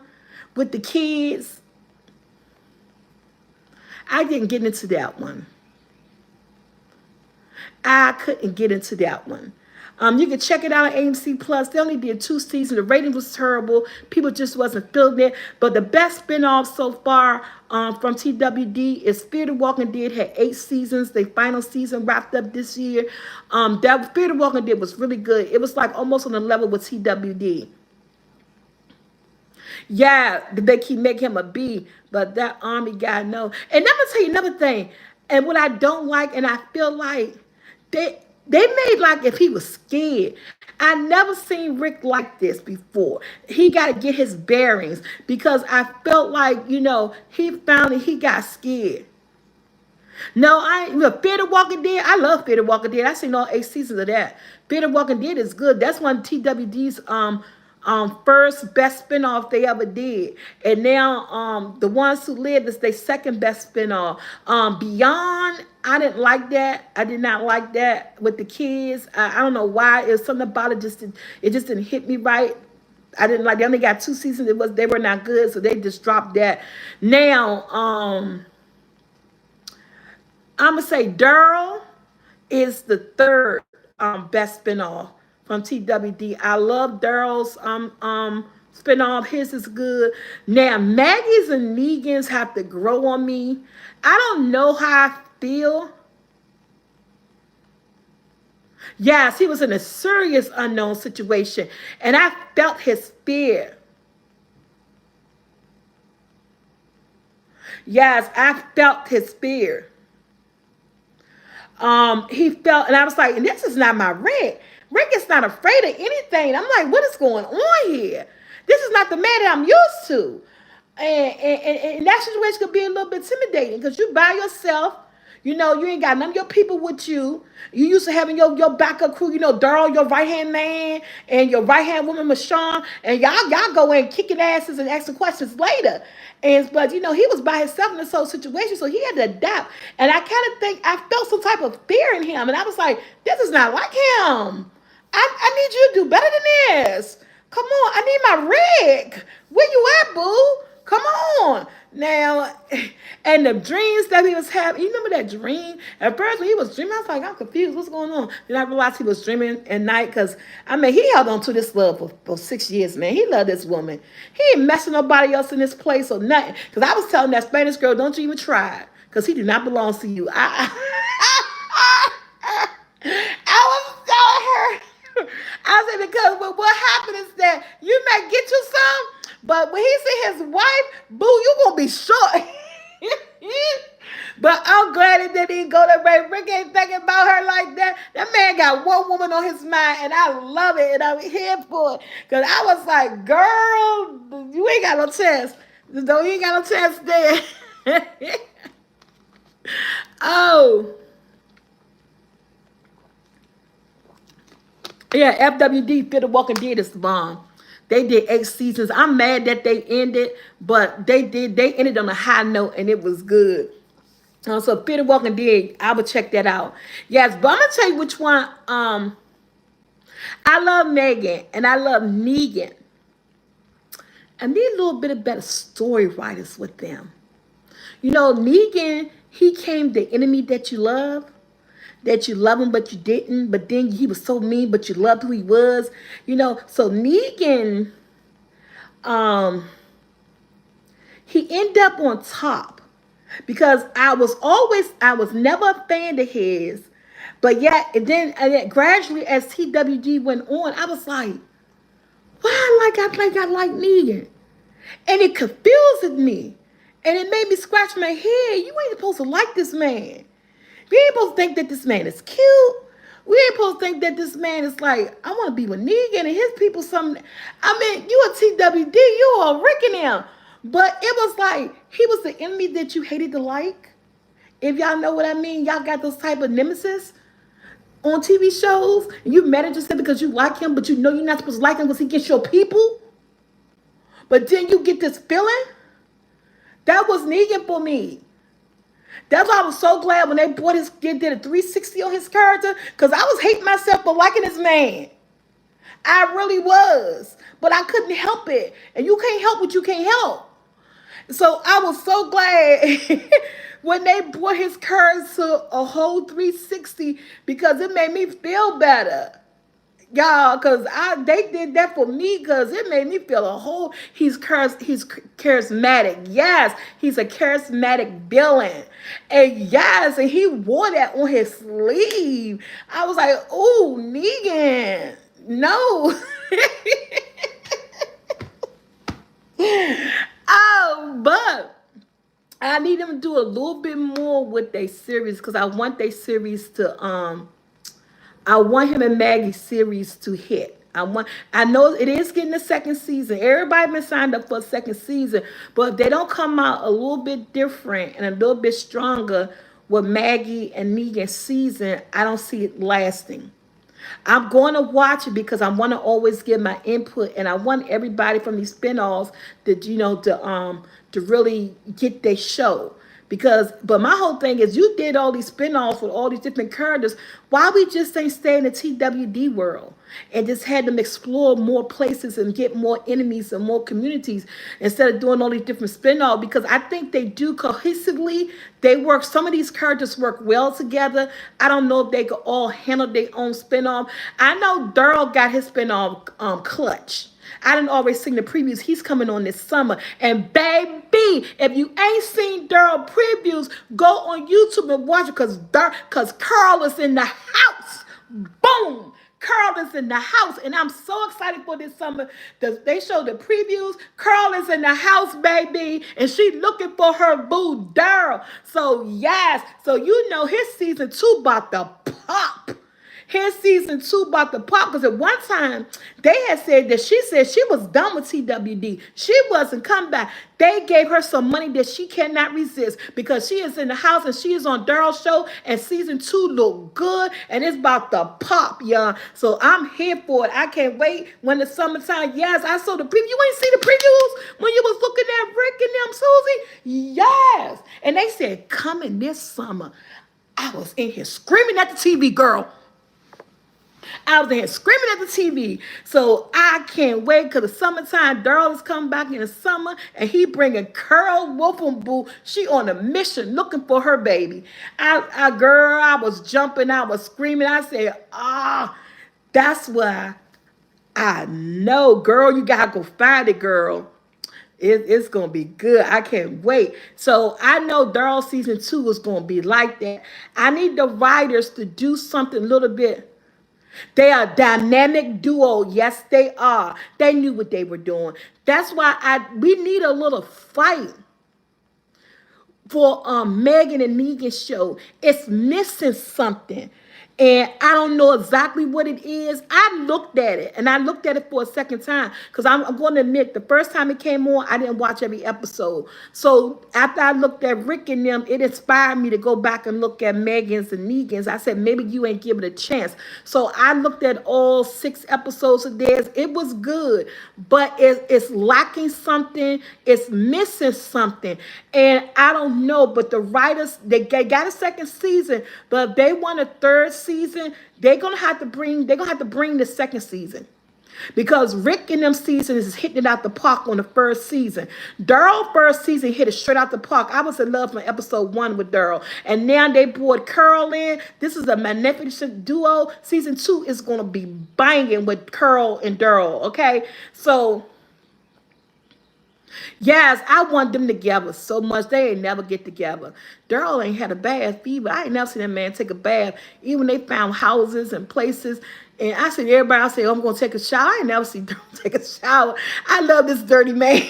with the kids. I didn't get into that one. I couldn't get into that one. You can check it out on AMC Plus. They only did 2 seasons. The rating was terrible. People just wasn't feeling it. But the best spinoff so far from TWD is Fear the Walking Dead. Had 8 seasons. The final season wrapped up this year. That Fear the Walking Dead was really good. It was like almost on the level with TWD. Yeah, they keep making him a B, but that army guy, no. And I'm gonna tell you another thing. And what I don't like, and I feel like they made like if he was scared. I never seen Rick like this before. He got to get his bearings because I felt like he found it. He got scared. No, Fear the Walking Dead. I love Fear the Walking Dead. I seen all 8 seasons of that. Fear the Walking Dead is good. That's one of TWD's first best spinoff they ever did. And now The Ones Who Live is their second best spinoff. Beyond, I didn't like that. I did not like that with the kids. I don't know why. It was something about it it just didn't hit me right. I didn't like. They only got 2 seasons. They were not good, so they just dropped that. Now, I'm gonna say Daryl is the third best spinoff from TWD. I love Daryl's spinoff. His is good. Now Maggie's and Negan's have to grow on me. I don't know how I feel. Yes, he was in a serious unknown situation, and I felt his fear. Yes, I felt his fear. He felt, and I was like, and this is not my Rick. Rick is not afraid of anything. I'm like, what is going on here? This is not the man that I'm used to. And that situation could be a little bit intimidating because you by yourself. You ain't got none of your people with you. You used to having your backup crew, Darl, your right-hand man, and your right-hand woman, Michonne, and y'all go in kicking asses and asking questions later. But he was by himself in this whole situation, so he had to adapt. And I kind of think I felt some type of fear in him, and I was like, this is not like him. I need you to do better than this. Come on, I need my Rick. Where you at, boo? Come on. Now, and the dreams that he was having, you remember that dream? At first, when he was dreaming, I was like, I'm confused. What's going on? Then I realized he was dreaming at night because, he held on to this love for 6 years, man. He loved this woman. He ain't messing nobody else in this place or nothing. Because I was telling that Spanish girl, don't you even try it because he do not belong to you. I was telling her, I said, because what happened is that you might get you some, but when he see his wife, boo, you gonna be short. But I'm glad that he didn't go that way. Rick ain't thinking about her like that. That man got one woman on his mind, and I love it, and I'm here for it. Because I was like, girl, you ain't got no chance. No, you ain't got no chance there. Oh. Yeah, FWD, Fear the Walking Dead is the bomb. They did 8 seasons. I'm mad that they ended, but they ended on a high note, and it was good. So Fear the Walking Dead, I would check that out. Yes, but I'm gonna tell you which one. I love Megan and I love Negan. I need a little bit of better story writers with them. You know, Negan, he came the enemy that you love. That you love him, but you didn't. But then he was so mean, but you loved who he was. You know, so Negan, um, he ended up on top because I was never a fan of his. But yet, and then gradually as TWD went on, I was like, why I like Negan? And it confused me. And it made me scratch my head. You ain't supposed to like this man. We ain't supposed to think that this man is cute. We ain't supposed to think that this man is like, I want to be with Negan and his people. Something. I mean, you a TWD, you a Rick and him. But it was like, he was the enemy that you hated to like. If y'all know what I mean, y'all got those type of nemesis on TV shows. And you mad at yourself because you like him, but you know you're not supposed to like him because he gets your people. But then you get this feeling. That was Negan for me. That's why I was so glad when they did a 360 on his character, because I was hating myself for liking this man. I really was. But I couldn't help it. And you can't help what you can't help. So I was so glad when they brought his character to a whole 360 because it made me feel better. Y'all, because they did that for me because it made me feel a whole, he's charismatic. Yes, he's a charismatic villain. And yes, and he wore that on his sleeve. I was like, oh, Negan, no. Oh, but I need them to do a little bit more with their series because I want their series to I want him and Maggie's series to hit. I know it is getting a second season. Everybody been signed up for a second season, but if they don't come out a little bit different and a little bit stronger with Maggie and Negan's season, I don't see it lasting. I'm going to watch it because I want to always give my input, and I want everybody from these spinoffs that to really get their show. Because, but my whole thing is, you did all these spinoffs with all these different characters. Why we just ain't stay in the TWD world and just had them explore more places and get more enemies and more communities instead of doing all these different spinoffs? Because I think they do cohesively. They work. Some of these characters work well together. I don't know if they could all handle their own spinoff. I know Daryl got his spinoff, Clutch. I didn't always sing the previews. He's coming on this summer. And baby, if you ain't seen Daryl previews, go on YouTube and watch it because Carl is in the house. Boom. Carl is in the house. And I'm so excited for this summer. They show the previews. Carl is in the house, baby. And she looking for her boo, Daryl. So yes. So you know his season 2 about to pop. His season 2 about to pop because at one time they had said that she said she was done with TWD. She wasn't come back. They gave her some money that she cannot resist because she is in the house and she is on Daryl's show and season 2 look good and it's about to pop, y'all. So I'm here for it. I can't wait when the summertime. Yes, I saw the preview. You ain't see the previews when you was looking at Rick and them, Susie? Yes. And they said coming this summer. I was in here screaming at the TV, girl. I was in here screaming at the TV. So I can't wait because the summertime, Daryl is coming back in the summer and he bringing Curl Wolfenboo. She on a mission looking for her baby. Girl, I was jumping, I was screaming. I said, that's why I know, girl, you got to go find it, girl. It's going to be good. I can't wait. So I know Daryl season 2 is going to be like that. I need the writers to do something a little bit. They are a dynamic duo. Yes, they are. They knew what they were doing. That's why we need a little fight for Megan and Negan's show. It's missing something. And I don't know exactly what it is. I looked at it, and I looked at it for a second time because I'm going to admit the first time it came on, I didn't watch every episode. So after I looked at Rick and them, it inspired me to go back and look at Megan's and Negan's. I said, maybe you ain't give it a chance. So I looked at all 6 episodes of theirs. It was good, but it's lacking something. It's missing something. And I don't know, but the writers, they got a second season, but if they want a third season, they're gonna have to bring the second season. Because Rick in them seasons is hitting it out the park on the first season. Daryl first season hit it straight out the park. I was in love from episode 1 with Daryl. And now they brought Curl in. This is a magnificent duo. Season 2 is going to be banging with Curl and Daryl. Okay? So, yes, I want them together so much. They ain't never get together. Daryl ain't had a bath either. I ain't never seen that man take a bath. Even they found houses and places. And I said, everybody, I say, oh, I'm going to take a shower. I ain't never seen Daryl take a shower. I love this dirty man.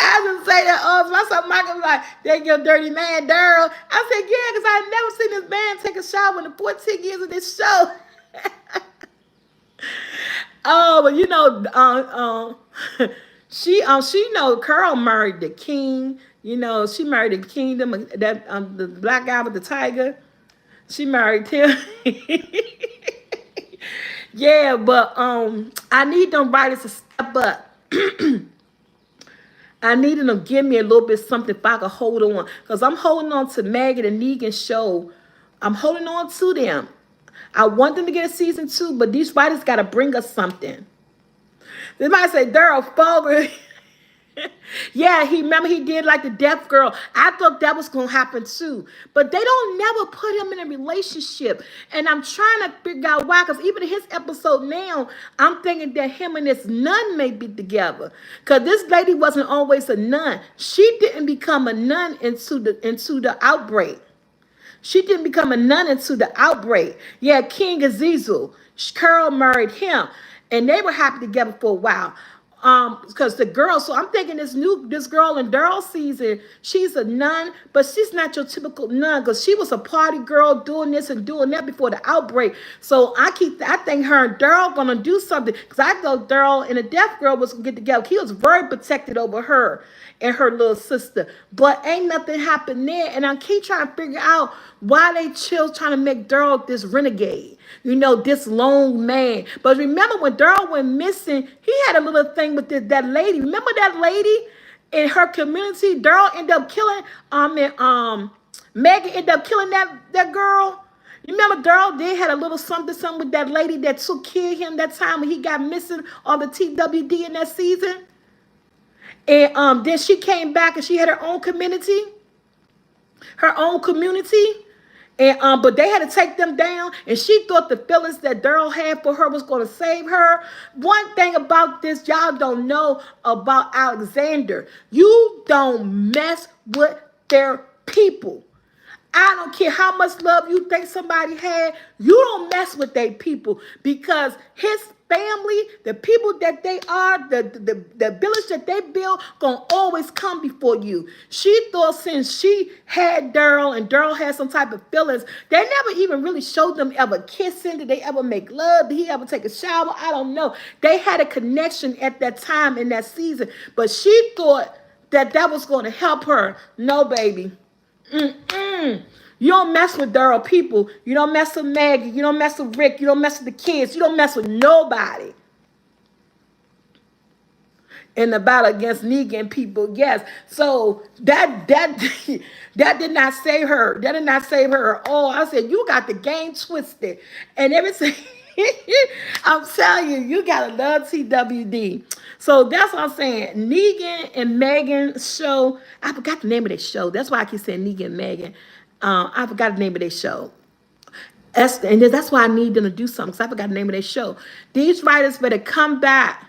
I just say that all my son Michael was like, there your dirty man, Daryl. I said, yeah, because I never seen this man take a shower in the 14 years of this show. Oh, but you know, she know Carl married the king. You know, she married the kingdom that the black guy with the tiger. She married him. Yeah, but I need them writers to step up. I need them to give me a little bit something if I could hold on, because I'm holding on to Megan and Negan show. I'm holding on to them. I want them to get a season 2, but these writers got to bring us something. They might say Daryl Fogler. Yeah, he did like the deaf girl. I thought that was gonna happen too, but they don't never put him in a relationship, and I'm trying to figure out why. Because even in his episode now, I'm thinking that him and this nun may be together. Because this lady wasn't always a nun. She didn't become a nun into the outbreak. She didn't become a nun into the outbreak. Yeah, King Azazel, Carol married him, and they were happy together for a while. Because the girl, so I'm thinking this girl in Daryl's season, she's a nun, but she's not your typical nun, because she was a party girl doing this and doing that before the outbreak. So I think her and Daryl gonna do something, because I thought Daryl and the deaf girl was gonna get together. He was very protected over her and her little sister, but ain't nothing happened there. And I keep trying to figure out why they chill trying to make Daryl this renegade, you know, this lone man. But remember when Daryl went missing, he had a little thing with that lady. Remember that lady in her community? Daryl ended up killing, Megan ended up killing that girl. You remember Daryl did had a little something with that lady that took care of him that time when he got missing on the TWD in that season? And then she came back and she had her own community. And but they had to take them down, and she thought the feelings that Daryl had for her was going to save her. One thing about this, y'all don't know about Alexander. You don't mess with their people. I don't care how much love you think somebody had, you don't mess with their people, because his family, the people that they are, the village that they build, gonna always come before you. She thought since she had Daryl and Daryl had some type of feelings, they never even really showed them ever kissing. Did they ever make love? Did he ever take a shower? I don't know. They had a connection at that time in that season, but she thought that was going to help her. No, baby. You don't mess with Daryl people. You don't mess with Maggie. You don't mess with Rick. You don't mess with the kids. You don't mess with nobody. In the battle against Negan people, yes. So that did not save her. That did not save her. Oh, I said, you got the game twisted. And everything. I'm telling you, you gotta love TWD. So that's what I'm saying. Negan and Megan show. I forgot the name of their show. That's why I keep saying Negan and Megan. I forgot the name of their show. And that's why I need them to do something, because I forgot the name of their show. These writers better come back.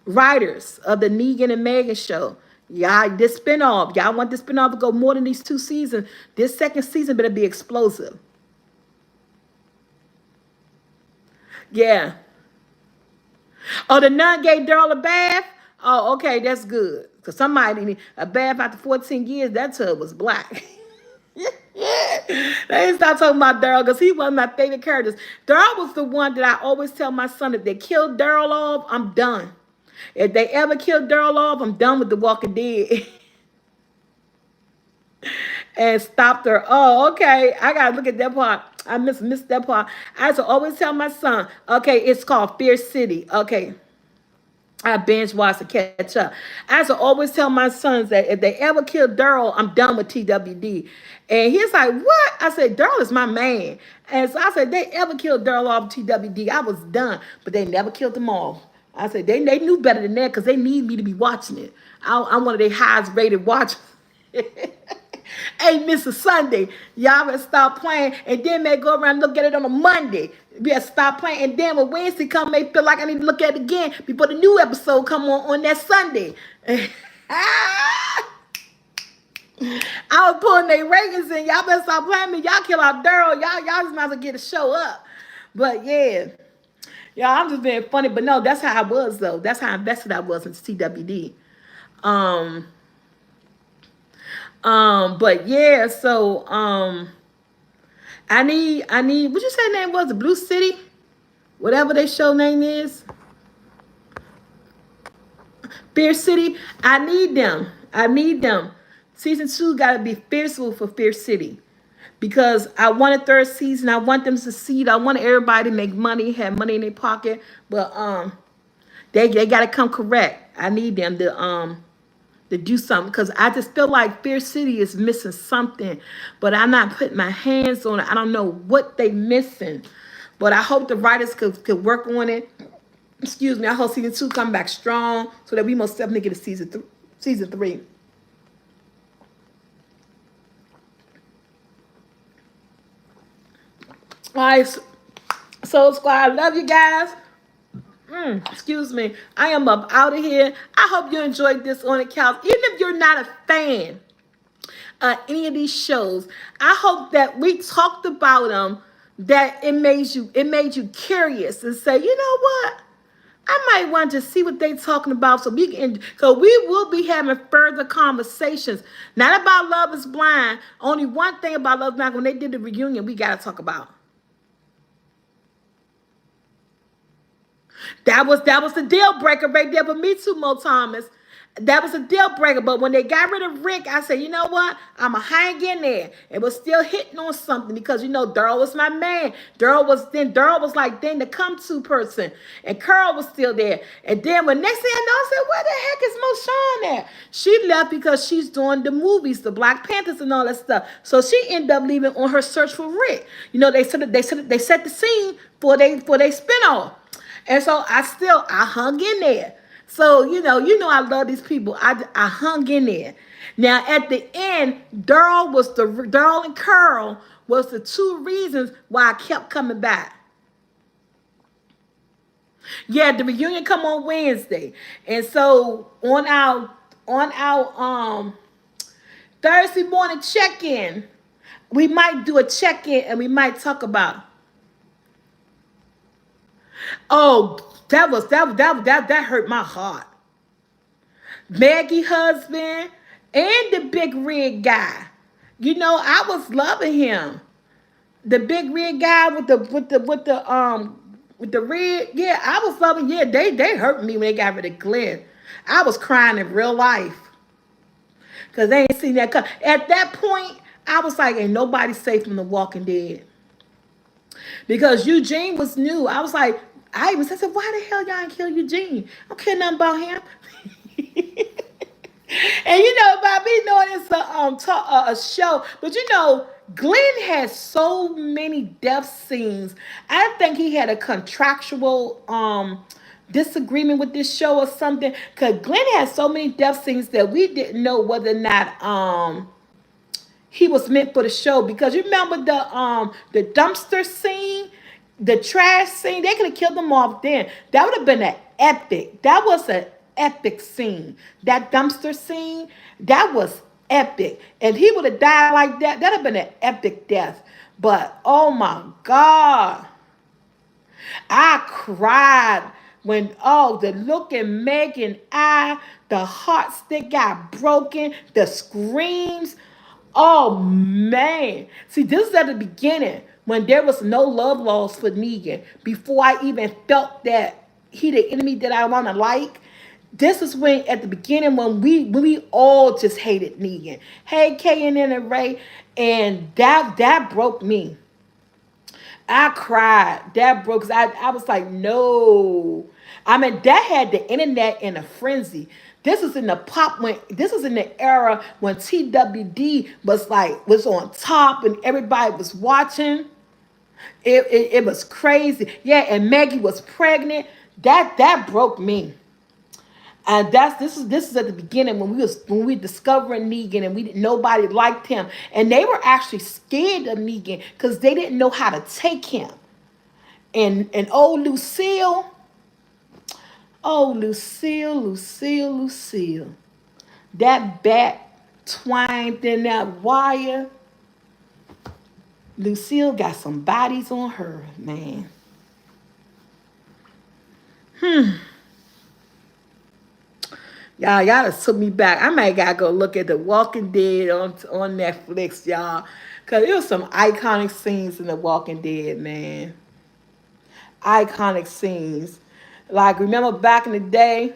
Writers of the Negan and Megan show. Y'all, this spinoff. Y'all want this spinoff to go more than these 2 seasons. This second season better be explosive. Yeah. Oh, the nun gave Daryl a bath? Oh, okay, that's good. Because somebody need a bath after 14 years, that tub was black. They ain't stop talking about Daryl, because he was my favorite characters. Daryl was the one that I always tell my son, if they kill Daryl off, I'm done. If they ever kill Daryl off, I'm done with The Walking Dead. And stopped her. Oh, okay. I gotta look at that part. I missed that part. I used to always tell my son, okay, it's called Fear City. Okay. I binge watch to catch up. I used to always tell my sons that if they ever kill Daryl, I'm done with TWD. And he's like, what? I said, Daryl is my man. And so I said, they ever killed Daryl off TWD, I was done. But they never killed them off. I said, they knew better than that because they need me to be watching it. I'm one of their highest rated watchers. Hey, Mr. Sunday, y'all better stop playing, and then may go around and look at it on a Monday. We better stop playing, and then when Wednesday come, may feel like I need to look at it again before the new episode come on that Sunday. I was pulling their ratings in. Y'all better stop playing me. Y'all kill out Daryl. Y'all just might as well get a show up. But yeah, y'all, I'm just being funny. But no, that's how I was though. That's how invested I was into TWD. Um, but yeah, so I need what you say name was, the Blue City? Whatever their show name is. Fear City. I need them. I need them. Season 2 gotta be fierceful for Fear City. Because I want a third season. I want them to succeed. I want everybody to make money, have money in their pocket. But they gotta come correct. I need them to do something because I just feel like Fear City is missing something, but I'm not putting my hands on it. I don't know what they missing, but I hope the writers could work on it. Excuse me. I hope season 2 come back strong so that we most definitely get a season 3. All right, Soul Squad, I love you guys. Excuse me. I am up out of here. I hope you enjoyed this on the couch. Even if you're not a fan any of these shows, I hope that we talked about them, that it made you curious and say, you know what, I might want to see what they're talking about, so we will be having further conversations, not about Love Is Blind. Only one thing about Love Is Blind, when they did the reunion, we got to talk about. That was the deal breaker right there for me too, Mo Thomas. That was a deal breaker. But when they got rid of Rick, I said, you know what? I'ma hang in there. It was still hitting on something because Daryl was my man. Daryl was like then the come-to person. And Carl was still there. And then when next thing I know, I said, where the heck is Mo Shawn at? She left because she's doing the movies, the Black Panthers and all that stuff. So she ended up leaving on her search for Rick. They set the scene for they spinoff. And so I hung in there. So, I love these people. I hung in there. Now, at the end, Daryl and Carl was the two reasons why I kept coming back. Yeah, the reunion come on Wednesday. And so on our Thursday morning check-in, we might do a check-in and we might talk about. Oh, that hurt my heart. Maggie husband and the big red guy. I was loving him. The big red guy with the red. Yeah, I was loving. Yeah, they hurt me when they got rid of Glenn. I was crying in real life because they ain't seen that come. At that point, I was like, ain't nobody safe from The Walking Dead. Because Eugene was new. I was like, I said, why the hell y'all ain't kill Eugene? I don't care nothing about him. And by me knowing it's a show, but Glenn has so many death scenes. I think he had a contractual disagreement with this show or something. Because Glenn has so many death scenes that we didn't know whether or not he was meant for the show. Because you remember the dumpster scene, the trash scene, they could have killed them off then. That would have been an epic. That was an epic scene. That dumpster scene, that was epic. And he would have died like that. That'd have been an epic death. But oh my God, I cried when the look in Megan's eye, the heart stick got broken, the screams. Oh man. See, this is at the beginning when there was no love lost for Negan. Before I even felt that he the enemy that I want to like. This is when at the beginning when we all just hated Negan. Hey, K and Ray. And that broke me. I cried. That broke. I was like, no. I mean, that had the internet in a frenzy. This was in the pop when this was in the era when TWD was on top and everybody was watching. It was crazy. Yeah, and Maggie was pregnant. That broke me. And this is at the beginning when we discovering Negan and we didn't nobody liked him. And they were actually scared of Negan because they didn't know how to take him. And old Lucille, oh Lucille. That bat twined in that wire. Lucille got some bodies on her, man. Y'all done took me back. I might gotta go look at The Walking Dead on Netflix, y'all. Cause there was some iconic scenes in The Walking Dead, man. Iconic scenes. Like remember back in the day,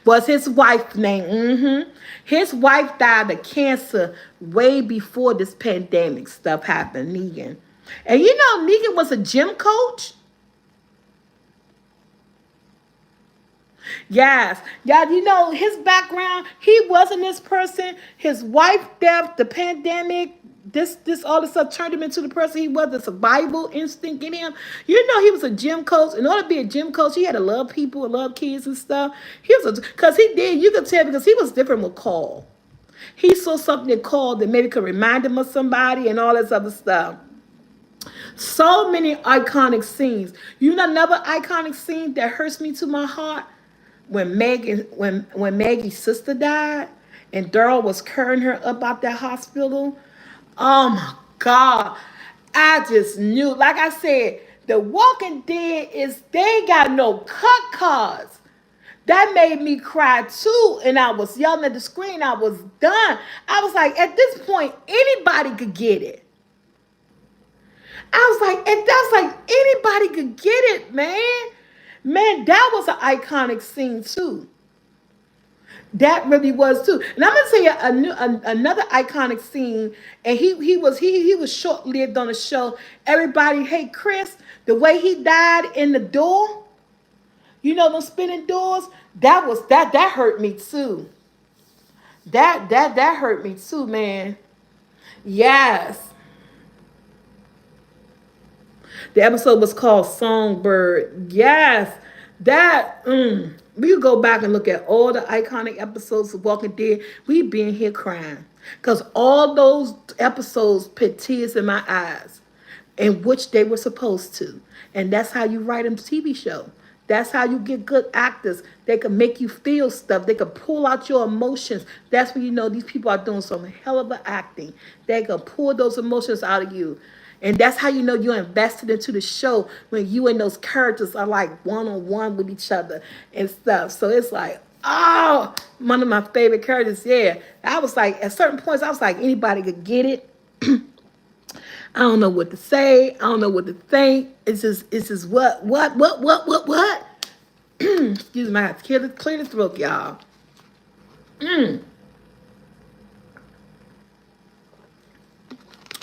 was his wife name. His wife died of cancer way before this pandemic stuff happened, Negan. And you know Negan was a gym coach. Yes. Yeah, you know, his background, he wasn't this person. His wife death, the pandemic, this all this stuff turned him into the person he was, the survival instinct in him. You know, he was a gym coach. In order to be a gym coach, he had to love people and love kids and stuff. He was because he did, you could tell because he was different with Carl. He saw something in Carl that maybe could remind him of somebody and all this other stuff. So many iconic scenes. You know another iconic scene that hurts me to my heart? When Maggie's sister died and Daryl was carrying her up out that hospital. Oh my God. I just knew, like I said, The Walking Dead is they got no cut cards. That made me cry too. And I was yelling at the screen. I was done. I was like, at this point, anybody could get it. I was like, and that's like anybody could get it, man. Man, that was an iconic scene too. That really was too. And I'm gonna tell you another iconic scene. And he was short lived on the show. Everybody, hey Chris, the way he died in the door, you know those spinning doors. That hurt me too. That hurt me too, man. Yes. The episode was called Songbird. Yes, that we could go back and look at all the iconic episodes of Walking Dead. We been here crying because all those episodes put tears in my eyes, in which they were supposed to, and that's how you write a TV show. That's how you get good actors. They can make you feel stuff. They can pull out your emotions. That's when you know these people are doing some hell of a acting. They can pull those emotions out of you. And that's how you know you're invested into the show when you and those characters are like one on one with each other and stuff. So it's like, oh, one of my favorite characters. Yeah. I was like, at certain points, I was like, anybody could get it. I don't know what to say. I don't know what to think. It's just what? Excuse me, I have to clear the throat, y'all.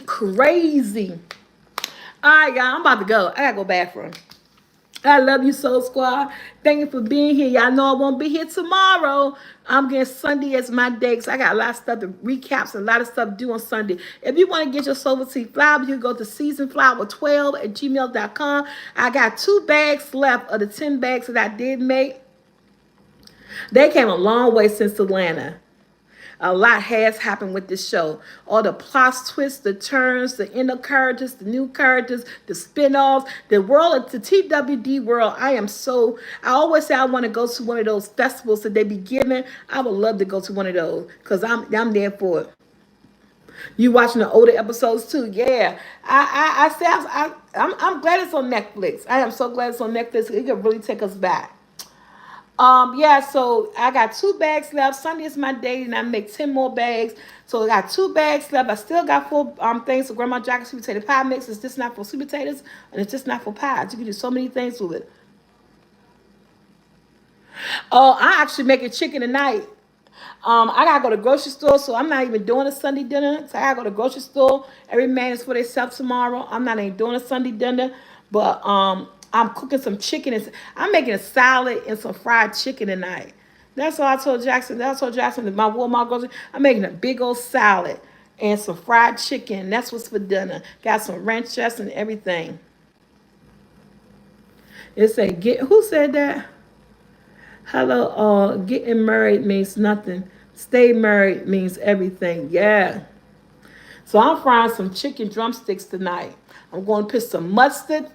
Crazy. All right, y'all, I'm about to go. I gotta go bathroom. I love you, Soul Squad. Thank you for being here. Y'all know I won't be here tomorrow. I'm getting Sunday as my day because I got a lot of stuff to recaps and a lot of stuff to do on Sunday. If you want to get your Soulful Tea flowers, you can go to seasonflower12 at gmail.com. I got 2 bags left of the 10 bags that I did make. They came a long way since Atlanta. A lot has happened with this show. All the plots, twists, the turns, the inner characters, the new characters, the spin-offs, the world of the TWD world. I always say I want to go to one of those festivals that they be giving. I would love to go to one of those because I'm there for it. You watching the older episodes too? Yeah. I'm glad it's on Netflix. I am so glad it's on Netflix. It could really take us back. Yeah, so I got 2 bags left. Sunday is my day, and I make 10 more bags. So I got 2 bags left. I still got 4 things for Grandma Jack's sweet potato pie mix. It's just not for sweet potatoes, and it's just not for pies. You can do so many things with it. Oh, I actually making chicken tonight. I gotta go to the grocery store, so I'm not even doing a Sunday dinner. So I gotta go to the grocery store. Every man is for themselves tomorrow. I'm not even doing a Sunday dinner, but I'm cooking some chicken. And I'm making a salad and some fried chicken tonight. That's all I told Jackson. That's what I told Jackson that my Walmart grocery. I'm making a big old salad and some fried chicken. That's what's for dinner. Got some ranch dressing and everything. It say get. Who said that? Hello, all. Getting married means nothing. Stay married means everything. Yeah. So I'm frying some chicken drumsticks tonight. I'm going to put some mustard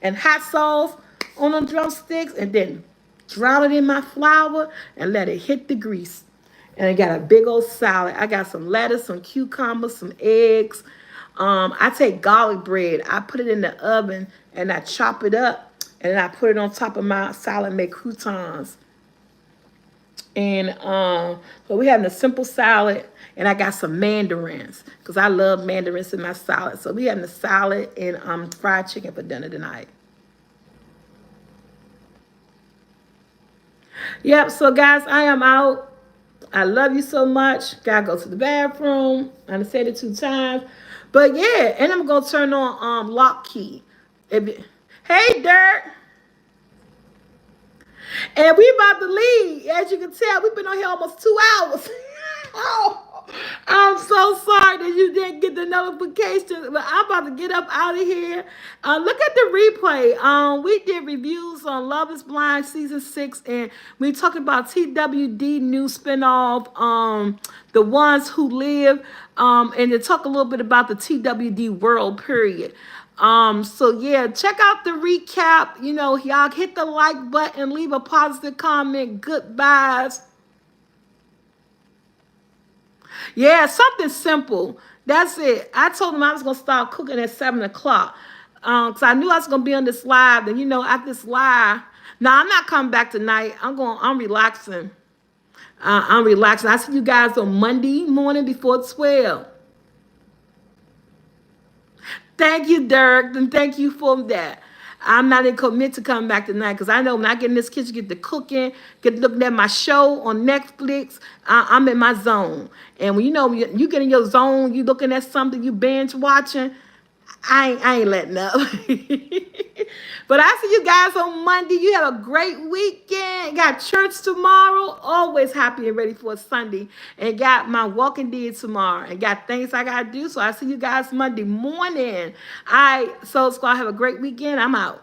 and hot sauce on the drumsticks and then drown it in my flour and let it hit the grease. And I got a big old salad. I got some lettuce, some cucumbers, some eggs. I take garlic bread. I put it in the oven and I chop it up and then I put it on top of my salad, make croutons. And so we having a simple salad, and I got some mandarins because I love mandarins in my salad. So we having a salad and fried chicken for dinner tonight. Yep. So guys, I am out. I love you so much. Gotta go to the bathroom. I said it 2 times, but yeah, and I'm gonna turn on lock key. Hey, Dirt. And we about to leave. As you can tell, we've been on here almost 2 hours. Oh, I'm so sorry that you didn't get the notification, but I'm about to get up out of here. Look at the replay. We did reviews on Love is Blind season 6, and we talked about TWD new spinoff, The Ones Who Live, and to talk a little bit about the TWD world period. So yeah, check out the recap. You know, y'all hit the like button, leave a positive comment. Goodbyes. Yeah, something simple. That's it. I told him I was gonna start cooking at 7 o'clock. Cause I knew I was gonna be on this live. And you know, at this live, now I'm not coming back tonight. I'm relaxing. I'm relaxing. I see you guys on Monday morning before 12. Thank you, Dirk, and thank you for that. I'm not in commit to coming back tonight because I know when I get in this kitchen, get to cooking, get looking at my show on Netflix, I'm in my zone. And when you know you get in your zone, you looking at something, you binge watching, I ain't letting up. But I see you guys on Monday. You have a great weekend. Got church tomorrow. Always happy and ready for a Sunday. And got my walking dead tomorrow. And got things I got to do. So I see you guys Monday morning. All right. So it's going to have a great weekend. I'm out.